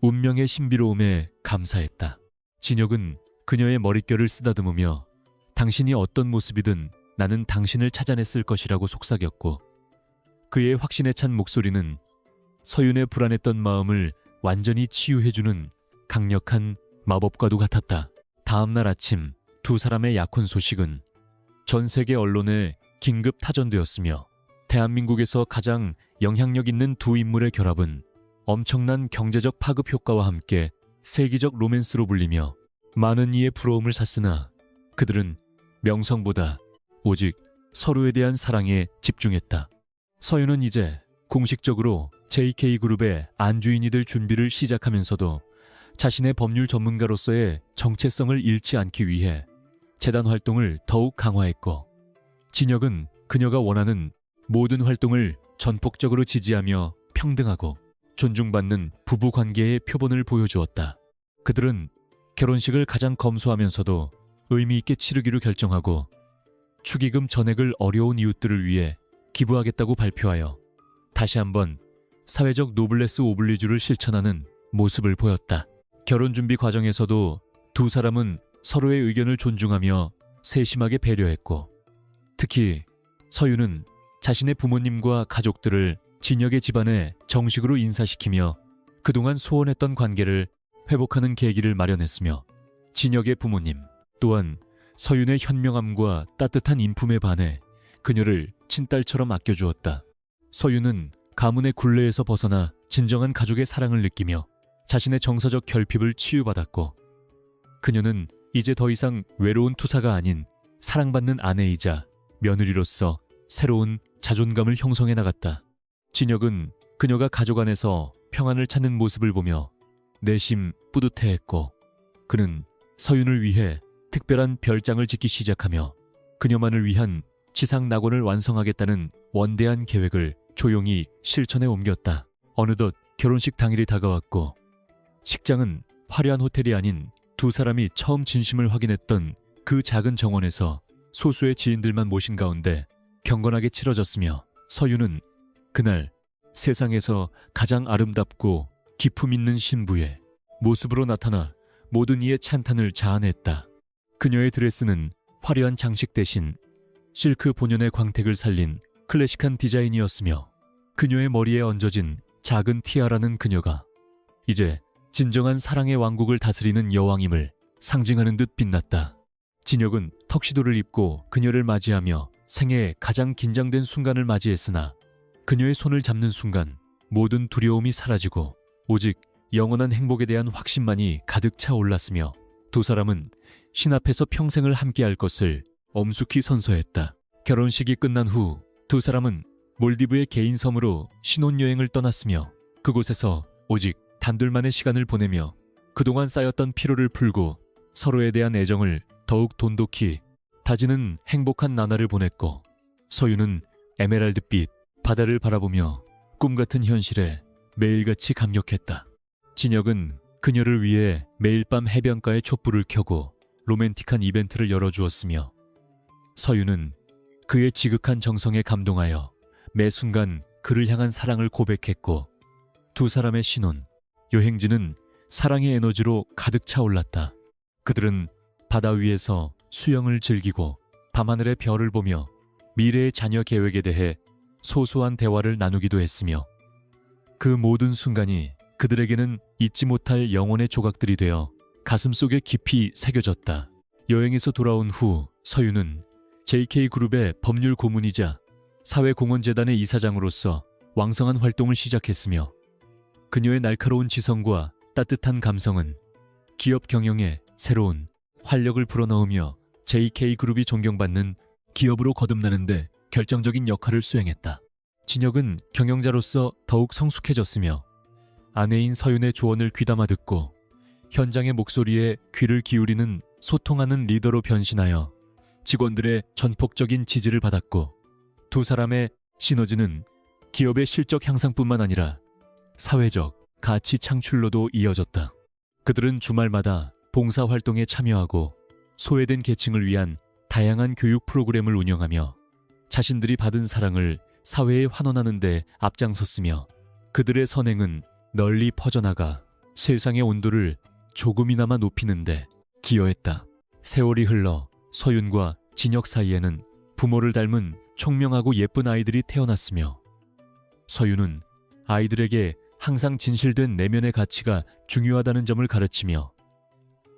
운명의 신비로움에 감사했다. 진혁은 그녀의 머릿결을 쓰다듬으며 당신이 어떤 모습이든 나는 당신을 찾아냈을 것이라고 속삭였고 그의 확신에 찬 목소리는 서윤의 불안했던 마음을 완전히 치유해주는 강력한 마법과도 같았다. 다음 날 아침 두 사람의 약혼 소식은 전 세계 언론에 긴급 타전되었으며 대한민국에서 가장 영향력 있는 두 인물의 결합은 엄청난 경제적 파급 효과와 함께 세기적 로맨스로 불리며 많은 이의 부러움을 샀으나 그들은 명성보다 오직 서로에 대한 사랑에 집중했다. 서윤은 이제 공식적으로 JK그룹의 안주인이 될 준비를 시작하면서도 자신의 법률 전문가로서의 정체성을 잃지 않기 위해 재단 활동을 더욱 강화했고 진혁은 그녀가 원하는 모든 활동을 전폭적으로 지지하며 평등하고 존중받는 부부 관계의 표본을 보여주었다. 그들은 결혼식을 가장 검소하면서도 의미 있게 치르기로 결정하고 축의금 전액을 어려운 이웃들을 위해 기부하겠다고 발표하여 다시 한번 사회적 노블레스 오블리주를 실천하는 모습을 보였다. 결혼 준비 과정에서도 두 사람은 서로의 의견을 존중하며 세심하게 배려했고 특히 서윤은 자신의 부모님과 가족들을 진혁의 집안에 정식으로 인사시키며 그동안 소원했던 관계를 회복하는 계기를 마련했으며 진혁의 부모님 또한 서윤의 현명함과 따뜻한 인품에 반해 그녀를 친딸처럼 아껴주었다. 서윤은 가문의 굴레에서 벗어나 진정한 가족의 사랑을 느끼며 자신의 정서적 결핍을 치유받았고 그녀는 이제 더 이상 외로운 투사가 아닌 사랑받는 아내이자 며느리로서 새로운 자존감을 형성해 나갔다. 진혁은 그녀가 가족 안에서 평안을 찾는 모습을 보며 내심 뿌듯해했고 그는 서윤을 위해 특별한 별장을 짓기 시작하며 그녀만을 위한 지상 낙원을 완성하겠다는 원대한 계획을 조용히 실천에 옮겼다. 어느덧 결혼식 당일이 다가왔고 식장은 화려한 호텔이 아닌 두 사람이 처음 진심을 확인했던 그 작은 정원에서 소수의 지인들만 모신 가운데 경건하게 치러졌으며 서윤은 그날 세상에서 가장 아름답고 기품 있는 신부의 모습으로 나타나 모든 이의 찬탄을 자아냈다. 그녀의 드레스는 화려한 장식 대신 실크 본연의 광택을 살린 클래식한 디자인이었으며 그녀의 머리에 얹어진 작은 티아라는 그녀가 이제 진정한 사랑의 왕국을 다스리는 여왕임을 상징하는 듯 빛났다. 진혁은 턱시도를 입고 그녀를 맞이하며 생애에 가장 긴장된 순간을 맞이했으나 그녀의 손을 잡는 순간 모든 두려움이 사라지고 오직 영원한 행복에 대한 확신만이 가득 차올랐으며 두 사람은 신 앞에서 평생을 함께할 것을 엄숙히 선서했다. 결혼식이 끝난 후 두 사람은 몰디브의 개인 섬으로 신혼여행을 떠났으며 그곳에서 오직 단둘만의 시간을 보내며 그동안 쌓였던 피로를 풀고 서로에 대한 애정을 더욱 돈독히 다지는 행복한 나날을 보냈고 서윤은 에메랄드빛 바다를 바라보며 꿈같은 현실에 매일같이 감격했다. 진혁은 그녀를 위해 매일 밤 해변가에 촛불을 켜고 로맨틱한 이벤트를 열어주었으며 서윤은 그의 지극한 정성에 감동하여 매 순간 그를 향한 사랑을 고백했고 두 사람의 신혼, 여행지는 사랑의 에너지로 가득 차올랐다. 그들은 바다 위에서 수영을 즐기고 밤하늘의 별을 보며 미래의 자녀 계획에 대해 소소한 대화를 나누기도 했으며 그 모든 순간이 그들에게는 잊지 못할 영혼의 조각들이 되어 가슴속에 깊이 새겨졌다. 여행에서 돌아온 후 서윤은 JK그룹의 법률 고문이자 사회공헌재단의 이사장으로서 왕성한 활동을 시작했으며 그녀의 날카로운 지성과 따뜻한 감성은 기업 경영에 새로운 활력을 불어넣으며 JK그룹이 존경받는 기업으로 거듭나는데 결정적인 역할을 수행했다. 진혁은 경영자로서 더욱 성숙해졌으며 아내인 서윤의 조언을 귀담아 듣고 현장의 목소리에 귀를 기울이는 소통하는 리더로 변신하여 직원들의 전폭적인 지지를 받았고, 두 사람의 시너지는 기업의 실적 향상뿐만 아니라 사회적 가치 창출로도 이어졌다. 그들은 주말마다 봉사활동에 참여하고 소외된 계층을 위한 다양한 교육 프로그램을 운영하며 자신들이 받은 사랑을 사회에 환원하는 데 앞장섰으며, 그들의 선행은 널리 퍼져나가 세상의 온도를 조금이나마 높이는데 기여했다. 세월이 흘러 서윤과 진혁 사이에는 부모를 닮은 총명하고 예쁜 아이들이 태어났으며, 서윤은 아이들에게 항상 진실된 내면의 가치가 중요하다는 점을 가르치며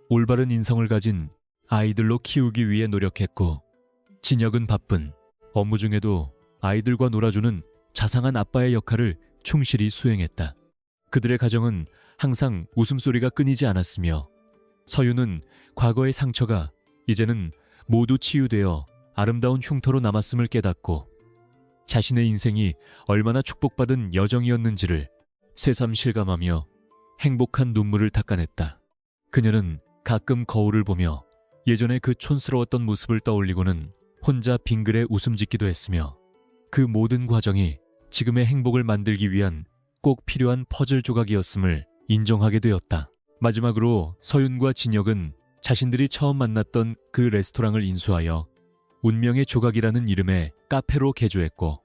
올바른 인성을 가진 아이들로 키우기 위해 노력했고, 진혁은 바쁜 업무 중에도 아이들과 놀아주는 자상한 아빠의 역할을 충실히 수행했다. 그들의 가정은 항상 웃음소리가 끊이지 않았으며, 서윤은 과거의 상처가 이제는 모두 치유되어 아름다운 흉터로 남았음을 깨닫고 자신의 인생이 얼마나 축복받은 여정이었는지를 새삼 실감하며 행복한 눈물을 닦아냈다. 그녀는 가끔 거울을 보며 예전의 그 촌스러웠던 모습을 떠올리고는 혼자 빙그레 웃음 짓기도 했으며, 그 모든 과정이 지금의 행복을 만들기 위한 꼭 필요한 퍼즐 조각이었음을 인정하게 되었다. 마지막으로 서윤과 진혁은 자신들이 처음 만났던 그 레스토랑을 인수하여 운명의 조각이라는 이름의 카페로 개조했고,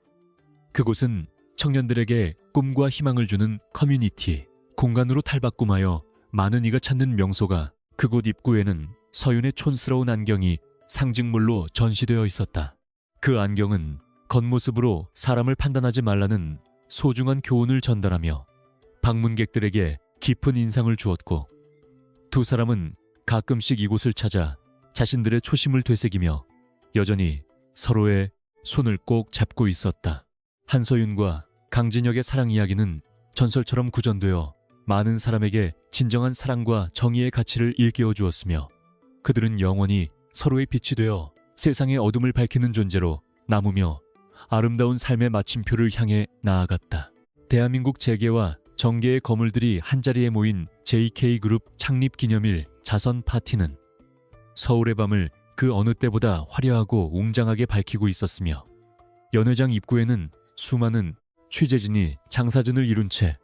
그곳은 청년들에게 꿈과 희망을 주는 커뮤니티 공간으로 탈바꿈하여 많은 이가 찾는 명소가, 그곳 입구에는 서윤의 촌스러운 안경이 상징물로 전시되어 있었다. 그 안경은 겉모습으로 사람을 판단하지 말라는 소중한 교훈을 전달하며 방문객들에게 깊은 인상을 주었고, 두 사람은 가끔씩 이곳을 찾아 자신들의 초심을 되새기며 여전히 서로의 손을 꼭 잡고 있었다. 한서윤과 강진혁의 사랑 이야기는 전설처럼 구전되어 많은 사람에게 진정한 사랑과 정의의 가치를 일깨워 주었으며, 그들은 영원히 서로의 빛이 되어 세상의 어둠을 밝히는 존재로 남으며 아름다운 삶의 마침표를 향해 나아갔다. 대한민국 재계와 정계의 거물들이 한자리에 모인 JK그룹 창립 기념일 자선 파티는 서울의 밤을 그 어느 때보다 화려하고 웅장하게 밝히고 있었으며, 연회장 입구에는 수많은 취재진이 장사진을 이룬 채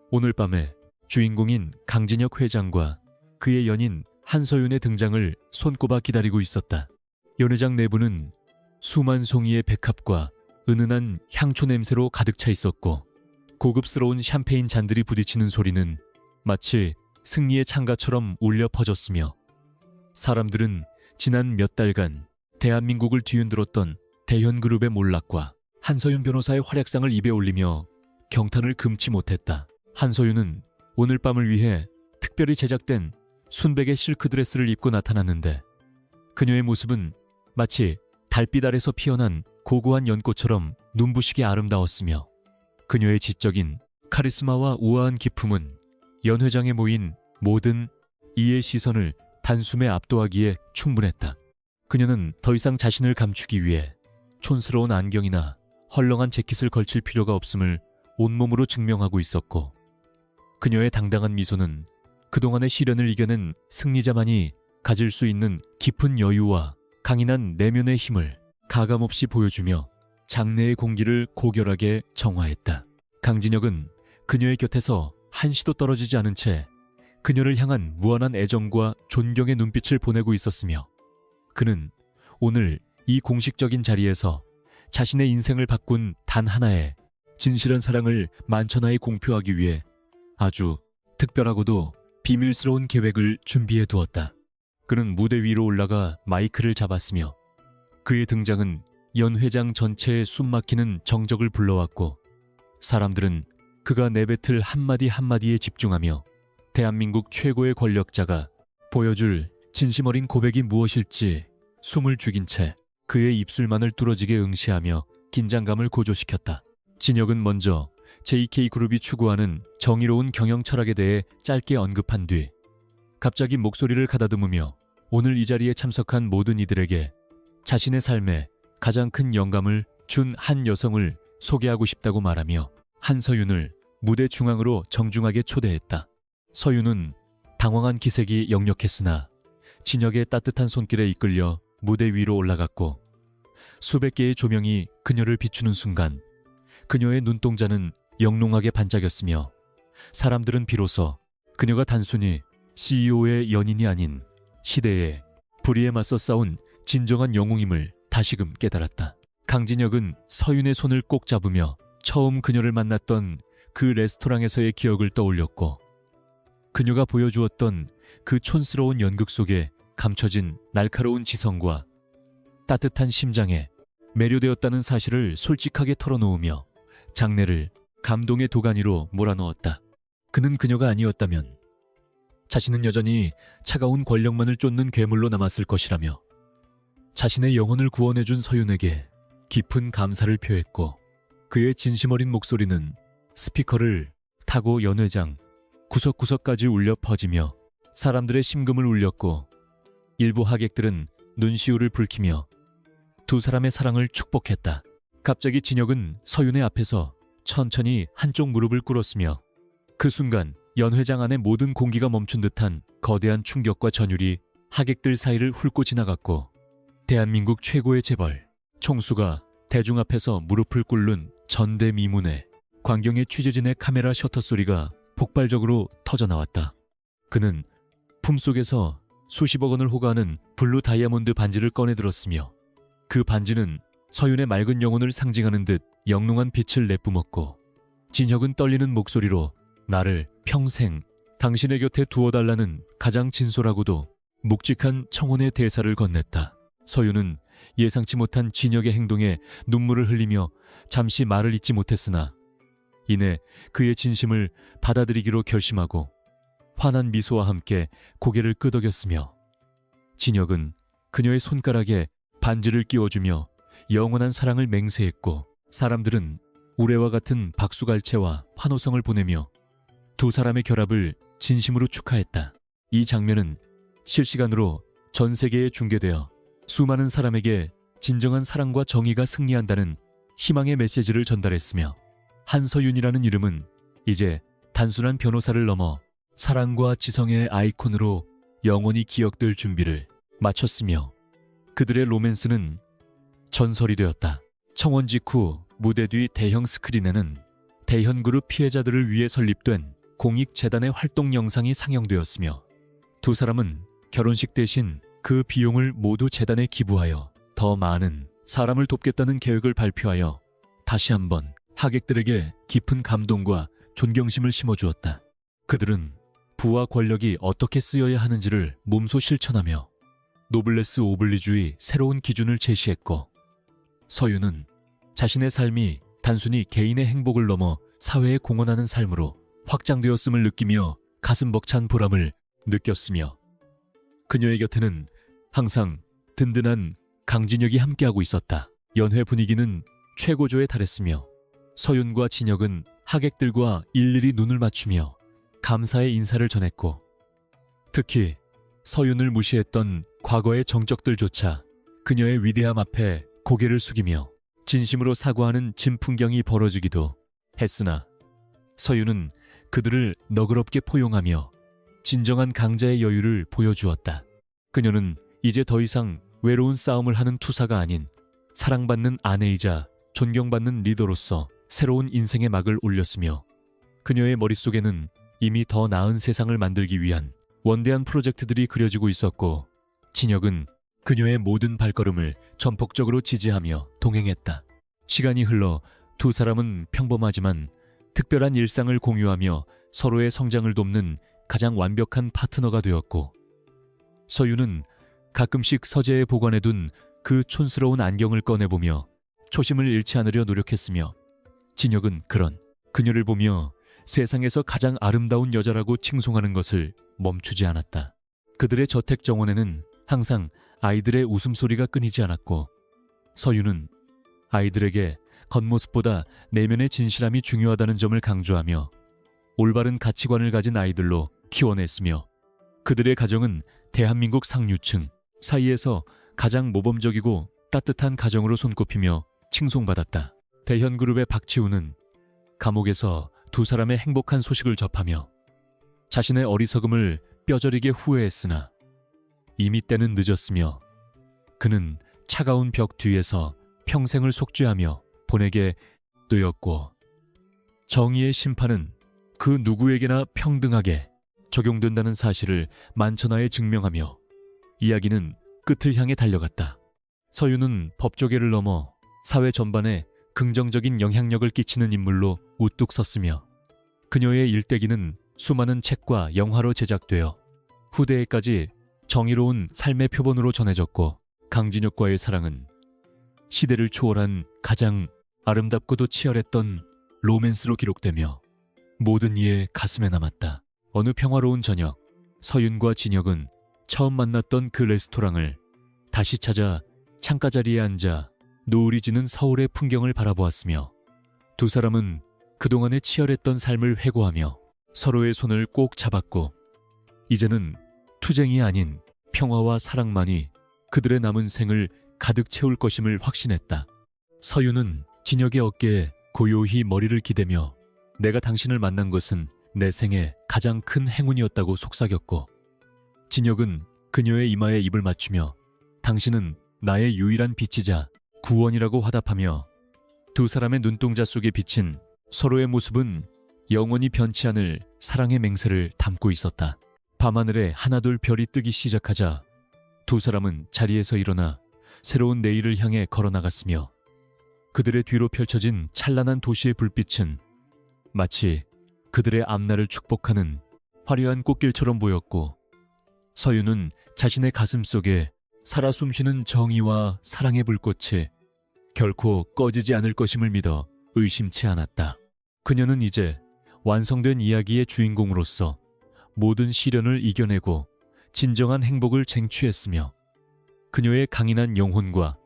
오늘 밤에 주인공인 강진혁 회장과 그의 연인 한서윤의 등장을 손꼽아 기다리고 있었다. 연회장 내부는 수만 송이의 백합과 은은한 향초 냄새로 가득 차 있었고, 고급스러운 샴페인 잔들이 부딪히는 소리는 마치 승리의 창가처럼 울려 퍼졌으며, 사람들은 지난 몇 달간 대한민국을 뒤흔들었던 대현그룹의 몰락과 한서윤 변호사의 활약상을 입에 올리며 경탄을 금치 못했다. 한서윤은 오늘 밤을 위해 특별히 제작된 순백의 실크드레스를 입고 나타났는데, 그녀의 모습은 마치 달빛 아래서 피어난 고고한 연꽃처럼 눈부시게 아름다웠으며, 그녀의 지적인 카리스마와 우아한 기품은 연회장에 모인 모든 이의 시선을 단숨에 압도하기에 충분했다. 그녀는 더 이상 자신을 감추기 위해 촌스러운 안경이나 헐렁한 재킷을 걸칠 필요가 없음을 온몸으로 증명하고 있었고, 그녀의 당당한 미소는 그동안의 시련을 이겨낸 승리자만이 가질 수 있는 깊은 여유와 강인한 내면의 힘을 가감없이 보여주며 장래의 공기를 고결하게 정화했다. 강진혁은 그녀의 곁에서 한시도 떨어지지 않은 채 그녀를 향한 무한한 애정과 존경의 눈빛을 보내고 있었으며, 그는 오늘 이 공식적인 자리에서 자신의 인생을 바꾼 단 하나의 진실한 사랑을 만천하에 공표하기 위해 아주 특별하고도 비밀스러운 계획을 준비해 두었다. 그는 무대 위로 올라가 마이크를 잡았으며, 그의 등장은 연 회장 전체에 숨막히는 정적을 불러왔고, 사람들은 그가 내뱉을 한마디 한마디에 집중하며 대한민국 최고의 권력자가 보여줄 진심 어린 고백이 무엇일지 숨을 죽인 채 그의 입술만을 뚫어지게 응시하며 긴장감을 고조시켰다. 진혁은 먼저 JK그룹이 추구하는 정의로운 경영 철학에 대해 짧게 언급한 뒤 갑자기 목소리를 가다듬으며 오늘 이 자리에 참석한 모든 이들에게 자신의 삶에 가장 큰 영감을 준 한 여성을 소개하고 싶다고 말하며 한서윤을 무대 중앙으로 정중하게 초대했다. 서윤은 당황한 기색이 역력했으나 진혁의 따뜻한 손길에 이끌려 무대 위로 올라갔고 수백 개의 조명이 그녀를 비추는 순간 그녀의 눈동자는 영롱하게 반짝였으며 사람들은 비로소 그녀가 단순히 CEO의 연인이 아닌 시대의 불의에 맞서 싸운 진정한 영웅임을 다시금 깨달았다. 강진혁은 서윤의 손을 꼭 잡으며 처음 그녀를 만났던 그 레스토랑에서의 기억을 떠올렸고 그녀가 보여주었던 그 촌스러운 연극 속에 감춰진 날카로운 지성과 따뜻한 심장에 매료되었다는 사실을 솔직하게 털어놓으며 장래를 감동의 도가니로 몰아넣었다. 그는 그녀가 아니었다면 자신은 여전히 차가운 권력만을 쫓는 괴물로 남았을 것이라며 자신의 영혼을 구원해준 서윤에게 깊은 감사를 표했고 그의 진심 어린 목소리는 스피커를 타고 연회장 구석구석까지 울려 퍼지며 사람들의 심금을 울렸고 일부 하객들은 눈시울을 붉히며 두 사람의 사랑을 축복했다. 갑자기 진혁은 서윤의 앞에서 천천히 한쪽 무릎을 꿇었으며 그 순간 연회장 안의 모든 공기가 멈춘 듯한 거대한 충격과 전율이 하객들 사이를 훑고 지나갔고 대한민국 최고의 재벌 총수가 대중 앞에서 무릎을 꿇는 전대미문에 광경에 취재진의 카메라 셔터 소리가 폭발적으로 터져나왔다. 그는 품속에서 수십억 원을 호가하는 블루 다이아몬드 반지를 꺼내들었으며 그 반지는 서윤의 맑은 영혼을 상징하는 듯 영롱한 빛을 내뿜었고 진혁은 떨리는 목소리로 나를 평생 당신의 곁에 두어달라는 가장 진솔하고도 묵직한 청혼의 대사를 건넸다. 서윤은 예상치 못한 진혁의 행동에 눈물을 흘리며 잠시 말을 잇지 못했으나 이내 그의 진심을 받아들이기로 결심하고 환한 미소와 함께 고개를 끄덕였으며 진혁은 그녀의 손가락에 반지를 끼워주며 영원한 사랑을 맹세했고 사람들은 우레와 같은 박수갈채와 환호성을 보내며 두 사람의 결합을 진심으로 축하했다. 이 장면은 실시간으로 전 세계에 중계되어 수많은 사람에게 진정한 사랑과 정의가 승리한다는 희망의 메시지를 전달했으며 한서윤이라는 이름은 이제 단순한 변호사를 넘어 사랑과 지성의 아이콘으로 영원히 기억될 준비를 마쳤으며 그들의 로맨스는 전설이 되었다. 청원 직후 무대 뒤 대형 스크린에는 대현그룹 피해자들을 위해 설립된 공익재단의 활동 영상이 상영되었으며 두 사람은 결혼식 대신 그 비용을 모두 재단에 기부하여 더 많은 사람을 돕겠다는 계획을 발표하여 다시 한번 하객들에게 깊은 감동과 존경심을 심어주었다. 그들은 부와 권력이 어떻게 쓰여야 하는지를 몸소 실천하며 노블레스 오블리주의 새로운 기준을 제시했고 서윤은 자신의 삶이 단순히 개인의 행복을 넘어 사회에 공헌하는 삶으로 확장되었음을 느끼며 가슴 벅찬 보람을 느꼈으며 그녀의 곁에는 항상 든든한 강진혁이 함께하고 있었다. 연회 분위기는 최고조에 달했으며 서윤과 진혁은 하객들과 일일이 눈을 맞추며 감사의 인사를 전했고 특히 서윤을 무시했던 과거의 정적들조차 그녀의 위대함 앞에 고개를 숙이며 진심으로 사과하는 진풍경이 벌어지기도 했으나 서윤은 그들을 너그럽게 포용하며 진정한 강자의 여유를 보여주었다. 그녀는 이제 더 이상 외로운 싸움을 하는 투사가 아닌 사랑받는 아내이자 존경받는 리더로서 새로운 인생의 막을 올렸으며 그녀의 머릿속에는 이미 더 나은 세상을 만들기 위한 원대한 프로젝트들이 그려지고 있었고 진혁은 그녀의 모든 발걸음을 전폭적으로 지지하며 동행했다. 시간이 흘러 두 사람은 평범하지만 특별한 일상을 공유하며 서로의 성장을 돕는 가장 완벽한 파트너가 되었고 서윤은 가끔씩 서재에 보관해둔 그 촌스러운 안경을 꺼내보며 초심을 잃지 않으려 노력했으며 진혁은 그런 그녀를 보며 세상에서 가장 아름다운 여자라고 칭송하는 것을 멈추지 않았다. 그들의 저택 정원에는 항상 아이들의 웃음소리가 끊이지 않았고 서윤은 아이들에게 겉모습보다 내면의 진실함이 중요하다는 점을 강조하며 올바른 가치관을 가진 아이들로 키워냈으며 그들의 가정은 대한민국 상류층 사이에서 가장 모범적이고 따뜻한 가정으로 손꼽히며 칭송받았다. 대현그룹의 박지우는 감옥에서 두 사람의 행복한 소식을 접하며 자신의 어리석음을 뼈저리게 후회했으나 이미 때는 늦었으며 그는 차가운 벽 뒤에서 평생을 속죄하며 보내게 되었고 정의의 심판은 그 누구에게나 평등하게 적용된다는 사실을 만천하에 증명하며 이야기는 끝을 향해 달려갔다. 서유는 법조계를 넘어 사회 전반에 긍정적인 영향력을 끼치는 인물로 우뚝 섰으며 그녀의 일대기는 수많은 책과 영화로 제작되어 후대에까지 정의로운 삶의 표본으로 전해졌고 강진혁과의 사랑은 시대를 초월한 가장 아름답고도 치열했던 로맨스로 기록되며 모든 이의 가슴에 남았다. 어느 평화로운 저녁, 서윤과 진혁은 처음 만났던 그 레스토랑을 다시 찾아 창가 자리에 앉아 노을이 지는 서울의 풍경을 바라보았으며 두 사람은 그동안의 치열했던 삶을 회고하며 서로의 손을 꼭 잡았고 이제는 투쟁이 아닌 평화와 사랑만이 그들의 남은 생을 가득 채울 것임을 확신했다. 서윤은 진혁의 어깨에 고요히 머리를 기대며 내가 당신을 만난 것은 내 생애 가장 큰 행운이었다고 속삭였고 진혁은 그녀의 이마에 입을 맞추며 당신은 나의 유일한 빛이자 구원이라고 화답하며 두 사람의 눈동자 속에 비친 서로의 모습은 영원히 변치 않을 사랑의 맹세를 담고 있었다. 밤하늘에 하나둘 별이 뜨기 시작하자 두 사람은 자리에서 일어나 새로운 내일을 향해 걸어나갔으며 그들의 뒤로 펼쳐진 찬란한 도시의 불빛은 마치 그들의 앞날을 축복하는 화려한 꽃길처럼 보였고 서유는 자신의 가슴 속에 살아 숨쉬는 정의와 사랑의 불꽃이 결코 꺼지지 않을 것임을 믿어 의심치 않았다. 그녀는 이제 완성된 이야기의 주인공으로서 모든 시련을 이겨내고 진정한 행복을 쟁취했으며 그녀의 강인한 영혼과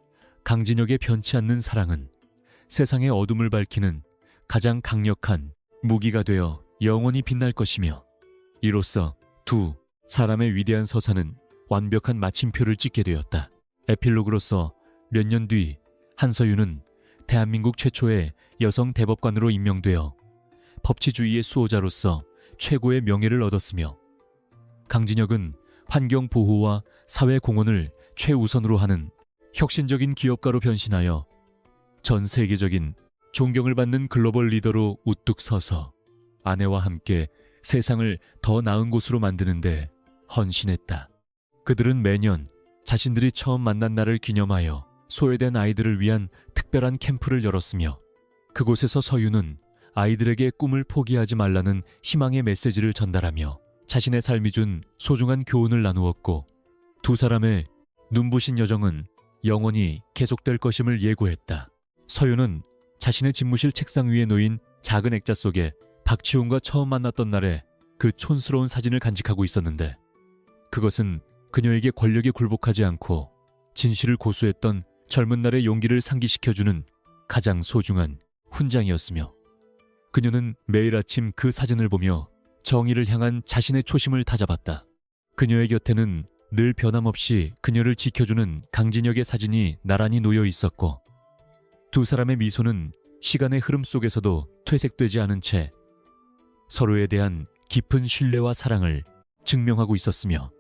강진혁의 변치 않는 사랑은 세상의 어둠을 밝히는 가장 강력한 무기가 되어 영원히 빛날 것이며 이로써 두 사람의 위대한 서사는 완벽한 마침표를 찍게 되었다. 에필로그로서 몇 년 뒤 한서윤은 대한민국 최초의 여성 대법관으로 임명되어 법치주의의 수호자로서 최고의 명예를 얻었으며 강진혁은 환경 보호와 사회 공헌을 최우선으로 하는 혁신적인 기업가로 변신하여 전 세계적인 존경을 받는 글로벌 리더로 우뚝 서서 아내와 함께 세상을 더 나은 곳으로 만드는데 헌신했다. 그들은 매년 자신들이 처음 만난 날을 기념하여 소외된 아이들을 위한 특별한 캠프를 열었으며 그곳에서 서유는 아이들에게 꿈을 포기하지 말라는 희망의 메시지를 전달하며 자신의 삶이 준 소중한 교훈을 나누었고 두 사람의 눈부신 여정은 영원히 계속될 것임을 예고했다. 서유는 자신의 집무실 책상 위에 놓인 작은 액자 속에 박지훈과 처음 만났던 날의 그 촌스러운 사진을 간직하고 있었는데 그것은 그녀에게 권력에 굴복하지 않고 진실을 고수했던 젊은 날의 용기를 상기시켜주는 가장 소중한 훈장이었으며 그녀는 매일 아침 그 사진을 보며 정의를 향한 자신의 초심을 다잡았다. 그녀의 곁에는 늘 변함없이 그녀를 지켜주는 강진혁의 사진이 나란히 놓여 있었고 두 사람의 미소는 시간의 흐름 속에서도 퇴색되지 않은 채 서로에 대한 깊은 신뢰와 사랑을 증명하고 있었으며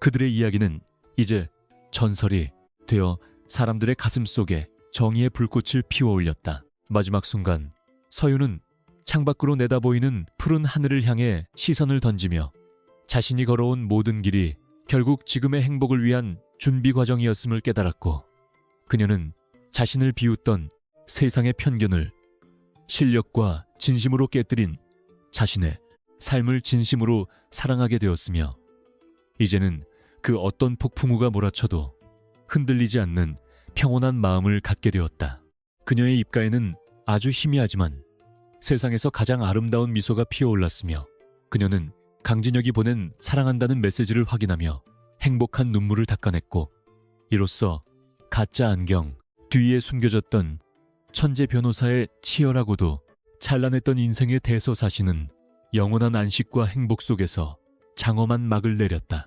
그들의 이야기는 이제 전설이 되어 사람들의 가슴 속에 정의의 불꽃을 피워올렸다. 마지막 순간 서유는 창밖으로 내다보이는 푸른 하늘을 향해 시선을 던지며 자신이 걸어온 모든 길이 결국 지금의 행복을 위한 준비 과정이었음을 깨달았고 그녀는 자신을 비웃던 세상의 편견을 실력과 진심으로 깨뜨린 자신의 삶을 진심으로 사랑하게 되었으며 이제는 그 어떤 폭풍우가 몰아쳐도 흔들리지 않는 평온한 마음을 갖게 되었다. 그녀의 입가에는 아주 희미하지만 세상에서 가장 아름다운 미소가 피어올랐으며 그녀는 강진혁이 보낸 사랑한다는 메시지를 확인하며 행복한 눈물을 닦아냈고 이로써 가짜 안경 뒤에 숨겨졌던 천재 변호사의 치열하고도 찬란했던 인생의 대서사시는 영원한 안식과 행복 속에서 장엄한 막을 내렸다.